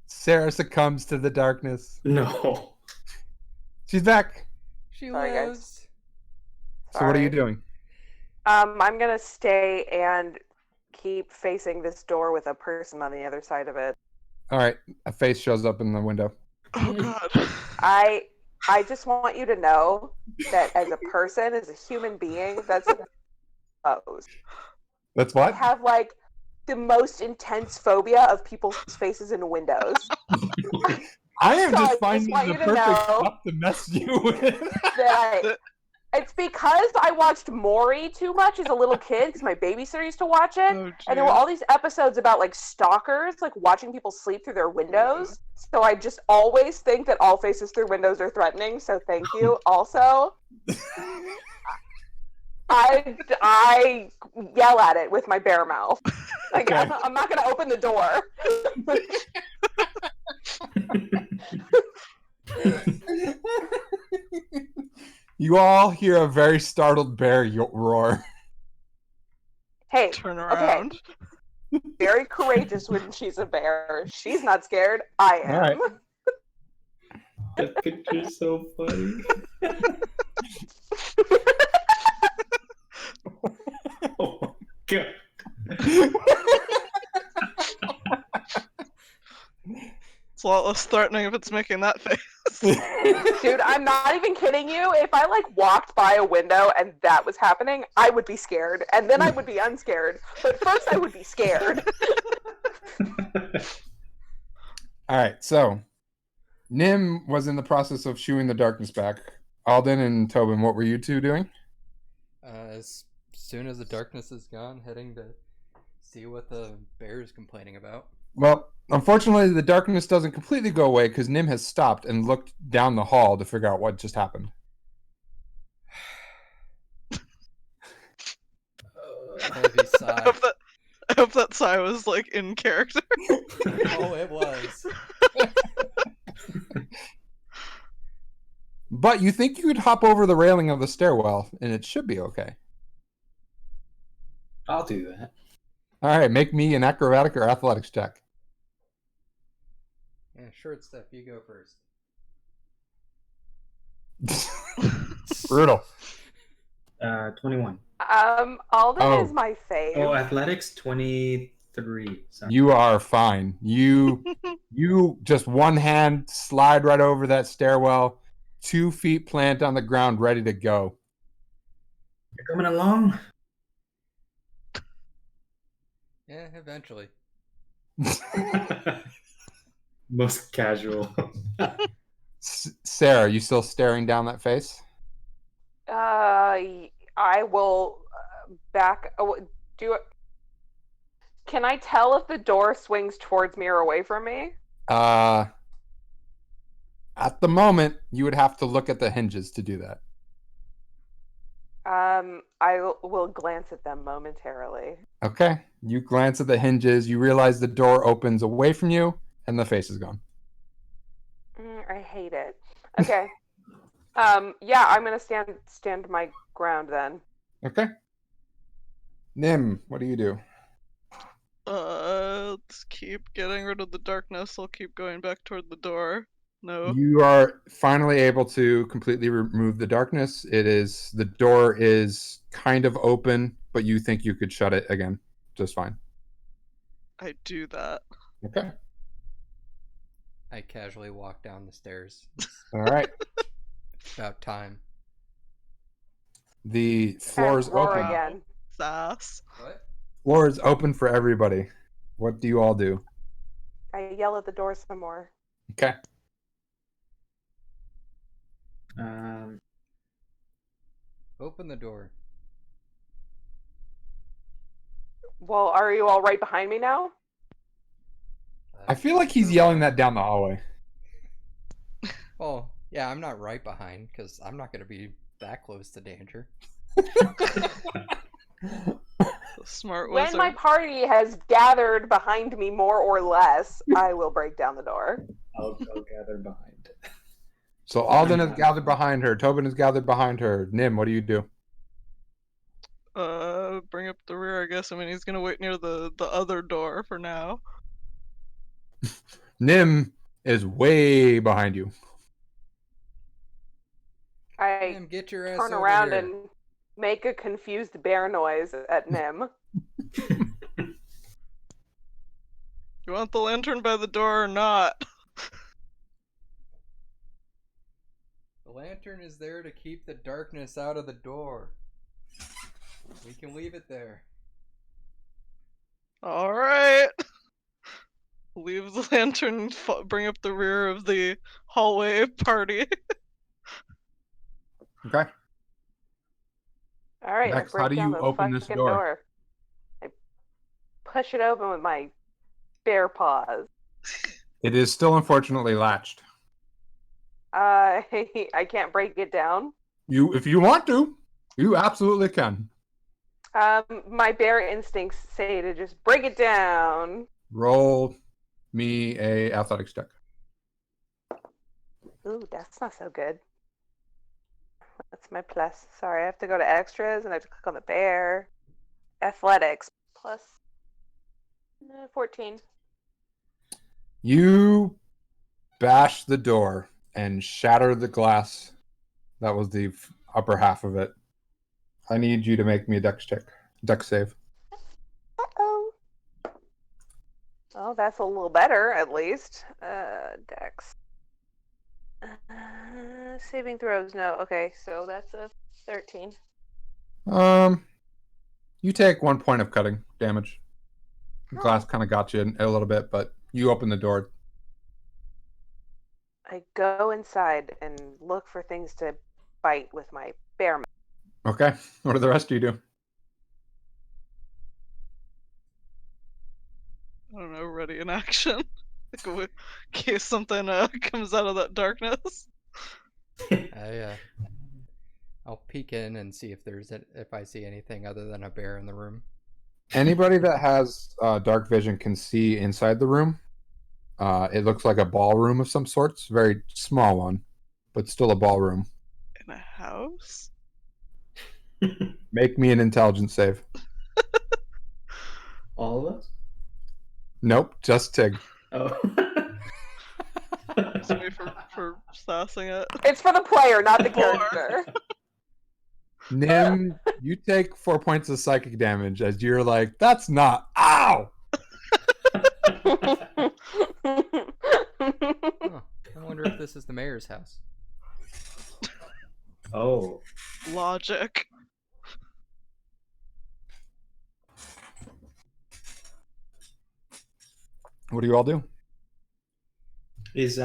Sarah succumbs to the darkness. No. She's back. She Sorry, guys. lives. So what are you Sorry. doing? I'm gonna stay and keep facing this door with a person on the other side of it. All right. A face shows up in the window. Oh god. I just want you to know that as a person, as a human being, that's exposed. That's I what? have like the most intense phobia of people's faces in windows. I am So I just just finding want the you to perfect know stuff to mess you with. It's because I watched Maury too much as a little kid because my babysitter used to watch it. Oh, And there were jeez. all these episodes about like stalkers, like watching people sleep through their windows. So I just always think that all faces through windows are threatening. So thank you. Also, I yell at it with my bare mouth. Like Okay. I'm not gonna open the door. You all hear a very startled bear roar. Hey, Turn okay, around. very courageous when she's a bear. She's not scared. I am. All right. That picture's so funny. Oh my god. It's a lot less threatening if it's making that face. Dude, I'm not even kidding you. If I like walked by a window and that was happening, I would be scared. And then I would be unscared. But first I would be scared. All right. So, Nim was in the process of shooing the darkness back. Alden and Tobin, what were you two doing? As soon as the darkness is gone, heading to see what the bear is complaining about. Well, unfortunately, the darkness doesn't completely go away because Nim has stopped and looked down the hall to figure out what just happened. Heavy sigh. I hope that sigh was like in character. Oh, it was. But you think you could hop over the railing of the stairwell and it should be okay. I'll do that. All right, make me an acrobatic or athletics check. Yeah, short step. You go first. Brutal. 21. Alden Oh. is my fave. Oh, athletics 23. Sorry. You are fine. You just one hand slide right over that stairwell, 2 feet plant on the ground, ready to go. You're coming along? Yeah, eventually. Most casual. Sarah, you still staring down that face? I will back. Do it. Can I tell if the door swings towards me or away from me? At the moment, you would have to look at the hinges to do that. I will glance at them momentarily. Okay. You glance at the hinges. You realize the door opens away from you, and the face is gone. I hate it. Okay. Yeah, I'm gonna stand my ground then. Okay. Nim, what do you do? Let's keep getting rid of the darkness. I'll keep going back toward the door. No. You are finally able to completely remove the darkness. The door is kind of open, but you think you could shut it again just fine. I do that. Okay. I casually walk down the stairs. All right. It's about time. The floor is And roar open. again. Sass. What? Floor is open for everybody. What do you all do? I yell at the door some more. Okay. Open the door. Well, are you all right behind me now? I feel like he's yelling that down the hallway. Well, yeah, I'm not right behind because I'm not going to be that close to danger. Smart When wizard. my party has gathered behind me more or less, I will break down the door. I'll gather behind. So Alden is gathered behind her. Tobin is gathered behind her. Nim, what do you do? Bring up the rear, I guess. I mean, he's gonna wait near the other door for now. Nim is way behind you. I Nim, get your ass turn over around here. and make a confused bear noise at Nim. You want the lantern by the door or not? The lantern is there to keep the darkness out of the door. We can leave it there. Alright. Leave the lantern, bring up the rear of the hallway party. Okay. All right, Next, I how break do down you the open this fucking door? I push it open with my bare paws. It is still unfortunately latched. I can't break it down. If you want to, you absolutely can. My bear instincts say to just break it down. Roll me a athletics check. Ooh, that's not so good. That's my plus. Sorry, I have to go to extras and I have to click on the bear. Athletics plus 14. You bash the door and shatter the glass. That was the upper half of it. I need you to make me a dex check. Dex save. Uh-oh. Oh, that's a little better, at least. Dex. Saving throws, no. Okay, so that's a 13. You take 1 point of cutting damage. The glass kind of got you a little bit, but you open the door. I go inside and look for things to bite with my bear mouth. Okay. What do the rest of you do? I don't know, ready in action. Like, in case something comes out of that darkness. I'll peek in and see if I see anything other than a bear in the room. Anybody that has dark vision can see inside the room. It looks like a ballroom of some sorts. Very small one, but still a ballroom. In a house? Make me an intelligence save. All of us? Nope, just Tig. Oh. It's me for sassing it. It's for the player, not the 4. character. Nim, you take 4 points of psychic damage as you're like, that's not. Ow! Huh. I wonder if this is the mayor's house. Oh. Logic. What do you all do? Is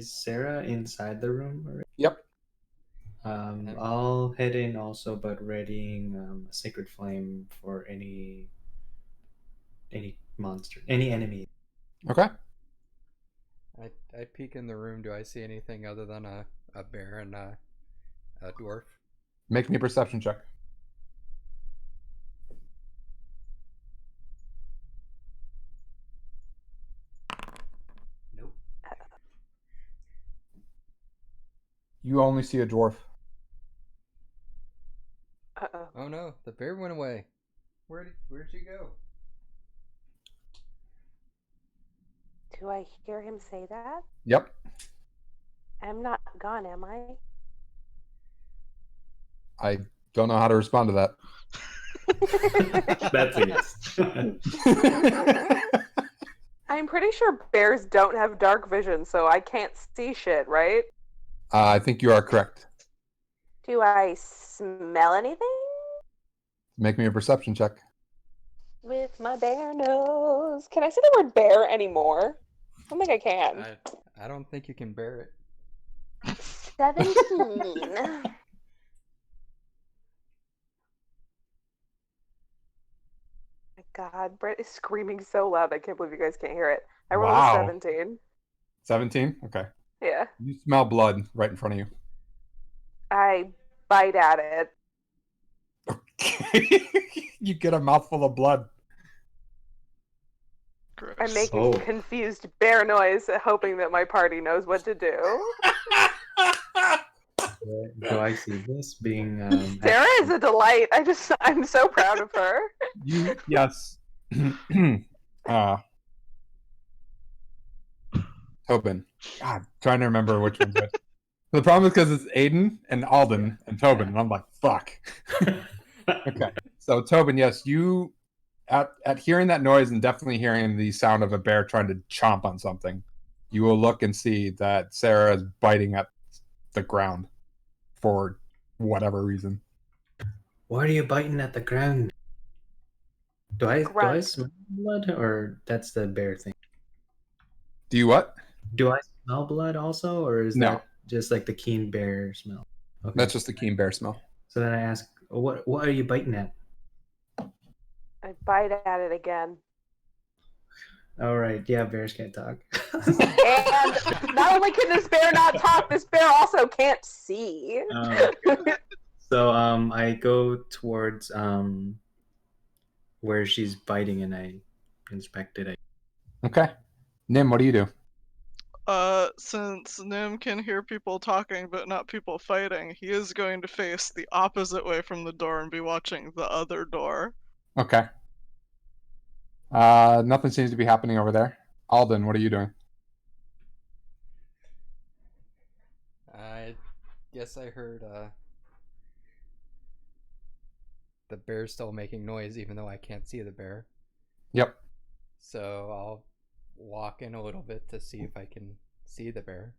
Sarah inside the room already? Yep. I'll head in also, but readying a sacred flame for any monster, any enemy. Okay. I peek in the room. Do I see anything other than a bear and a dwarf? Make me a perception check. Nope. You only see a dwarf. Uh-oh. Oh no, the bear went away. Where'd you go? Do I hear him say that? Yep. I'm not gone, am I? I don't know how to respond to that. That's a guess. I'm pretty sure bears don't have dark vision, so I can't see shit, right? I think you are correct. Do I smell anything? Make me a perception check. With my bear nose. Can I say the word bear anymore? I don't think I can. I don't think you can bear it. 17. My God, Brett is screaming so loud. I can't believe you guys can't hear it. I rolled Wow. a 17. 17? Okay. Yeah. You smell blood right in front of you. I bite at it. You get a mouthful of blood. Gross. I'm making Oh. confused bear noise, hoping that my party knows what to do. Do I see this being? Sarah is a delight. I'm so proud of her. Yes. Tobin. God, trying to remember which one's which. The problem is because it's Aiden and Alden and Tobin, and I'm like, fuck. Okay. So Tobin, yes, you at hearing that noise and definitely hearing the sound of a bear trying to chomp on something, you will look and see that Sarah is biting at the ground for whatever reason. Why are you biting at the ground? Do I Grunt. smell blood, or that's the bear thing? Do you what? Do I smell blood also, or is No. that just like the keen bear smell? Okay. That's just the keen bear smell. So then I ask, what are you biting at? I bite at it again. All right, yeah, bears can't talk. And not only can this bear not talk, this bear also can't see. So I go towards where she's biting, and I inspect it. Okay. Nim, what do you do? Since Nim can hear people talking but not people fighting, he is going to face the opposite way from the door and be watching the other door. Okay. Nothing seems to be happening over there. Alden, what are you doing? I guess I heard the bear still making noise, even though I can't see the bear. Yep. So I'll walk in a little bit to see if I can see the bear.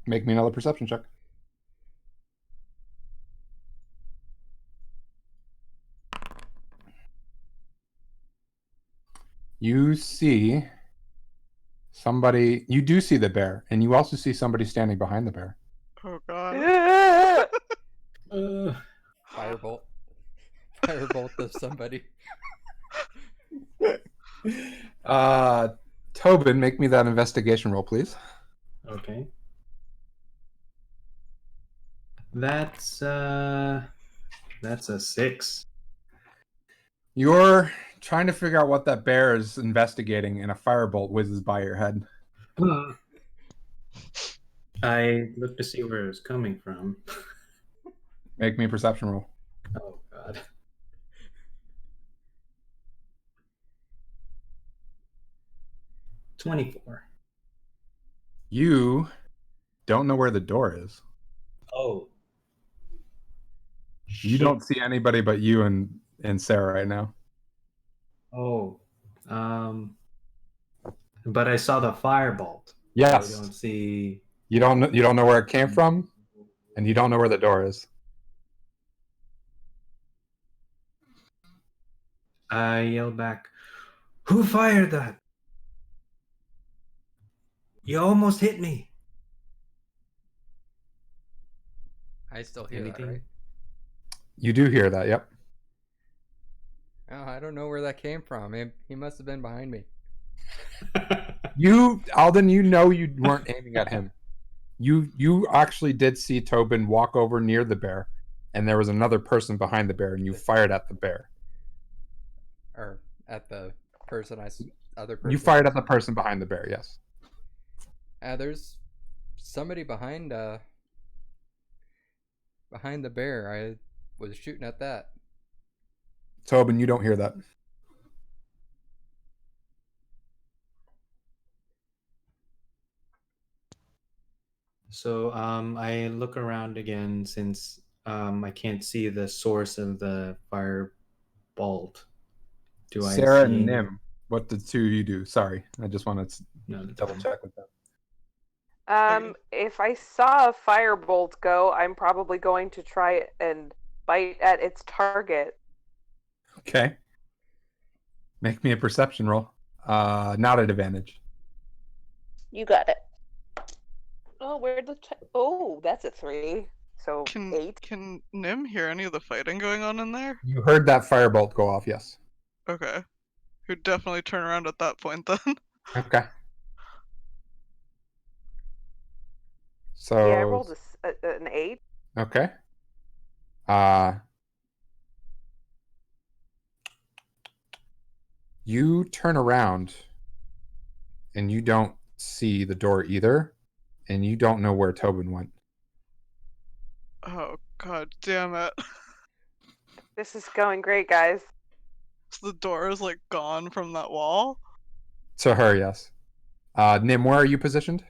Make me another perception check. You see somebody. You do see the bear, and you also see somebody standing behind the bear. Oh god. Firebolt. Firebolt of somebody. Tobin, make me that investigation roll, please. Okay. That's a 6. You're trying to figure out what that bear is investigating, and a firebolt whizzes by your head. I looked to see where it was coming from. Make me a perception roll. Oh god. $24. You don't know where the door is. Oh. You don't see anybody but you and Sarah right now. Oh. But I saw the firebolt. Yes. I don't see. You don't know where it came from, and you don't know where the door is. I yell back, "Who fired that? You almost hit me." I still hear Anything? that, right? You do hear that, yep. Oh, I don't know where that came from. He must have been behind me. Alden, you know you weren't aiming at him. You actually did see Tobin walk over near the bear, and there was another person behind the bear, and you fired at the bear. Or at the person other person. You fired at the person behind the bear, yes. There's somebody behind the bear. I was shooting at that. Tobin, you don't hear that. So I look around again since I can't see the source of the firebolt. Do I Sarah see and Nim, what the two of you do? Sorry, I just wanted to No, double fine. check with them. If I saw a firebolt go, I'm probably going to try and bite at its target. Okay. Make me a perception roll. Not at advantage. You got it. Oh, where'd the... Oh, that's a 3. So, 8. Can Nim hear any of the fighting going on in there? You heard that firebolt go off, yes. Okay. He'd definitely turn around at that point then. Okay. So Yeah, I rolled an 8. Okay. You turn around and you don't see the door either, and you don't know where Tobin went. Oh god damn it. This is going great, guys. So the door is like gone from that wall. To her, yes. Nim, where are you positioned?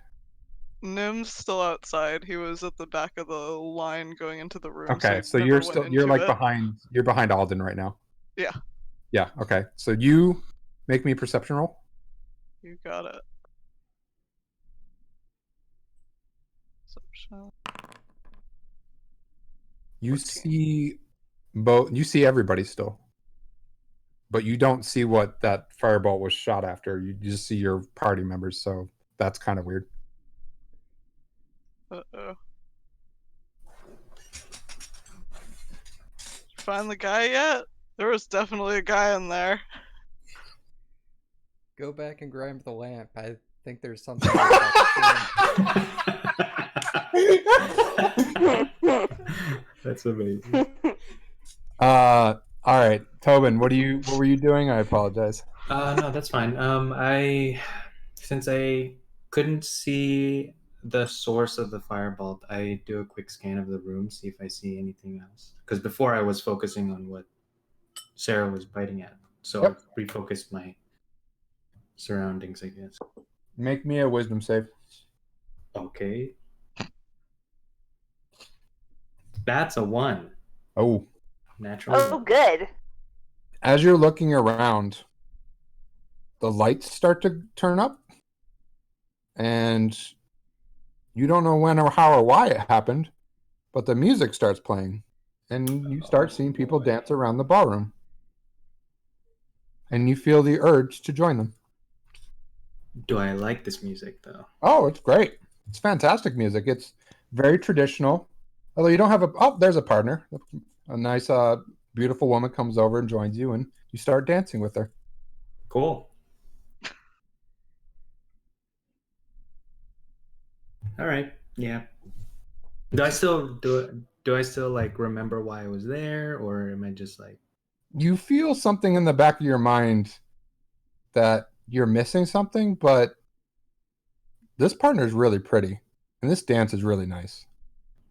Nim's still outside. He was at the back of the line going into the room. Okay, so so he you're never went still you're into like it. behind Alden right now. Yeah. Yeah, okay. So you make me a perception roll. You got it. Perception. You 14. you see everybody still. But you don't see what that fireball was shot after. You just see your party members, so that's kind of weird. Uh-oh. Find the guy yet? There was definitely a guy in there. Go back and grab the lamp. I think there's something weird about the room. That's amazing. All right, Tobin, what were you doing? I apologize. No, that's fine. Since I couldn't see the source of the firebolt, I do a quick scan of the room, see if I see anything else. Because before I was focusing on what Sarah was biting at, so Yep. I refocused my surroundings, I guess. Make me a wisdom save. Okay. That's a 1. Oh. Natural. Oh, good. As you're looking around, the lights start to turn up, and you don't know when or how or why it happened, but the music starts playing, and you start seeing people dance around the ballroom, and you feel the urge to join them. Do I like this music, though? Oh, it's great. It's fantastic music. It's very traditional. Although you don't have there's a partner. A nice, beautiful woman comes over and joins you, and you start dancing with her. Cool. All right. Yeah. Do I still like remember why I was there, or am I just like? You feel something in the back of your mind that you're missing something, but this partner is really pretty, and this dance is really nice.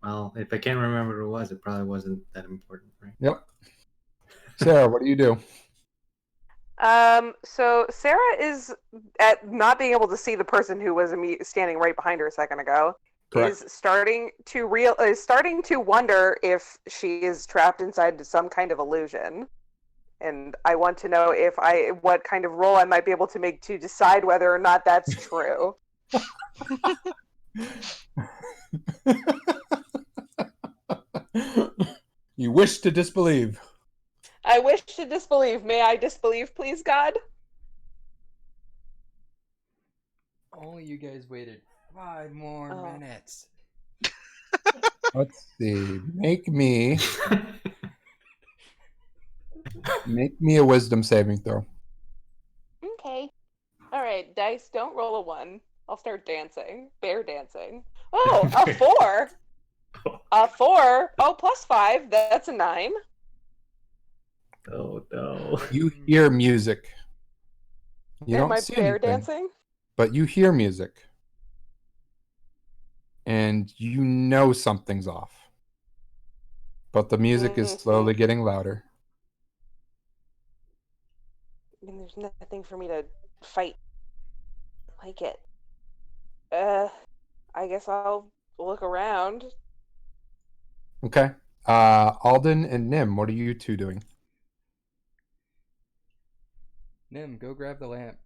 Well, if I can't remember what it was, it probably wasn't that important, right? Yep. Sarah, what do you do? So Sarah is at not being able to see the person who was standing right behind her a second ago. Correct. Is starting to wonder if she is trapped inside some kind of illusion. And I want to know what kind of roll I might be able to make to decide whether or not that's true. You wish to disbelieve. I wish to disbelieve. May I disbelieve, please, God? Only you guys waited 5 more minutes. Let's see. Make me a wisdom saving throw. Okay. All right, dice, don't roll a 1. I'll start dancing. Bear dancing. Oh, a 4. A 4. Oh, plus 5. That's a 9. Oh no. You hear music. You Am don't I see bear anything, dancing? but you hear music. And you know something's off. But the music is slowly getting louder. I mean, there's nothing for me to fight like it. I guess I'll look around. Okay. Alden and Nim, what are you two doing? Nim, go grab the lamp.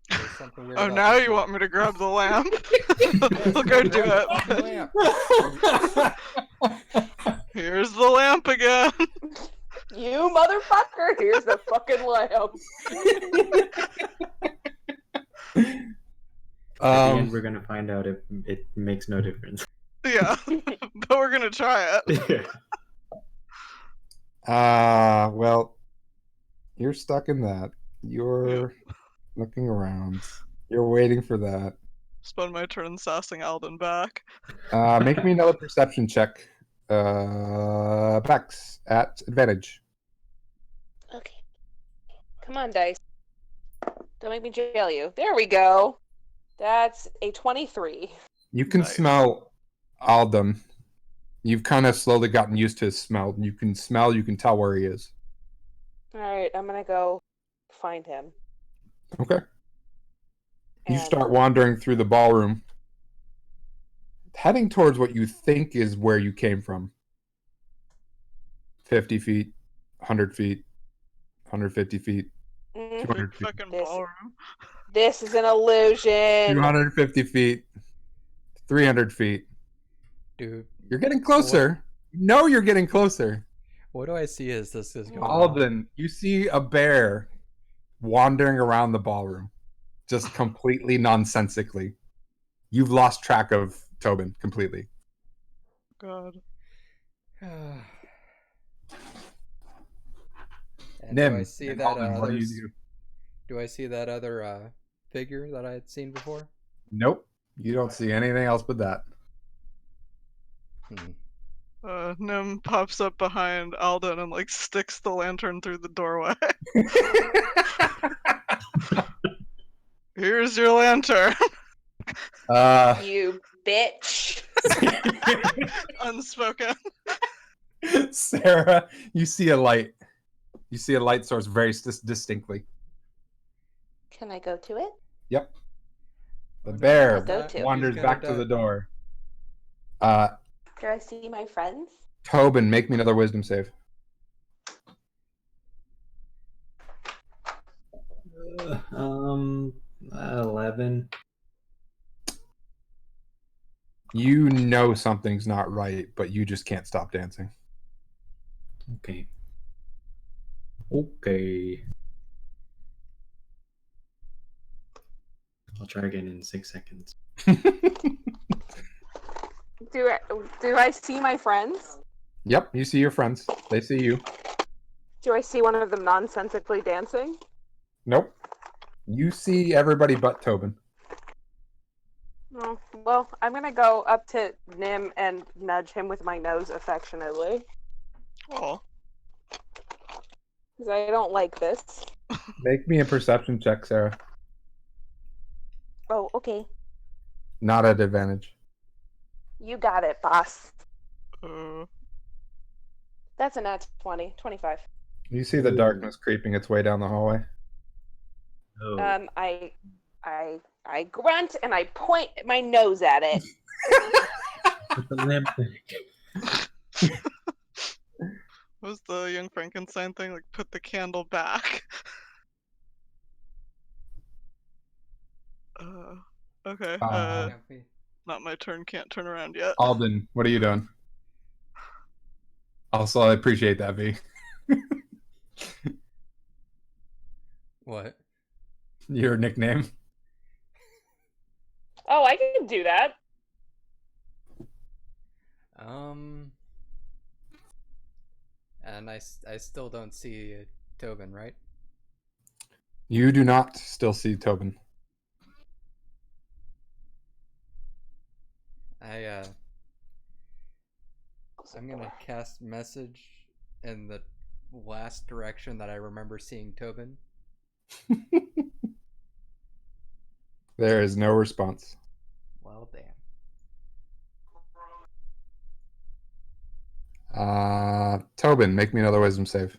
There's something weird Oh, about now this you room. want me to grab the lamp? Yes, I'll go grab do the it. fucking lamp. Here's the lamp again. You motherfucker! Here's the fucking lamp. At the end, we're gonna find out if it makes no difference. Yeah, but we're gonna try it. Well, you're stuck in that. You're looking around. You're waiting for that. Spend my turn sassing Alden back. Make me another perception check, Bex at advantage. Okay. Come on, dice. Don't make me jail you. There we go. That's a 23. You can Nice. smell Aldem. You've kind of slowly gotten used to his smell. You can smell, you can tell where he is. All right, I'm gonna go find him. Okay. You And start wandering through the ballroom, heading towards what you think is where you came from. 50 feet, 100 feet, 150 feet, mm, 200 Big feet, fucking This- ballroom. this is an illusion. 250 feet, 300 feet. Dude, You're getting closer. No, you're getting closer. what do I see as this is going on? Alden, you see a bear wandering around the ballroom, just completely nonsensically. You've lost track of Tobin completely. God. And Nim, do I see and that Alden, what do you others? do? Do I see that other figure that I had seen before? Nope, you don't see anything else but that. Nim pops up behind Alden and like sticks the lantern through the doorway. Here's your lantern. You bitch. Unspoken. Sarah, you see a light. You see a light source very distinctly. Can I go to it? Yep. The Oh, no, bear I'll go to. wanders Who's gonna back to the die? door. Do I see my friends? Tobin, make me another wisdom save. 11. You know something's not right, but you just can't stop dancing. Okay. Okay. I'll try again in 6 seconds. Do I see my friends? Yep, you see your friends. They see you. Do I see one of them nonsensically dancing? Nope. You see everybody but Tobin. Oh, well, I'm gonna go up to Nim and nudge him with my nose affectionately. Oh. Because I don't like this. Make me a perception check, Sarah. Oh, okay. Not at advantage. You got it, boss. Uh, That's a nat 20. 25. You see the Ooh. darkness creeping its way down the hallway. Oh. I grunt and I point my nose at it. With the lamp thing. what was the Young Frankenstein thing? Like, put the candle back. Okay. Can't be. Not my turn. Can't turn around yet. Alden, what are you doing? Also, I appreciate that, V. What? Your nickname. Oh, I can do that. And I still don't see Tobin, right? You do not still see Tobin. I'm gonna cast message in the last direction that I remember seeing Tobin. There is no response. Well, damn. Tobin, make me another wisdom save.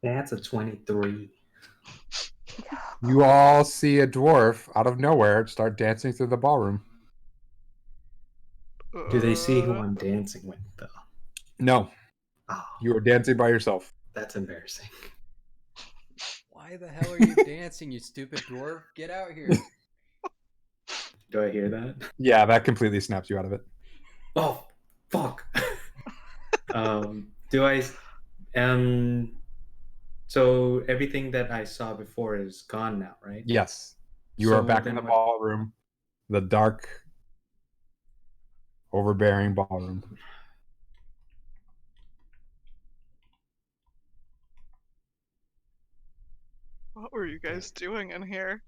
That's a 23. You all see a dwarf out of nowhere start dancing through the ballroom. Do they see who I'm dancing with, though? No, Oh, you are dancing by yourself. that's embarrassing. Why the hell are you dancing, you stupid dwarf? Get out here. Do I hear that? Yeah, that completely snaps you out of it. Oh, fuck. Do I? So everything that I saw before is gone now, right? Yes, you So are back in then the what- ballroom, the dark, overbearing ballroom. What were you guys doing in here?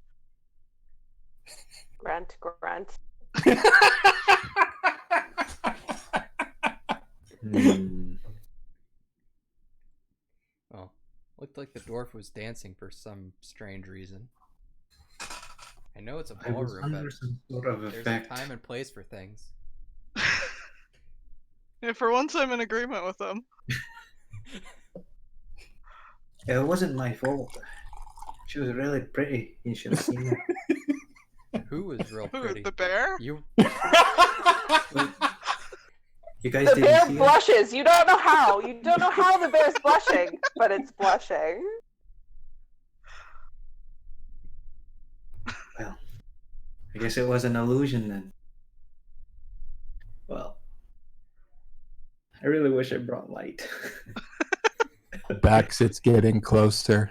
Grunt, grunt. Oh, looked like the dwarf was dancing for some strange reason. I know it's a I was ballroom, under but some sort of there's effect. a time and place for things. Yeah, for once I'm in agreement with him. It wasn't my fault. She was really pretty. You should have seen her. Who was real Who, pretty? the bear? You. You guys The didn't bear see it? blushes. You don't know how. You don't know how the bear's blushing, but it's blushing. Well, I guess it was an illusion then. Well, I really wish I brought light. Bex, it's getting closer.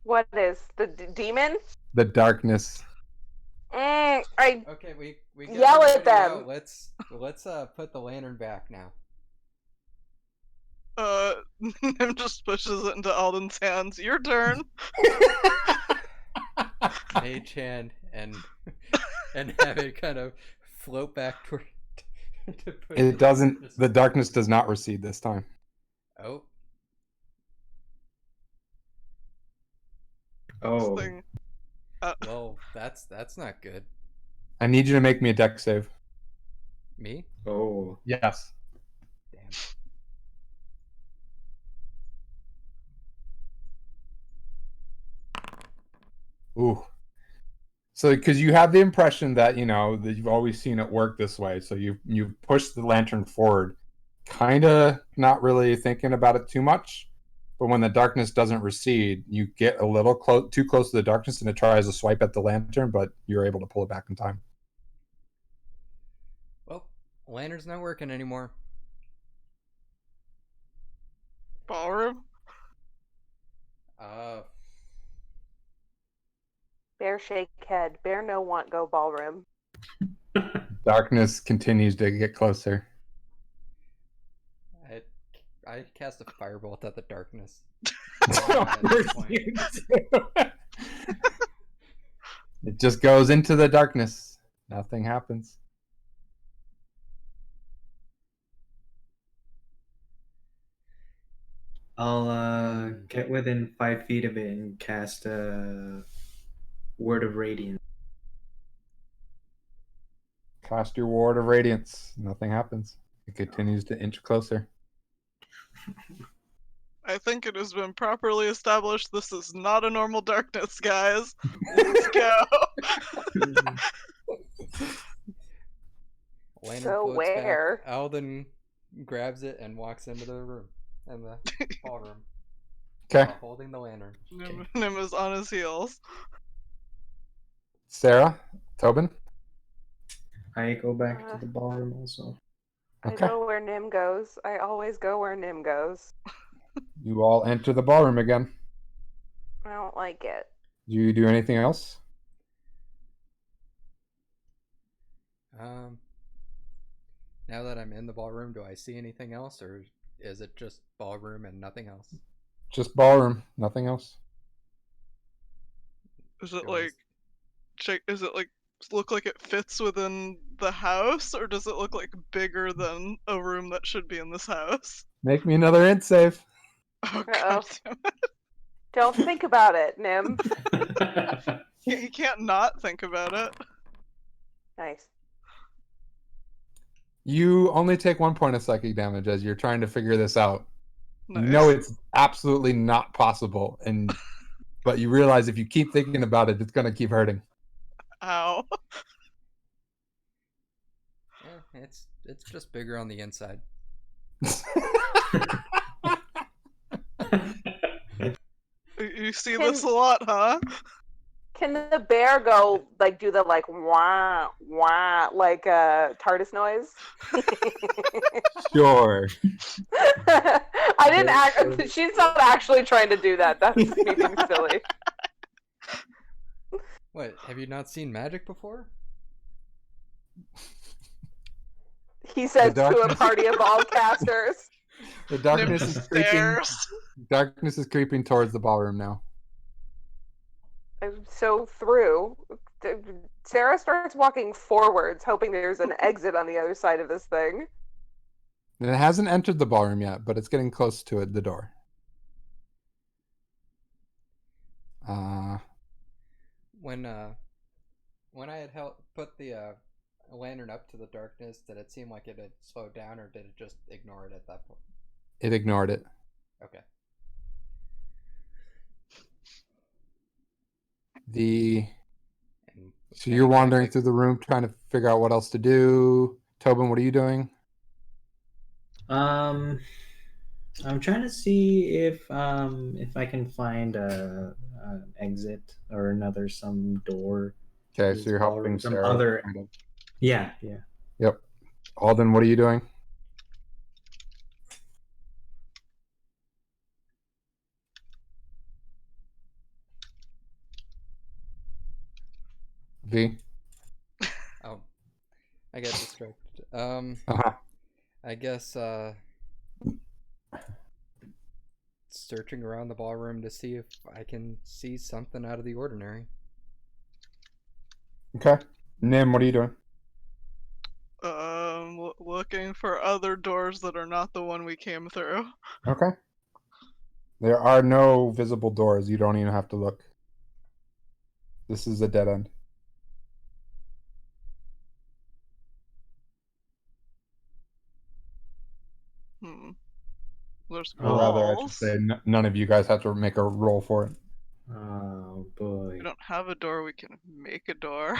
What is the demon? The darkness. I Okay, we got Yell at everybody out. them. Let's put the lantern back now. Nim just pushes it into Alden's hands. Your turn. Mage hand and have it kind of float back toward. To put It doesn't. The darkness does not recede this time. Oh, Oh, This thing. well, that's not good. I need you to make me a deck save. Me? oh. Yes. Damn. Ooh. So, because you have the impression that that you've always seen it work this way, so you push the lantern forward, kind of not really thinking about it too much. But when the darkness doesn't recede, you get a little too close to the darkness, and it tries to swipe at the lantern, but you're able to pull it back in time. Well, lantern's not working anymore. Ballroom? bear shake head. Bear no want go ballroom. Darkness continues to get closer. I cast a firebolt at the darkness. It just goes into the darkness. Nothing happens. I'll get within 5 feet of it and cast a Word of Radiance. Cast your ward of radiance. Nothing happens. It continues to inch closer. I think it has been properly established this is not a normal darkness, guys. Let's go. Lantern So floats where? back. Alden grabs it and walks into the room, in the ballroom, Okay. while holding the lantern. Nim is on his heels. Sarah, Tobin. I go back to the ballroom also. I Okay. go where Nim goes. I always go where Nim goes. You all enter the ballroom again. I don't like it. Do you do anything else? Now that I'm in the ballroom, do I see anything else, or is it just ballroom and nothing else? Just ballroom, nothing else. Is it Go like Is it like look like it fits within the house, or does it look like bigger than a room that should be in this house? Make me another int save. Oh Uh-oh. god damn it. Don't think about it, Nim. He can't not think about it. Nice. You only take 1 point of psychic damage as you're trying to figure this out. Nice. You know it's absolutely not possible, but you realize if you keep thinking about it, it's going to keep hurting. Ow. It's just bigger on the inside. You see this a lot, huh? Can the bear go do the wah wah TARDIS noise? Sure. I didn't act. She's not actually trying to do that. That's me being silly. What? Have you not seen magic before? He says The to a darkness- party of all casters. The darkness Nim is creeping. stares. Darkness is creeping towards the ballroom now. I'm so through. Sarah starts walking forwards, hoping there's an exit on the other side of this thing. And it hasn't entered the ballroom yet, but it's getting close to it, the door. When I had put the lantern up to the darkness, did it seem like it had slowed down, or did it just ignore it at that point? It ignored it. Okay. So you're wandering through the room trying to figure out what else to do. Tobin, what are you doing? I'm trying to see if I can find an exit or some door. Okay, This so you're ballroom, helping some Sarah. other- kind of. Yeah. Yep. Alden, what are you doing? V? Oh, I got distracted. Uh-huh. I guess searching around the ballroom to see if I can see something out of the ordinary. Okay. Nim, what are you doing? Looking for other doors that are not the one we came through. Okay. There are no visible doors. You don't even have to look. This is a dead end. There's Or rather, I should walls. say, none of you guys have to make a roll for it. Oh boy. We don't have a door. We can make a door.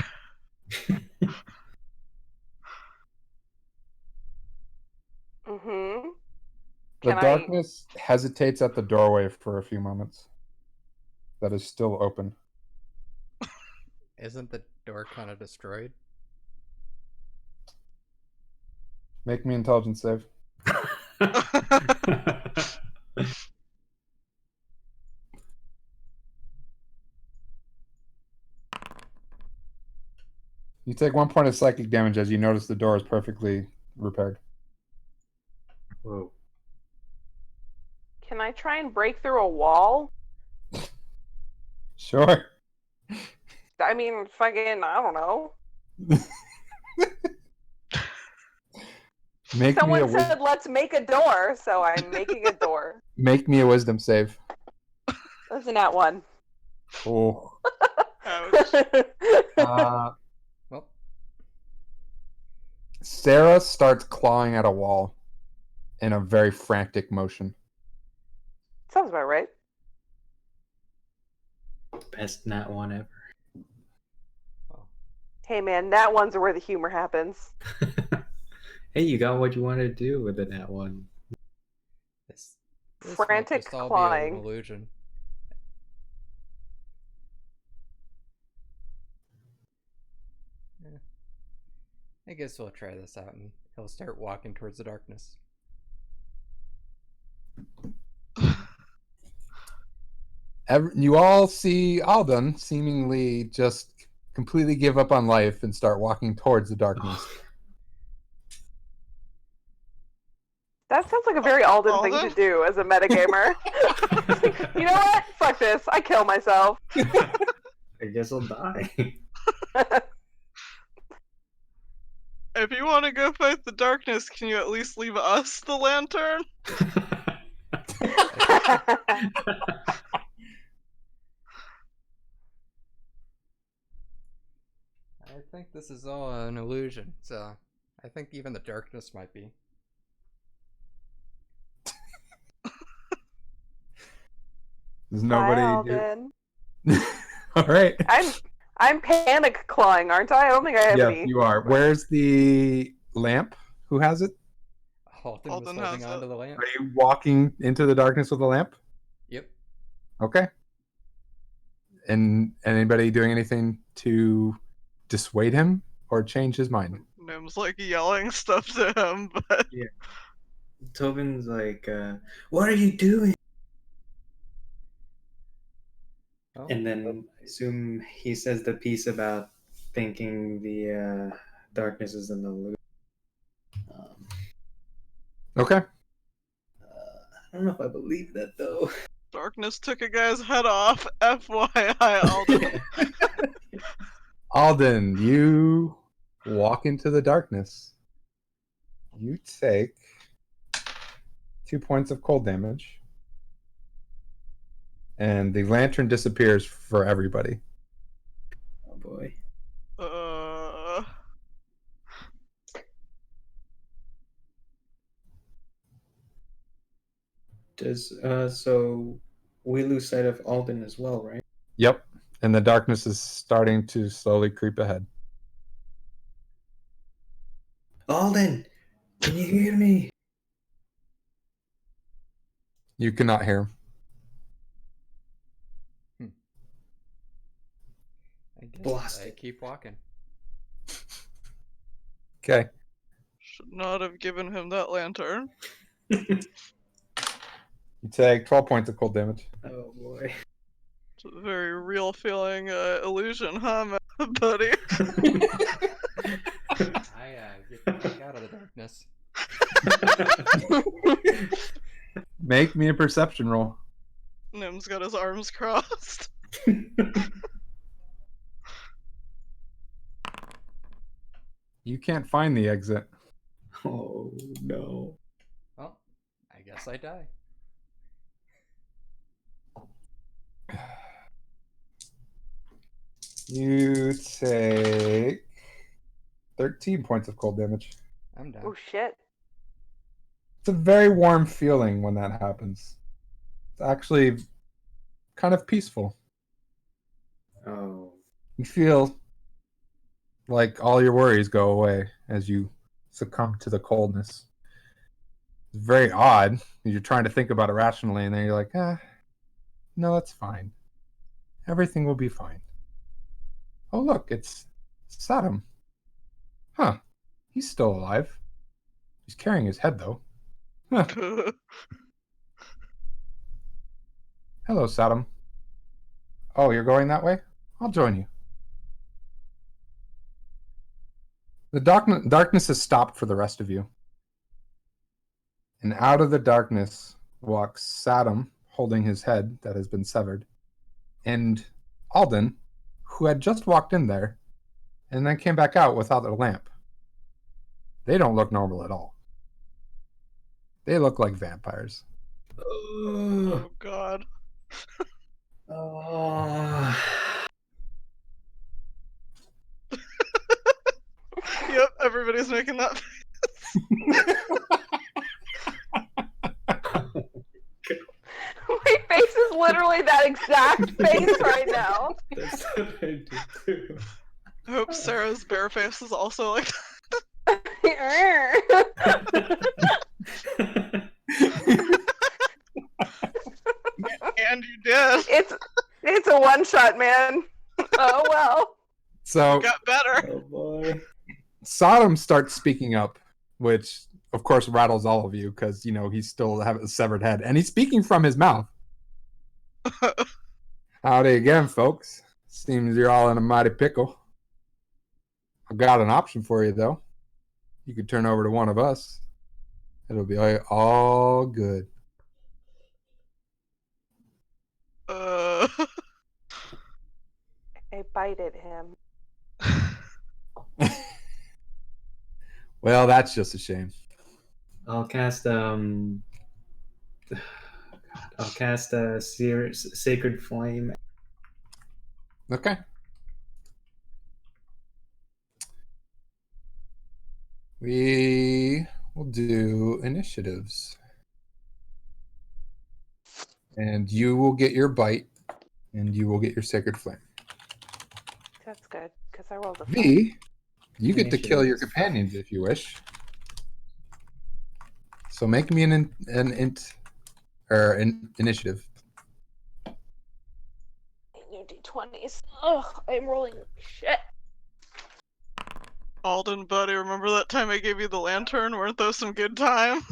Mm-hmm. The darkness hesitates at the doorway for a few moments. That is still open. Isn't the door kind of destroyed? Make me intelligence save. You take 1 point of psychic damage as you notice the door is perfectly repaired. Whoa. Can I try and break through a wall? Sure. I mean, fucking, I don't know. Someone said, let's make a door, so I'm making a door. Make me a wisdom save. That's a nat 1. Oh. Ouch. Well, Sarah starts clawing at a wall in a very frantic motion. Sounds about right. Best nat one ever. Hey man, nat 1s are where the humor happens. Hey, you got what you wanted to do with the nat one. this Frantic might just all clawing. be an illusion. Yeah. I guess we'll try this out, and he'll start walking towards the darkness. You all see Alden seemingly just completely give up on life and start walking towards the darkness. That sounds like a very Alden thing to do as a metagamer. You know what? Fuck this. I kill myself. I guess I'll die. If you want to go fight the darkness, can you at least leave us the lantern? I think this is all an illusion, so I think even the darkness might be. There's nobody. Alden. All right. I'm panic clawing, aren't I? I don't think I have Yes, any. you are. Where's the lamp? Who has it? Alden was Alden holding has on to it. the lamp. Are you walking into the darkness with a lamp? Yep. Okay. And anybody doing anything to dissuade him or change his mind? Nim's like yelling stuff to him, but Yeah. Tobin's like, what are you doing? Oh. And then I assume he says the piece about thinking the darkness is an illusion. Okay. I don't know if I believe that though. darkness took a guy's head off. FYI, Alden. Alden, you walk into the darkness. You take 2 points of cold damage. And the lantern disappears for everybody. Oh boy. Does so we lose sight of Alden as well, right? Yep. And the darkness is starting to slowly creep ahead. Alden, can you hear me? You cannot hear him. I guess Blast I it. keep walking. Okay. Should not have given him that lantern. You take 12 points of cold damage. Oh boy. It's a very real feeling illusion, huh, buddy? I get the fuck out of the darkness. Make me a perception roll. Nim's got his arms crossed. You can't find the exit. Oh no. Well, I guess I die. You take 13 points of cold damage. I'm down. Oh shit. It's a very warm feeling when that happens. It's actually kind of peaceful. Oh. You feel like all your worries go away as you succumb to the coldness. It's very odd. You're trying to think about it rationally, and then you're like, no, that's fine. Everything will be fine. Oh, look, it's Saddam. Huh. He's still alive. He's carrying his head, though. Huh. Hello, Saddam. Oh, you're going that way? I'll join you. The darkness has stopped for the rest of you. And out of the darkness walks Saddam, holding his head that has been severed, and Alden, who had just walked in there and then came back out without a lamp. They don't look normal at all. They look like vampires. Oh god. Oh. Yep, everybody's making that. My face is literally that exact face right now. That's what I did too. I hope Sarah's bare face is also like. And you did. It's a one shot, man. Oh well. So You got better. Oh boy. Sodom starts speaking up, which of course rattles all of you because he still have a severed head, and he's speaking from his mouth. Howdy again, folks. Seems you're all in a mighty pickle. I've got an option for you, though. You could turn over to one of us. It'll be all good. I bited him. Well, that's just a shame. I'll cast I'll cast a sacred flame. Okay. We will do initiatives. And you will get your bite, and you will get your sacred flame. That's good, because I rolled a 5. V, you get to kill your Initiatives. companions if you wish. So make me an initiative. New d20s. Ugh, I'm rolling shit. Alden, buddy, remember that time I gave you the lantern? Weren't those some good times?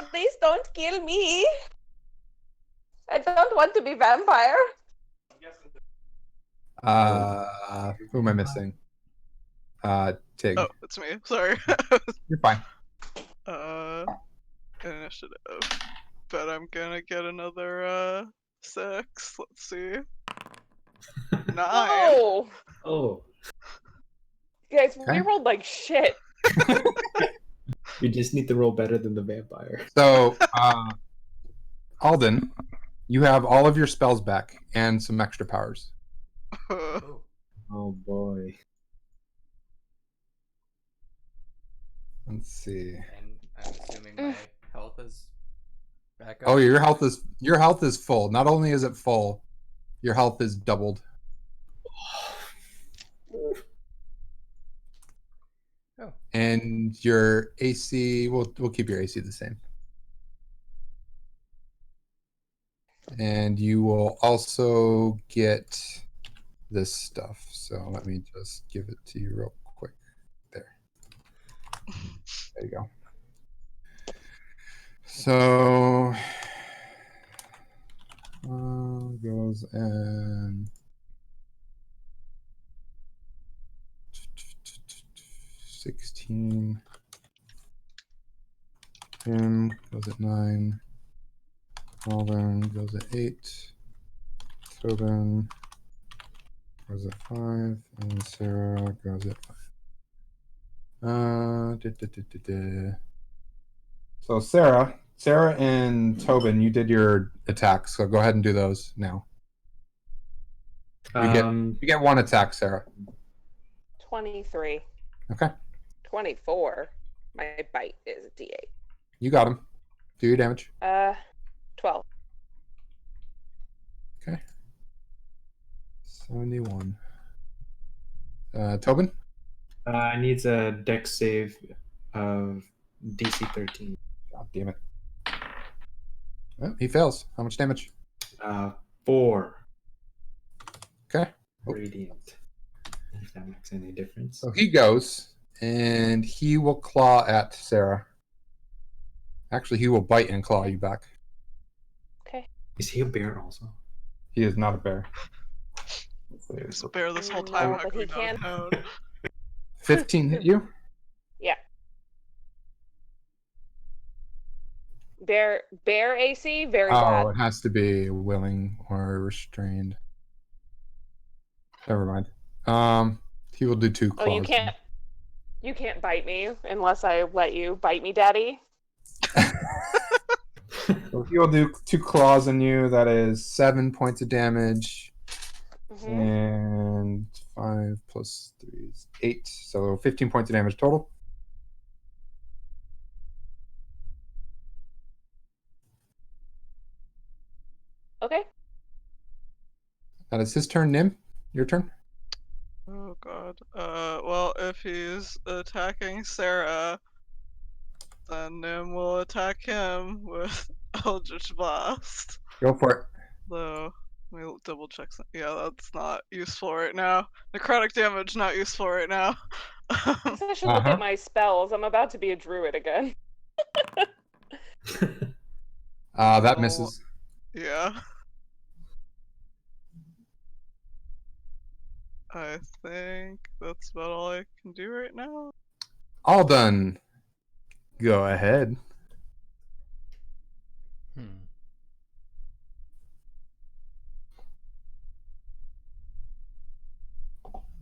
Please don't kill me. I don't want to be vampire. Who am I missing? Tig. Oh, it's me. Sorry. You're fine. Initiative. But I'm gonna get another 6. Let's see. 9. Oh, Oh, guys, we Okay. rolled like shit. we just need to roll better than the vampire. So, Alden, you have all of your spells back and some extra powers. Oh. Oh boy. Let's see. And I'm assuming my health is back up. Oh, your health is full. Not only is it full, your health is doubled. Oh. And your AC, we'll keep your AC the same. And you will also get this stuff. So let me just give it to you real quick. There you go. So goes and 16. Him goes at 9. Alden goes at 8. Tobin goes at 5. And Sarah goes at 5. So Sarah and Tobin, you did your attacks. So go ahead and do those now. You get one attack, Sarah. 23. Okay. 24. My bite is a D8. You got him. Do your damage. 12. Okay. 71. Tobin? Needs a dex save of DC 13. God damn it. Oh, he fails. How much damage? 4 Okay. radiant. If that makes any difference. So he goes, and he will claw at Sarah. Actually, he will bite and claw you back. Okay. Is he a bear also? He is not a bear. He was a bear this whole time. No, How but could he we can. not have known? 15 hit you? Yeah. Bear AC, very bad. Oh, it has to be willing or restrained. Never mind. He will do 2 claws. Oh, you can't bite me unless I let you bite me, Daddy. So he will do 2 claws on you. That is 7 points of damage. Mhm. And 5 plus 3 is 8. So 15 points of damage total. Okay. That is his turn. Nim, your turn. Oh god. Well, if he's attacking Sarah, then Nim will attack him with Eldritch Blast. Go for it. Though, let me double check. Yeah, that's not useful right now. Necrotic damage, not useful right now. I guess I should look Uh-huh. at my spells. I'm about to be a druid again. That Oh. misses. Yeah. I think that's about all I can do right now. All done. Go ahead.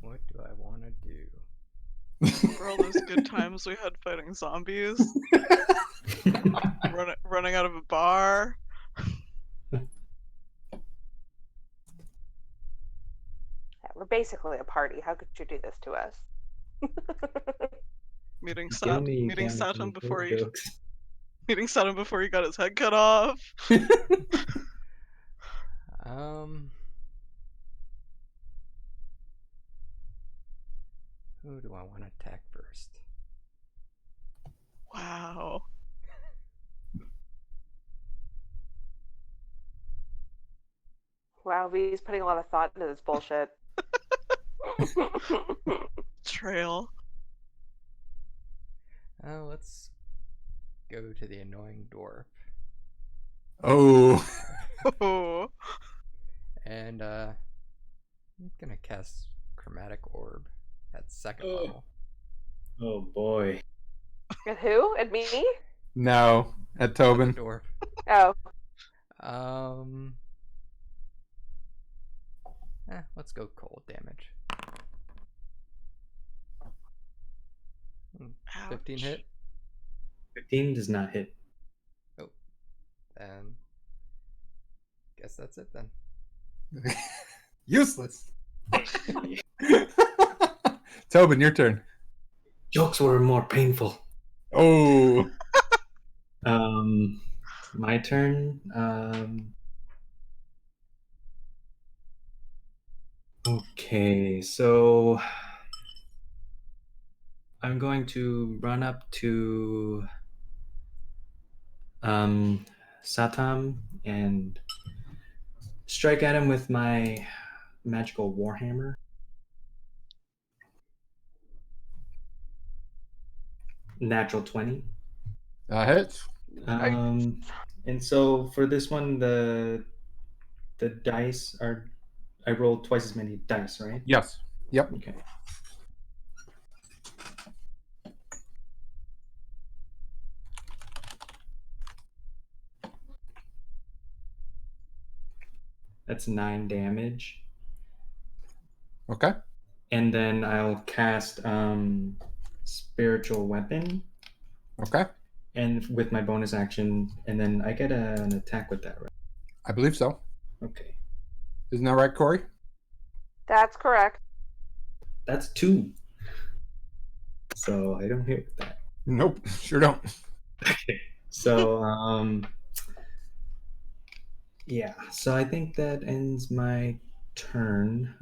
What do I want to do? For all those good times we had fighting zombies, running out of a bar. Yeah, we're basically a party. How could you do this to us? Meeting Kill me, you can't Saturn make before those he jokes. got his head cut off. Who do I want to attack first? Wow. Wow, V's putting a lot of thought into this bullshit. Trail. Let's go to the annoying dwarf. Oh. Oh. And I'm gonna cast Chromatic Orb at 2nd level. Oh boy. At who? At me? No, at At Tobin. the dwarf. Oh, Let's go cold damage. 15 Ouch. hit. 15 does not hit. Then guess that's it then. Useless. Tobin, your turn. Jokes were more painful. Oh. My turn. Okay, so I'm going to run up to Satam and strike at him with my magical warhammer. Natural 20. Hits. And so for this one, the dice are, I rolled twice as many dice, right? Yes. Yep. Okay. That's 9 damage. Okay. And then I'll cast Spiritual Weapon, Okay. and with my bonus action, and then I get an attack with that, right? I believe so. Okay. Isn't that right, Corey? That's correct. That's 2. So I don't hit with that. Nope. Sure don't. Okay. So yeah. So I think that ends my turn.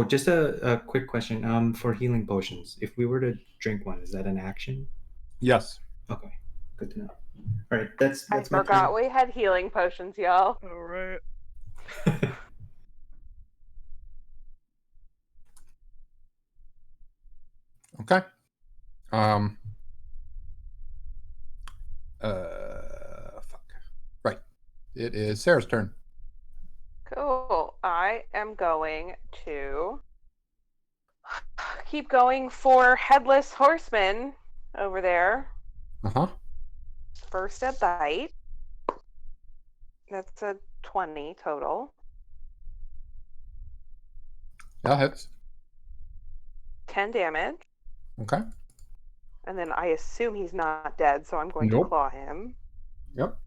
Just a quick question. For healing potions, if we were to drink one, is that an action? Yes. Okay. Good to know. All right. That's I my forgot turn. we had healing potions, y'all. All right. Okay. Fuck. Right. It is Sarah's turn. Cool. I am going to keep going for Headless Horseman over there. Uh-huh. First a bite. That's a 20 total. That hits. 10 damage. Okay. And then I assume he's not dead, so I'm going to Nope. claw him. Yep.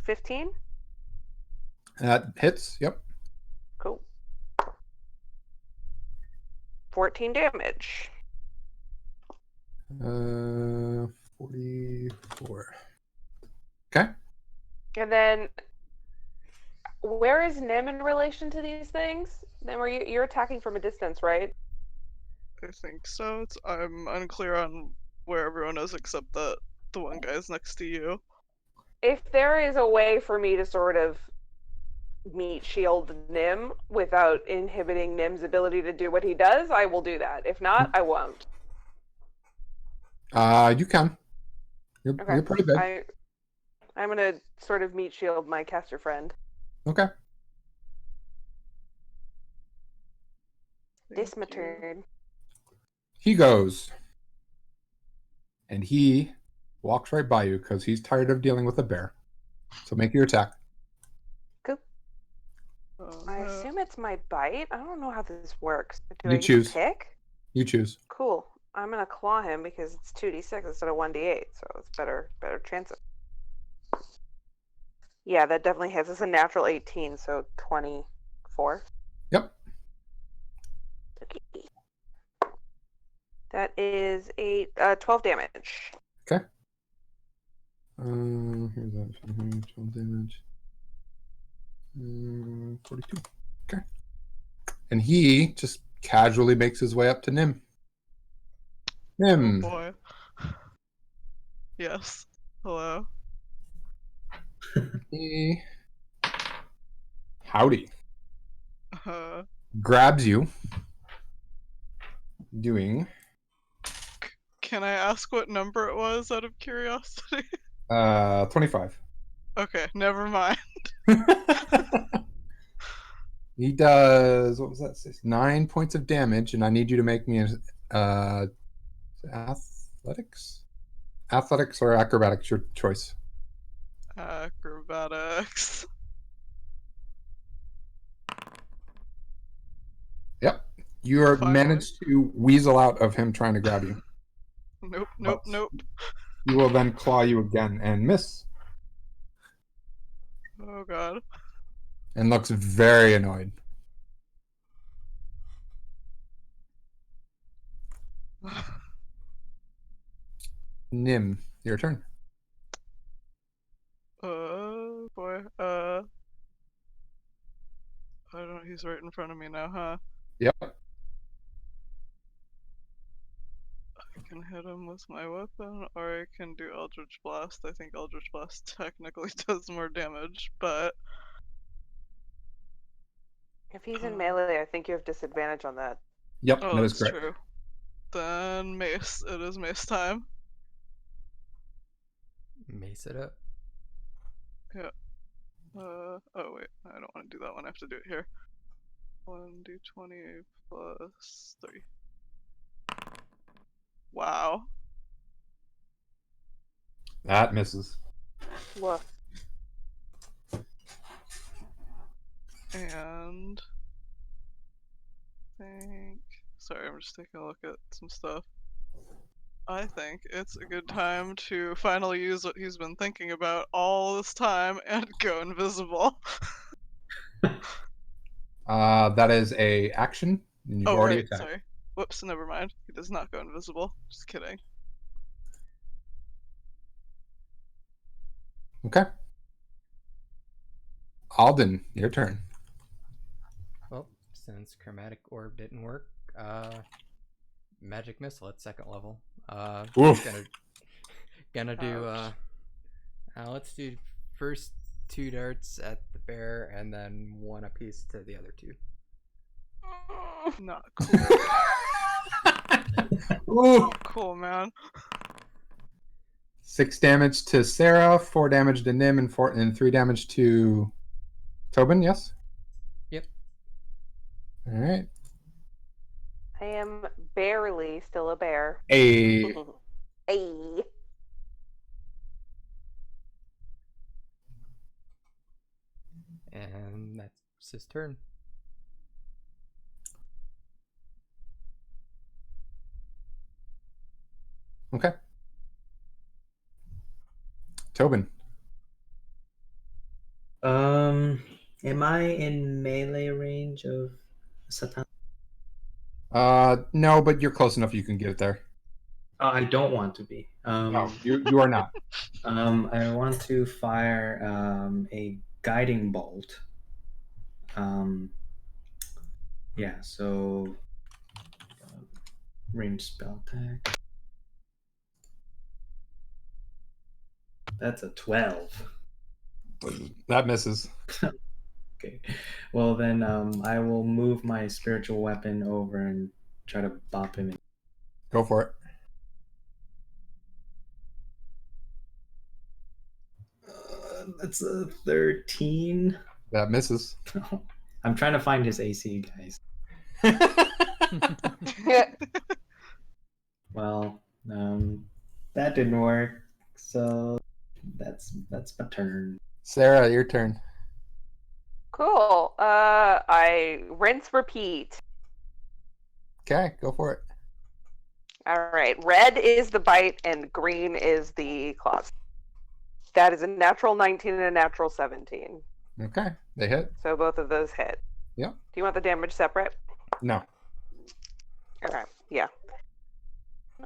15? That hits. Yep. Cool. 14 damage. 44. Okay. And then, where is Nim in relation to these things? Nim, you're attacking from a distance, right? I think so. I'm unclear on where everyone is except that the one guy's next to you. If there is a way for me to sort of meet shield Nim without inhibiting Nim's ability to do what he does, I will do that. If not, I won't. You can. You're pretty big. I'm gonna sort of meet shield my caster friend. Okay. This my turn. He goes. And he walks right by you because he's tired of dealing with a bear. So make your attack. Cool. Oh, I no. assume it's my bite. I don't know how this works. Do You I get to choose. pick? You choose. Cool. I'm gonna claw him because it's 2d6 instead of 1d8, so it's better chances. Yeah, that definitely hits. It's a natural 18, so 24. Yep. Okay. That is 12 damage. Okay. Here's that. 12 damage. 42. Okay. And he just casually makes his way up to Nim. Oh Nim. boy. Yes. Hello. He... Howdy. Uh, Grabs you. Doing... can I ask what number it was out of curiosity? 25. Okay, never mind. He does, what was that? 9 points of damage, and I need you to make me athletics? Athletics or acrobatics, your choice. Acrobatics. Yep. You are Finally. managed to weasel out of him trying to grab you. Nope. But he will then claw you again and miss, Oh god. and looks very annoyed. Nim, your turn. Boy. I don't know. He's right in front of me now, huh? Yep. I can hit him with my weapon, or I can do Eldritch Blast. I think Eldritch Blast technically does more damage, but If he's in melee, I think you have disadvantage on that. Yep, oh, that is that's correct. true. Then mace. It is mace time. Mace it up. Yeah. Oh wait, I don't want to do that one. I have to do it here. 1d20 plus 3. Wow. That misses. Look. And sorry, I'm just taking a look at some stuff. I think it's a good time to finally use what he's been thinking about all this time and go invisible. That is a action, and you've Oh already right, attacked. sorry. Whoops, never mind. He does not go invisible. Just kidding. Okay. Alden, your turn. Well, since Chromatic Orb didn't work, Magic Missile at 2nd level. Oof. Gonna do, let's do first 2 darts at the bear, and then 1 apiece to the other 2. Not cool. Ooh. Not cool, man. 6 damage to Sarah, 4 damage to Nim, and 3 damage to Tobin, yes? Yep. Alright. I am barely still a bear. A Hey. And that's his turn. Okay. Tobin. Am I in melee range of Satan? No, but you're close enough you can get it there. I don't want to be. No, you are not. I want to fire a guiding bolt. Yeah, so range spell attack. That's a 12. That misses. Okay. Well, then I will move my spiritual weapon over and try to bop him in. Go for it. That's a 13. That misses. I'm trying to find his AC, guys. Well, that didn't work. So that's my turn. Sarah, your turn. Cool. I rinse, repeat. Okay, go for it. All right. Red is the bite, and green is the claws. That is a natural 19 and a natural 17. Okay, they hit. So both of those hit. Yep. Do you want the damage separate? No. Okay. Yeah.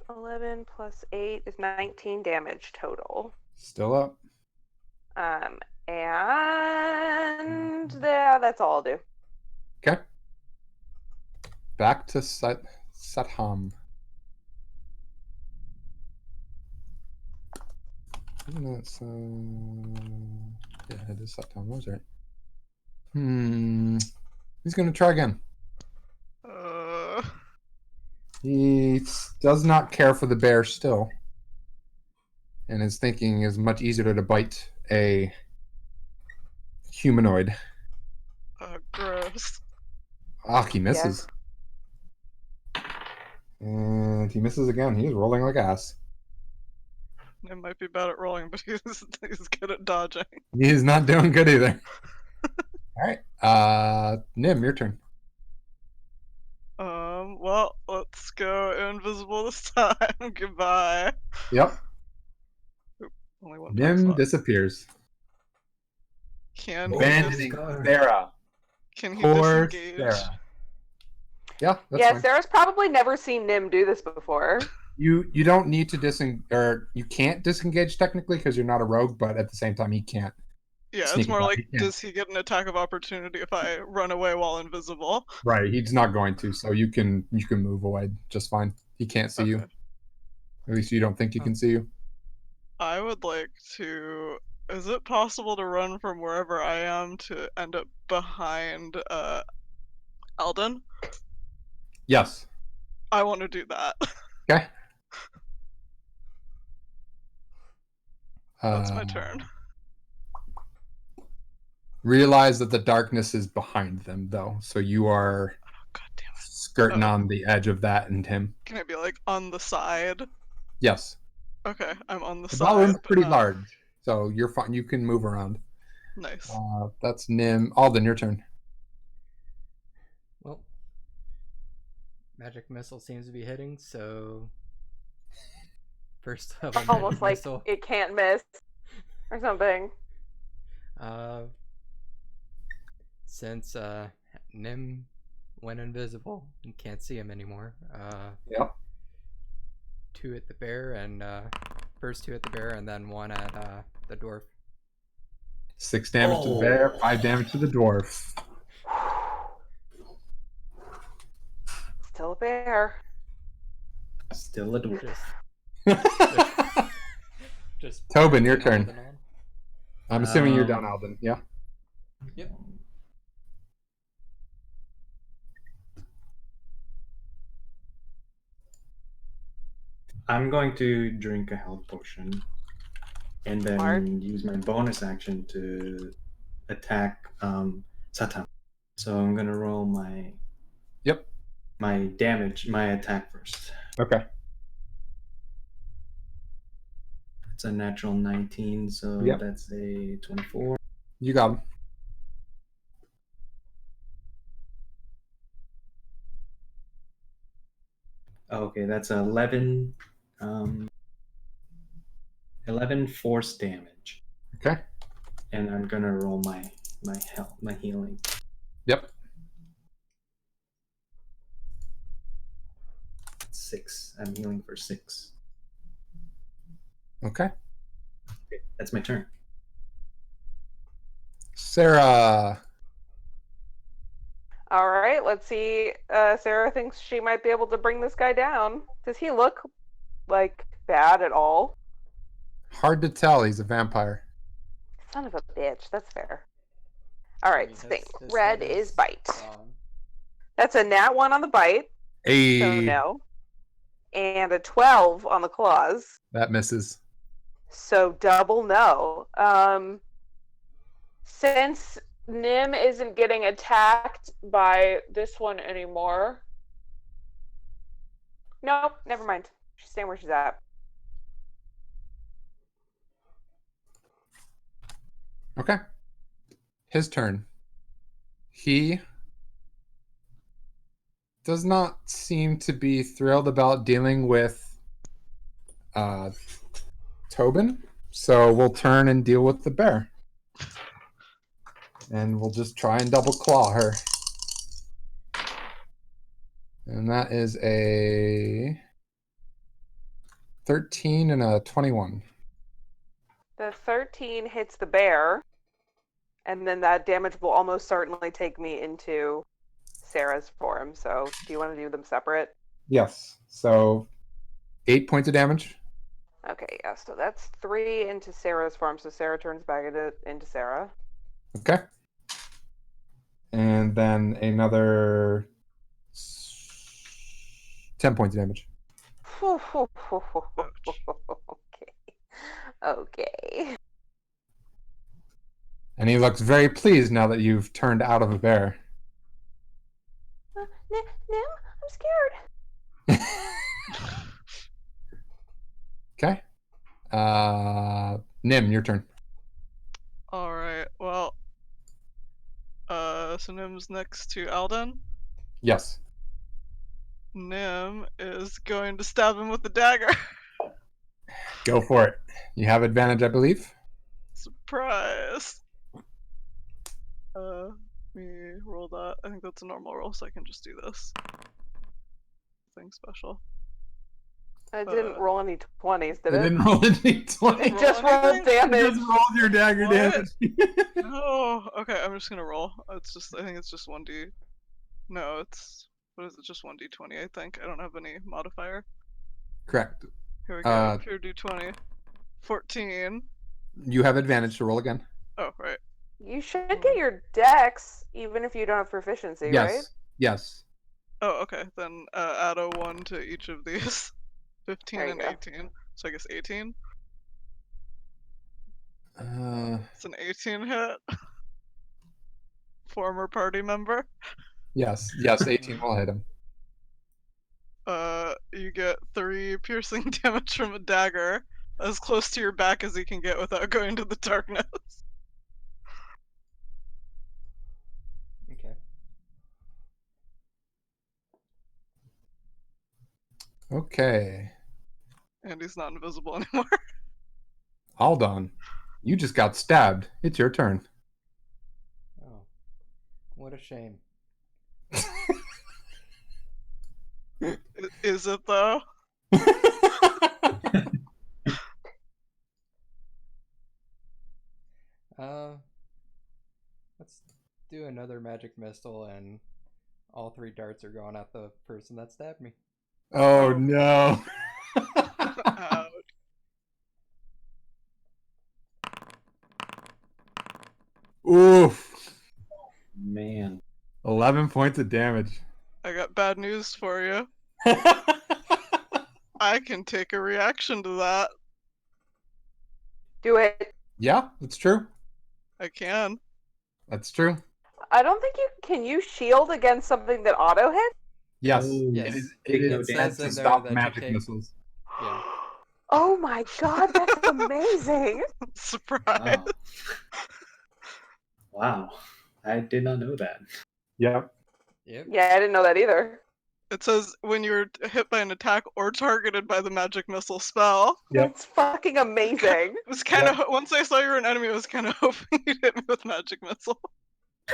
11 plus 8 is 19 damage total. Still up. And yeah, that's all I'll do. Okay. Back to Satham. That's yeah, it is Satham. What was right? He's gonna try again. He does not care for the bear still, and is thinking is much easier to bite a humanoid. Gross. He misses. And he misses again. He's rolling like ass. It might be bad at rolling, but he's good at dodging. He's not doing good either. All right. Nim, your turn. Well, let's go invisible this time. Goodbye. Yep. Only one time Nim slot. disappears. Can he Abandoning Scar. Sarah. Can he Poor disengage? Sarah. Yeah, that's Yeah, fine. Sarah's probably never seen Nim do this before. You don't need to or you can't disengage technically because you're not a rogue, but at the same time he can't. Yeah, Sneak it's more attack, like, he can't. does he get an attack of opportunity if I run away while invisible? Right, he's not going to, so you can move away just fine. He can't see you. Okay. At least you don't think he can see you. I would like to. Is it possible to run from wherever I am to end up behind Alden? Yes. I want to do that. Okay. That's my turn. Realize that the darkness is behind them, though, so you are God damn it. skirting on the edge of that and him. Can I be like on the side? Yes. Okay, I'm on the The side. ballroom's but pretty not- large, so you're fine. You can move around. Nice. That's Nim. Alden, your turn. Well, magic missile seems to be hitting, so first level Almost magic like missile. it can't miss or something. Since Nim went invisible and can't see him anymore, Yep. 2 at the bear and first 2 at the bear and then 1 at the dwarf. 6 damage to the bear, 5 damage to the dwarf. Still a bear. Still a dwarf. Just Tobin, your bouncing turn. Alden on. I'm assuming you're down, Alden. Yeah. Yep. I'm going to drink a health potion and then Smart. use my bonus action to attack Satan. So I'm gonna roll my Yep. my attack first. Okay. It's a natural 19, so Yep. that's a 24. You got him. Okay, that's 11 11 force damage. Okay. And I'm gonna roll my healing. Yep. 6. I'm healing for 6. Okay. Okay, that's my turn. Sarah. All right, let's see. Sarah thinks she might be able to bring this guy down. Does he look like bad at all? Hard to tell. He's a vampire. Son of a bitch. That's fair. All right, His- thing. his Red head is bite. gone. That's a nat 1 on the bite, so Hey, no. And a 12 on the claws, that misses. so double no. Since Nim isn't getting attacked by this one anymore. Nope, never mind. She's staying where she's at. Okay. His turn. He does not seem to be thrilled about dealing with Tobin, so we'll turn and deal with the bear. And we'll just try and double claw her. And that is a 13 and a 21. The 13 hits the bear, and then that damage will almost certainly take me into Sarah's form. So, do you want to do them separate? Yes. So 8 points of damage. Okay, yeah. So that's 3 into Sarah's form. So Sarah turns back into Sarah. Okay. And then another 10 points of damage. Okay. Okay. And he looks very pleased now that you've turned out of a bear. Nim, I'm scared. Okay. Nim, your turn. Alright, well. So Nim's next to Alden. Yes. Nim is going to stab him with the dagger. Go for it. You have advantage, I believe. Surprise. Let me roll that. I think that's a normal roll, so I can just do this. Nothing special. I didn't roll any 20s, did It it? didn't roll a d20. It just roll rolled anything? You damage. just rolled your dagger What? damage. No. Okay, I'm just gonna roll. It's just. I think it's just 1d. No, it's. What is it? Just 1d20, I think. I don't have any modifier. Correct. Here we go. Pure d20. 14. You have advantage to roll again. Oh, right. You should get your dex, even if you don't have proficiency, Yes. right? Yes. Oh, okay. Then add a 1 to each of these. 15 There you and go. 18. So I guess 18. It's an 18 hit. Former party member. Yes. Yes. 18 will hit him. You get 3 piercing damage from a dagger, as close to your back as you can get without going to the darkness. Okay. Okay. And he's not invisible anymore. Aldon, you just got stabbed. It's your turn. Oh, what a shame. Is it though? Let's do another magic missile, and all 3 darts are going at the person that stabbed me. Oh no. Ouch. Oof. Man. 11 points of damage. I got bad news for you. I can take a reaction to that. Do it. Yeah, that's true. I can. That's true. I don't think you can. You shield against something that auto hit. Yes. Oh, Yes. It is, Take it no is It meant says to in there stop that you magic take- missiles. Yeah. Oh my god, that's amazing. Surprise. Wow. Wow. I did not know that. Yep. Yep. Yeah, I didn't know that either. It says when you're hit by an attack or targeted by the magic missile spell. Yep. That's fucking amazing. It was kind of once I saw you were an enemy, I was kind of hoping you'd hit me with magic missile.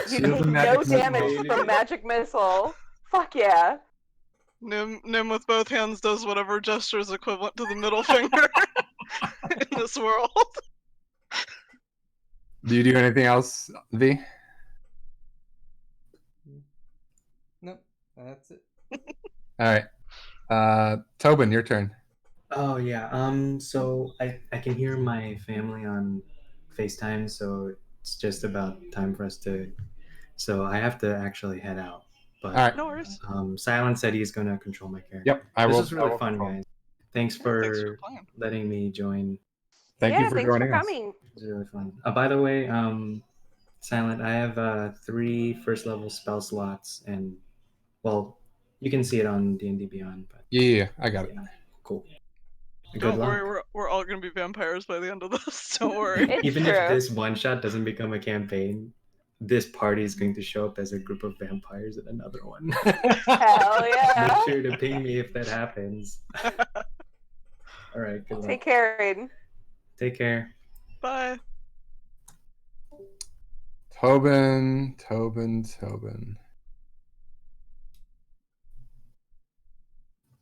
You Shield take and no magic missile. damage from magic missile. Fuck yeah. Nim with both hands does whatever gesture is equivalent to the middle finger in this world. Do you do anything else, V? Nope. That's it. All right. Tobin, your turn. Oh yeah. So I can hear my family on FaceTime, so it's just about time for us to. So I have to actually head out. But All right. No worries. Silent said he's gonna control my character. Yep. This will. was really will fun, control. guys. Thanks Thanks for playing. letting me join. Thank yeah, you for thanks joining for us. coming. It was really fun. By the way, Silent, I have 3 first level spell slots, and well, you can see it on D&D Beyond. But Yeah, I got it. yeah, cool. Good Don't luck. worry, we're all gonna be vampires by the end of this. Don't worry. It's Even true. if this one shot doesn't become a campaign, this party is going to show up as a group of vampires in another one. Hell yeah. Make sure to ping me if that happens. All right, good luck. Take care, Aiden. Take care. Bye. Tobin.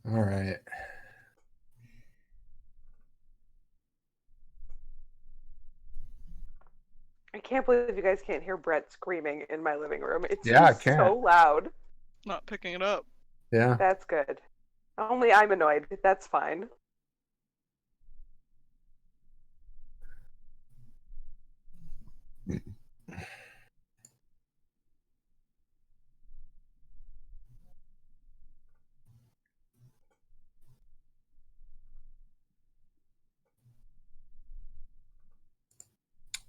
All right. I can't believe you guys can't hear Brett screaming in my living room. It's Yeah, I so can't. loud. Not picking it up. Yeah. That's good. Only I'm annoyed. That's fine.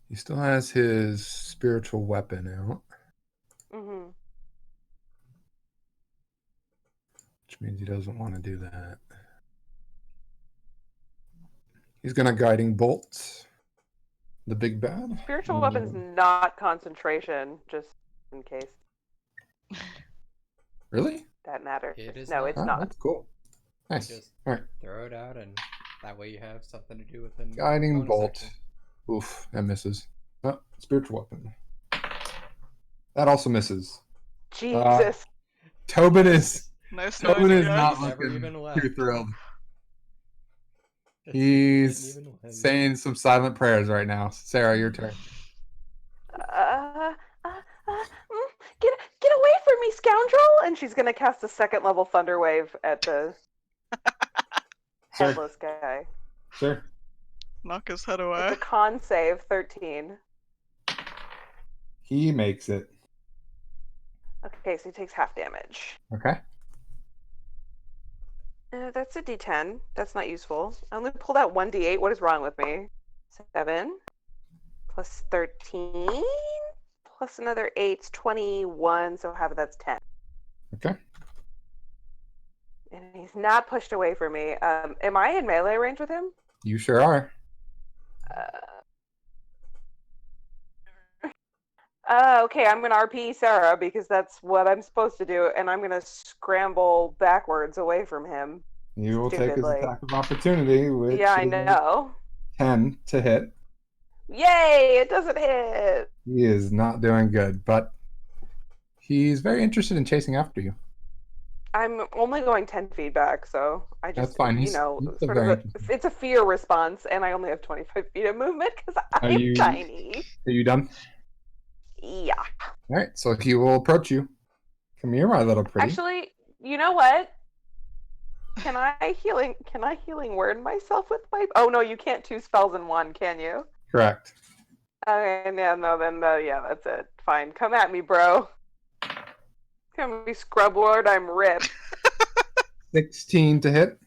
He still has his spiritual weapon out, hmm which means he doesn't want to do that. He's gonna guiding bolt the big bad. Spiritual weapon's not concentration, just in case. Really? that matters. It is No, not. it's Oh, not. that's cool. Nice. Just All right. throw it out, and that way you have something to do within Guiding bonus bolt. action. Oof, that misses. Oh, spiritual weapon. That also misses. Jesus. Tobin is Nice knowing Tobin you is not guys. Never looking even too left. thrilled. Didn't He's even win. saying some silent prayers right now. Sarah, your turn. Uh, get away from me, scoundrel! And she's gonna cast a second level thunder wave at the Sure. headless guy. Sure. Knock his head It's away. a con save, 13. He makes it. Okay, so he takes half damage. Okay. That's a d10. That's not useful. I only pulled out 1d8. What is wrong with me? 7 plus 13 plus another 8's 21. So half of that's 10. Okay. And he's not pushed away from me. Am I in melee range with him? You sure are. Okay, I'm gonna RP Sarah because that's what I'm supposed to do, and I'm gonna scramble backwards away from him. You will take his Stupidly. attack of opportunity, which Yeah, I is know. 10 to hit. Yay! It doesn't hit. He is not doing good, but he's very interested in chasing after you. I'm only going 10 feet back, so I just, That's fine. He's still sort very of interested. it's a fear response, and I only have 25 feet of movement because Are I'm you- tiny. Are you done? Yeah. All right, so he will approach you. Come here, my little pretty. Actually, you know what? Can I healing word myself with my? Oh no, you can't 2 spells in one, can you? Correct. Okay, yeah, no, then yeah, that's it. Fine, come at me, bro. Come at me, scrub lord. I'm ripped. 16 to hit.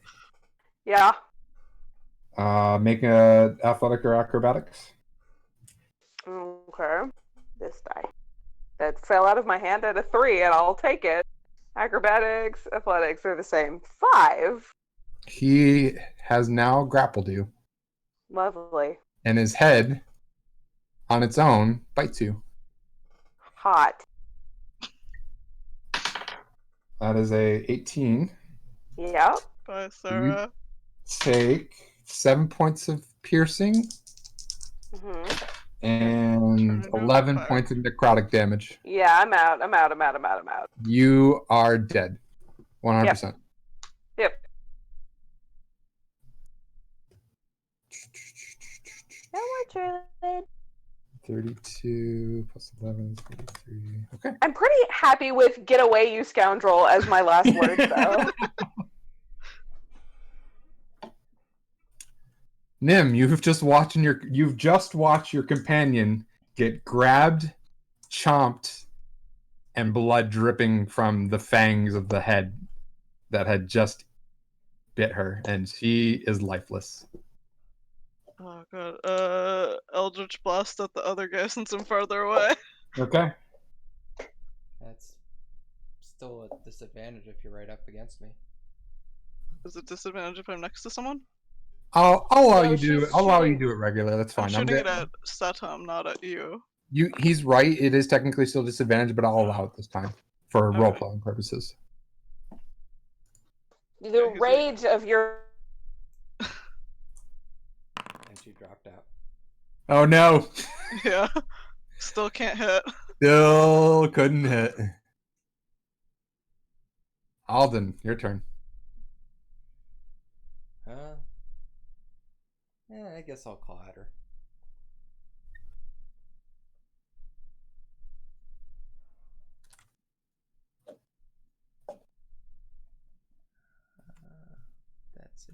Yeah. Make a athletic or acrobatics. Okay. This die that fell out of my hand at a 3, and I'll take it. Acrobatics, athletics are the same. 5. He has now grappled you, Lovely. and his head, on its own, bites you. Hot. That is a 18. Yep. Bye, Sarah. Take 7 points of piercing hmm and Turn into a 11 vampire. points of necrotic damage. Yeah, I'm out. I'm out. You are dead. 100%. Yep. No more druid. 32 plus 11 is 33. Okay. I'm pretty happy with "Get away, you scoundrel" as my last word, though. Nim, you've just watched your companion get grabbed, chomped, and blood dripping from the fangs of the head that had just bit her, and she is lifeless. Oh god. Eldritch Blast at the other guy since I'm farther away. Okay. That's still a disadvantage if you're right up against me. Is it disadvantage if I'm next to someone? I'll allow No, you to do it. she's I'll allow you shooting- to do it regular. That's fine. I'm shooting it at Setum, not at you. He's right. It is technically still disadvantage, but I'll allow it this time for Okay. role playing purposes. The he's like- rage of your And she dropped out. Oh no! Yeah. Still can't hit. Still couldn't hit. Alden, your turn. Yeah, I guess I'll call at her. That's a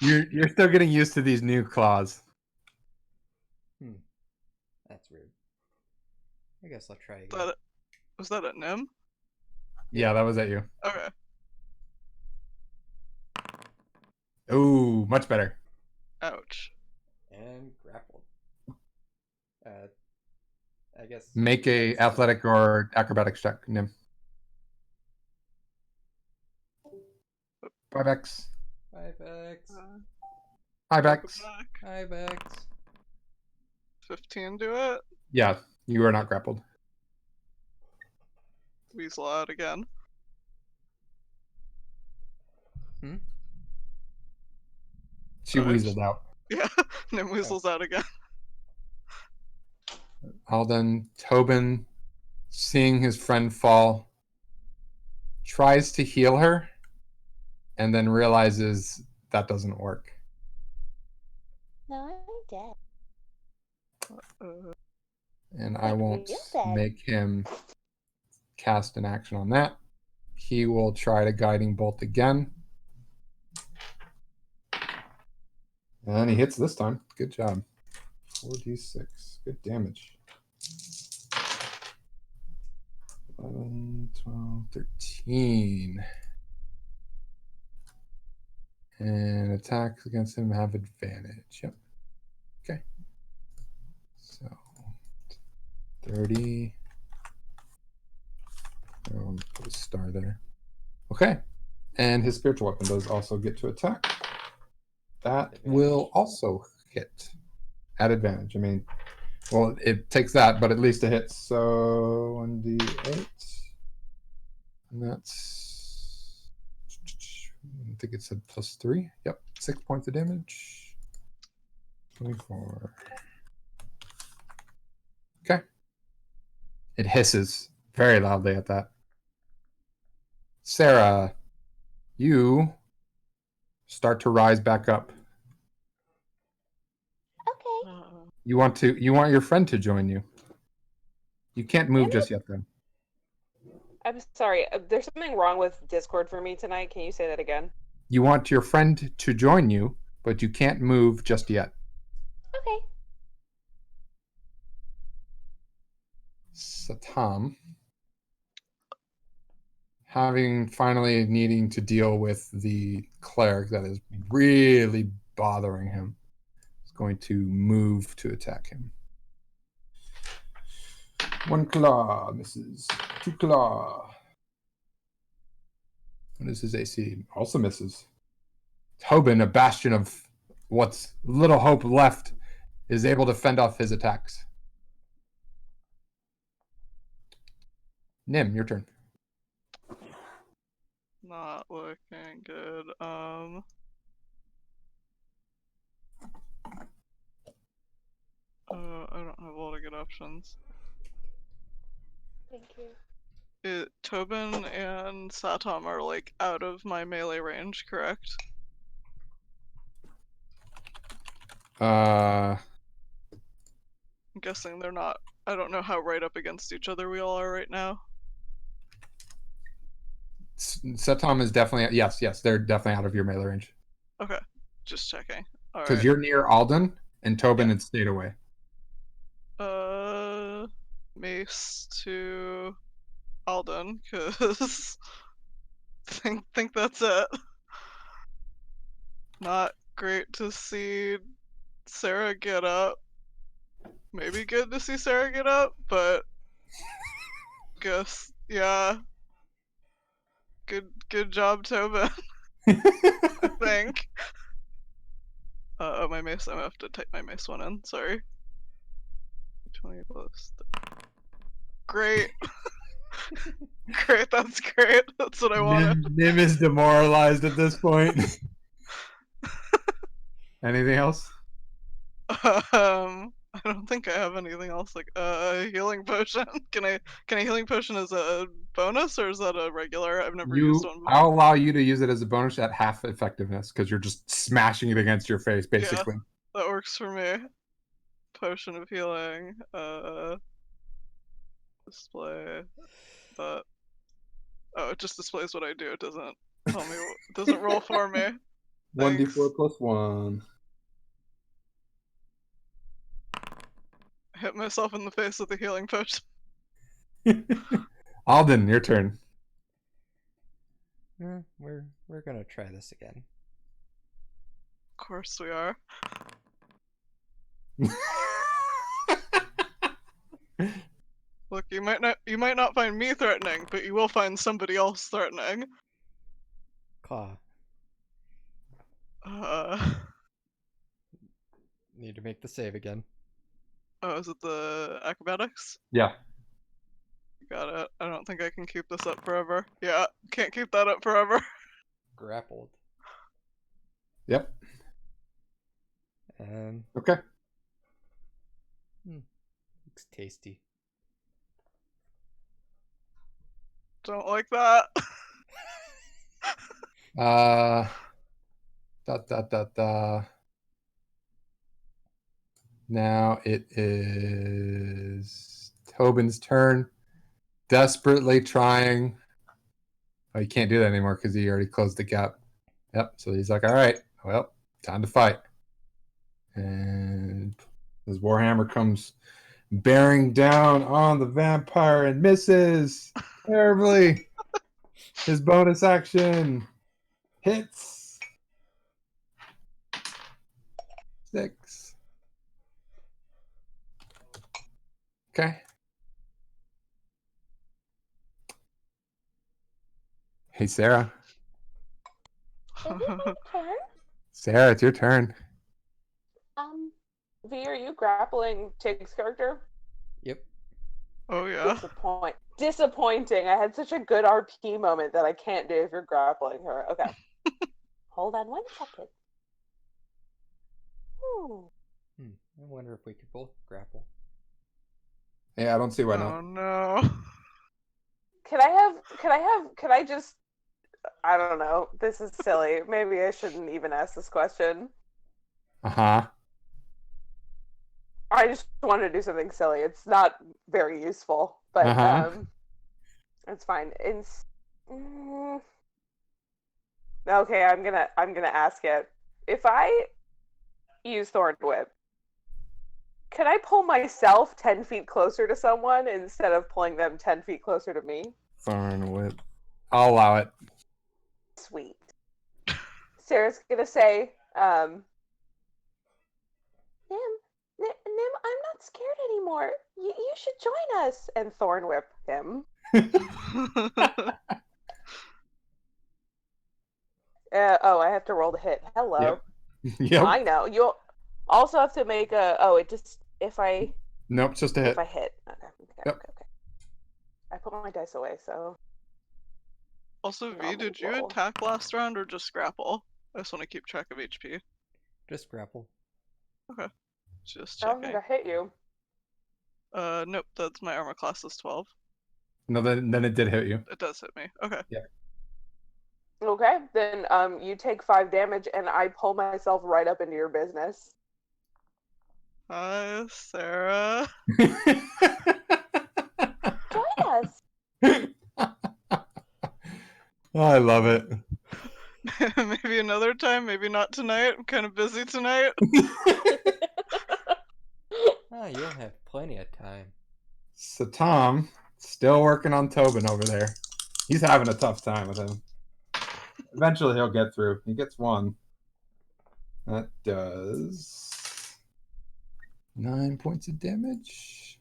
You're still getting used to these new claws. That's weird. I guess I'll try again. Was that at Nim? Yeah, that was at you. Okay. Ooh, much better. Ouch. And grappled. I guess. Make a that's- athletic or acrobatics check, Nim. 5x. 5x. 5x. Back. 5x. 15 do it? Yeah, You are not grappled. Weasel out again. She Alright. weaseled out. Yeah, Nim weasels out again. Alden, Tobin, seeing his friend fall, tries to heal her, and then realizes that doesn't work. No, I'm dead. And I Like, won't real dead. make him cast an action on that. He will try to guiding bolt again. And he hits this time. Good job. 4d6. Good damage. 11, 12, 13. And attacks against him have advantage. Yep. Okay. So 30. I'll put a star there. Okay. And his spiritual weapon does also get to attack. That will also hit at advantage. I mean, well, it takes that, but at least it hits. So 1d8. And that's, I think it said +3. Yep. 6 points of damage. 24. Okay. It hisses very loudly at that. Sarah, you start to rise back up. Okay. You want your friend to join you. You can't move Really? just yet then. I'm sorry. There's something wrong with Discord for me tonight. Can you say that again? You want your friend to join you, but you can't move just yet. Okay. Satam, having finally needing to deal with the cleric that is really bothering him, is going to move to attack him. 1 claw misses. 2 claw. What is his AC? Also misses. Tobin, a bastion of what's little hope left, is able to fend off his attacks. Nim, your turn. Not looking good. I don't have a lot of good options. Thank you. Tobin and Satom are like out of my melee range, correct? Uh, I'm guessing they're not. I don't know how right up against each other we all are right now. Satam is definitely yes, they're definitely out of your melee range Okay, just checking. All because right. you're near Alden and Tobin Yeah. had stayed away. Mace to Alden, cause think that's it. Not great to see Sarah get up. Maybe good to see Sarah get up, but guess yeah. Good job, Tobin. I think. Oh, my mace. I'm gonna have to type my mace one in. Sorry. 20 plus. Great. Great. That's great. That's what I wanted. Nim is demoralized at this point. Anything else? I don't think I have anything else. Like healing potion. Can I healing potion as a bonus or is that a regular? I've never used one before. I'll allow you to use it as a bonus at half effectiveness because you're just smashing it against your face, basically. Yeah, that works for me. Potion of healing. Display that. Oh, it just displays what I do. It doesn't tell me. It doesn't roll for me. 1d4 plus 1. Hit myself in the face with a healing potion. Alden, your turn. We're gonna try this again. Of course we are. Look, you might not find me threatening, but you will find somebody else threatening. Claw. Uh, Need to make the save again. Oh, is it the acrobatics? Yeah. Got it. I don't think I can keep this up forever. Yeah, can't keep that up forever. Grappled. Yep. And Okay. looks tasty. Don't like that. Da. Now it is Tobin's turn. Desperately trying. Oh, you can't do that anymore because he already closed the gap. Yep. So he's like, all right, well, time to fight. And his warhammer comes bearing down on the vampire and misses terribly. His bonus action hits 6. Okay. Hey, Sarah. Is it my turn? Sarah, it's your turn. V, are you grappling Tig's character? Yep. Oh yeah. Disappointing. I had such a good RP moment that I can't do if you're grappling her. Okay. Hold on 1 second. I wonder if we could both grapple. Yeah, I don't see why not. Oh no. Can I just, I don't know. This is silly. Maybe I shouldn't even ask this question. Uh-huh. I just want to do something silly. It's not very useful, but it's fine. Okay, I'm gonna ask it. If I use Thorn Whip, can I pull myself 10 feet closer to someone instead of pulling them 10 feet closer to me? Thorn whip. I'll allow it. Sweet. Sarah's gonna say, Nim, I'm not scared anymore. You should join us. And Thorn Whip him. I have to roll the hit. Hello. Yep. I know. You'll also have to make a. Oh, it just Nope, just a hit. if I hit. Okay. Yep. Okay. I put my dice away, so. Also, V, Normal did you roll. attack last round or just grapple? I just want to keep track of HP. Just grapple. Just I don't think checking. I hit you. Nope, that's my armor class is 12. No, then it did hit you. It does hit me. Okay. Okay, then you take 5 damage, and I pull myself right up into your business. Hi, Sarah. Join us. Oh, I love it. Maybe another time, maybe not tonight. I'm kind of busy tonight. Ah, you'll have plenty of time. So Tom, still working on Tobin over there. He's having a tough time with him. Eventually he'll get through. He gets 1. That does 9 points of damage.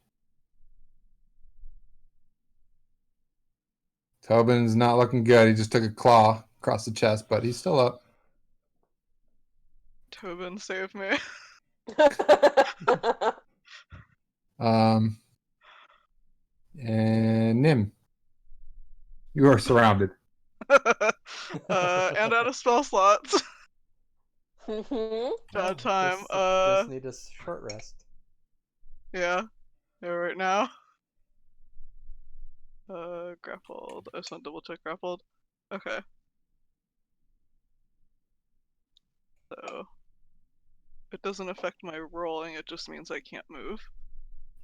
Tobin's not looking good. He just took a claw across the chest, but he's still up. Tobin, save me. And Nim, you are surrounded. And out of spell slots. Mhm. Bad time. Just need a short rest. Yeah. Right now. Grappled. I just want to double check grappled. Okay. So it doesn't affect my rolling, it just means I can't move.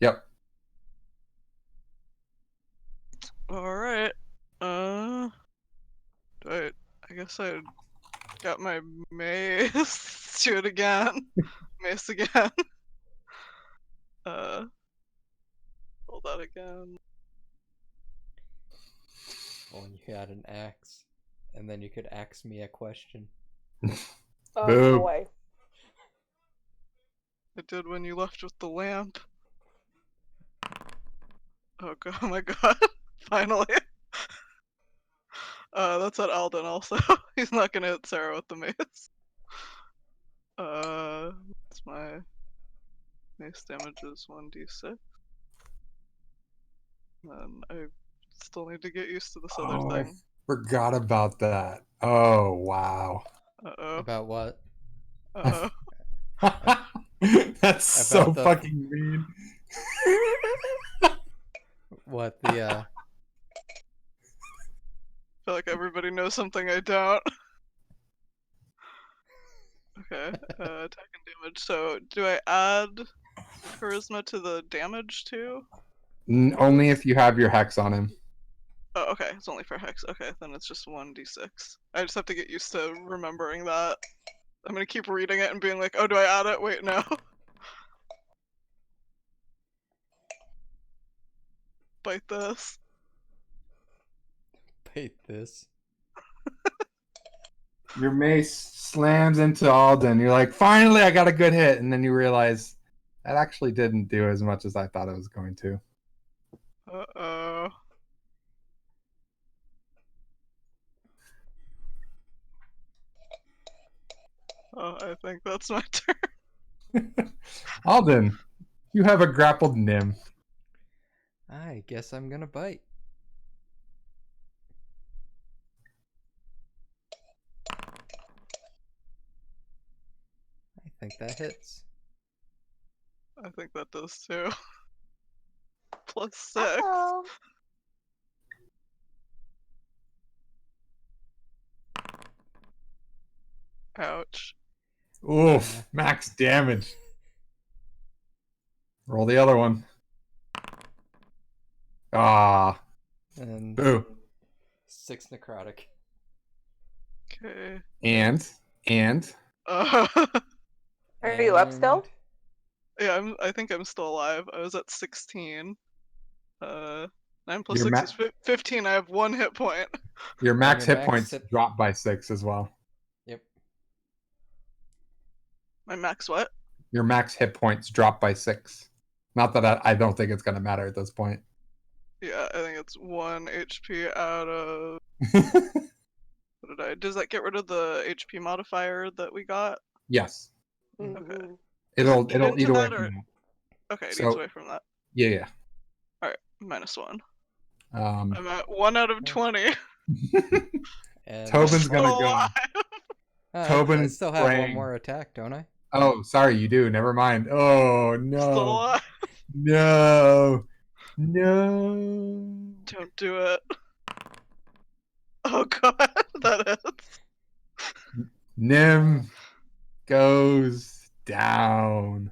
Yep. Alright. I guess I got my mace. Do it again. Mace again. Roll that again. Well, you had an axe, and then you could axe me a question. Oh Boom. boy. I did when you left with the lamp. Oh god, oh my god. Finally. That's at Alden also. He's not gonna hit Sarah with the mace. That's my Mace damage is 1d6. And I still need to get used to this other Oh, thing. forgot about that. Oh, wow. Uh-oh. About what? Uh-oh. That's so About the- fucking mean. What the I feel like everybody knows something I don't. Okay, attack and damage. So, do I add charisma to the damage too? Only if you have your hex on him. Oh, okay, it's only for hex. Okay, then it's just 1d6. I just have to get used to remembering that. I'm gonna keep reading it and being like, oh, do I add it? Wait, no. Bite this. bait this? Your mace slams into Alden. You're like, finally, I got a good hit. And then you realize that actually didn't do as much as I thought it was going to. Uh-oh. Oh, I think that's my turn. Alden, you have a grappled Nim. I guess I'm gonna bite. I think that hits. I think that does too. +6. Uh-oh. Ouch. Oof, max damage. Roll the other one. Ah, And boo. 6 necrotic. Okay. And Uh, Are you up still? yeah, I think I'm still alive. I was at 16. 9 plus Your 6 is 15. I have 1 hit point. your max your hit max points hit- drop by 6 as well. Yep. My max what? Your max hit points drop by 6. Not that I don't think it's going to matter at this point. Yeah, I think it's 1 HP out of. What did I? Does that get rid of the HP modifier that we got? Yes. Mhm. It'll Get eat into away that, from or- that. Okay, it So- eats away from that. Yeah, Alright, -1. yeah. I'm at 1 out of 20. And Tobin's Still gonna go. alive. Tobin I is still have one praying. more attack, don't I? Oh, sorry, you do. Never mind. Oh Still no, alive. no, no. Don't do it. Oh god, that is. Nim goes down.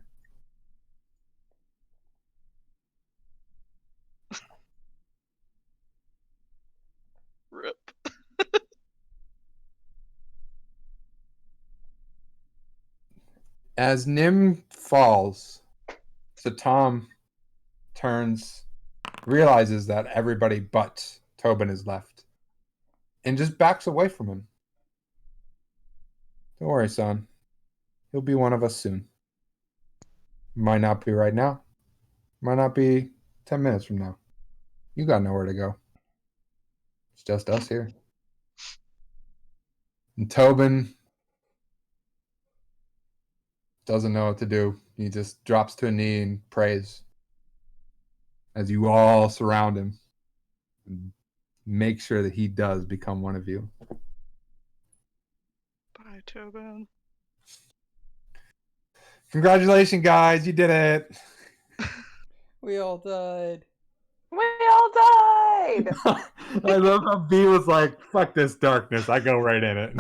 Rip. As Nim falls, so Tom turns, realizes that everybody but Tobin is left, and just backs away from him. Don't worry, son. He'll be one of us soon. Might not be right now. Might not be 10 minutes from now. You got nowhere to go. It's just us here. And Tobin doesn't know what to do. He just drops to a knee and prays as you all surround him and make sure that he does become one of you. Bye, Tobin. Congratulations, guys. You did it. We all died. We all died. I love how B was like, fuck this darkness. I go right in it.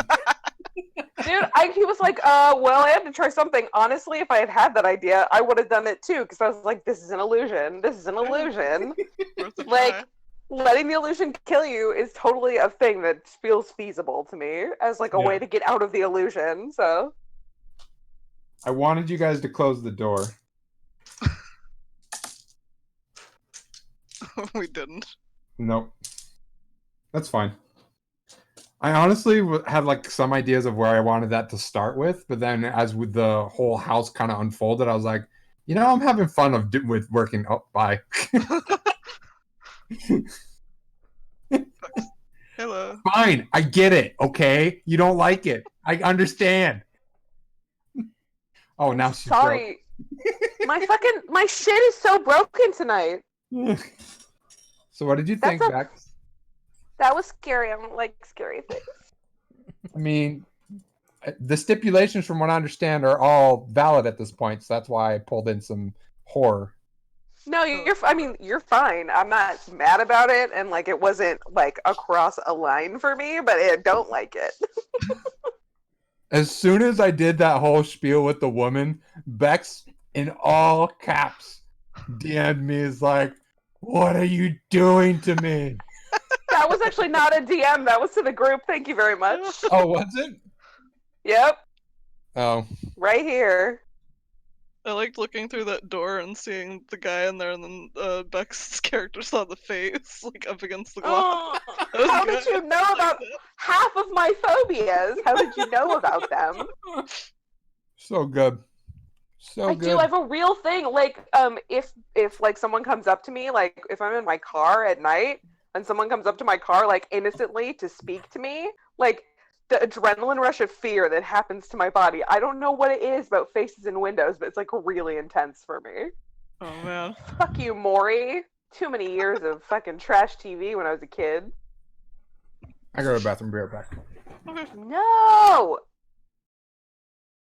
Dude, he was like, well, I had to try something. Honestly, if I had had that idea, I would have done it too, because I was like, this is an illusion. This is an illusion. Worth a Like, try. letting the illusion kill you is totally a thing that feels feasible to me as like a Yeah. way to get out of the illusion. So I wanted you guys to close the door. We didn't. Nope. That's fine. I honestly had like some ideas of where I wanted that to start with, but then as with the whole house kind of unfolded, I was like, you know, I'm having fun with working. Oh, bye. Hello. Fine, I get it. Okay, you don't like it. I understand. Oh, now she's sorry. my shit is so broken tonight. So what did you think, That's Bex? That was scary. I don't like scary things. I mean, the stipulations, from what I understand, are all valid at this point. So that's why I pulled in some horror. No, you're fine. I'm not mad about it, and like it wasn't like across a line for me, but I don't like it. As soon as I did that whole spiel with the woman, Bex, in all caps, DM'd me is like, "What are you doing to me?" That was actually not a DM. That was to the group. Thank you very much. Oh, was it? Yep, Oh, right here. I liked looking through that door and seeing the guy in there, and then Beck's character saw the face, like up against the glass. That was How good. did you know about half of my phobias? How did you know about them? so good. So I good. do. I have a real thing. Like, if like someone comes up to me, like if I'm in my car at night and someone comes up to my car, like innocently to speak to me, like the adrenaline rush of fear that happens to my body. I don't know what it is about faces and windows, but it's like really intense for me. Oh man. Fuck you, Maury. Too many years of fucking trash TV when I was a kid. I go to the bathroom. Be right back. Okay. No.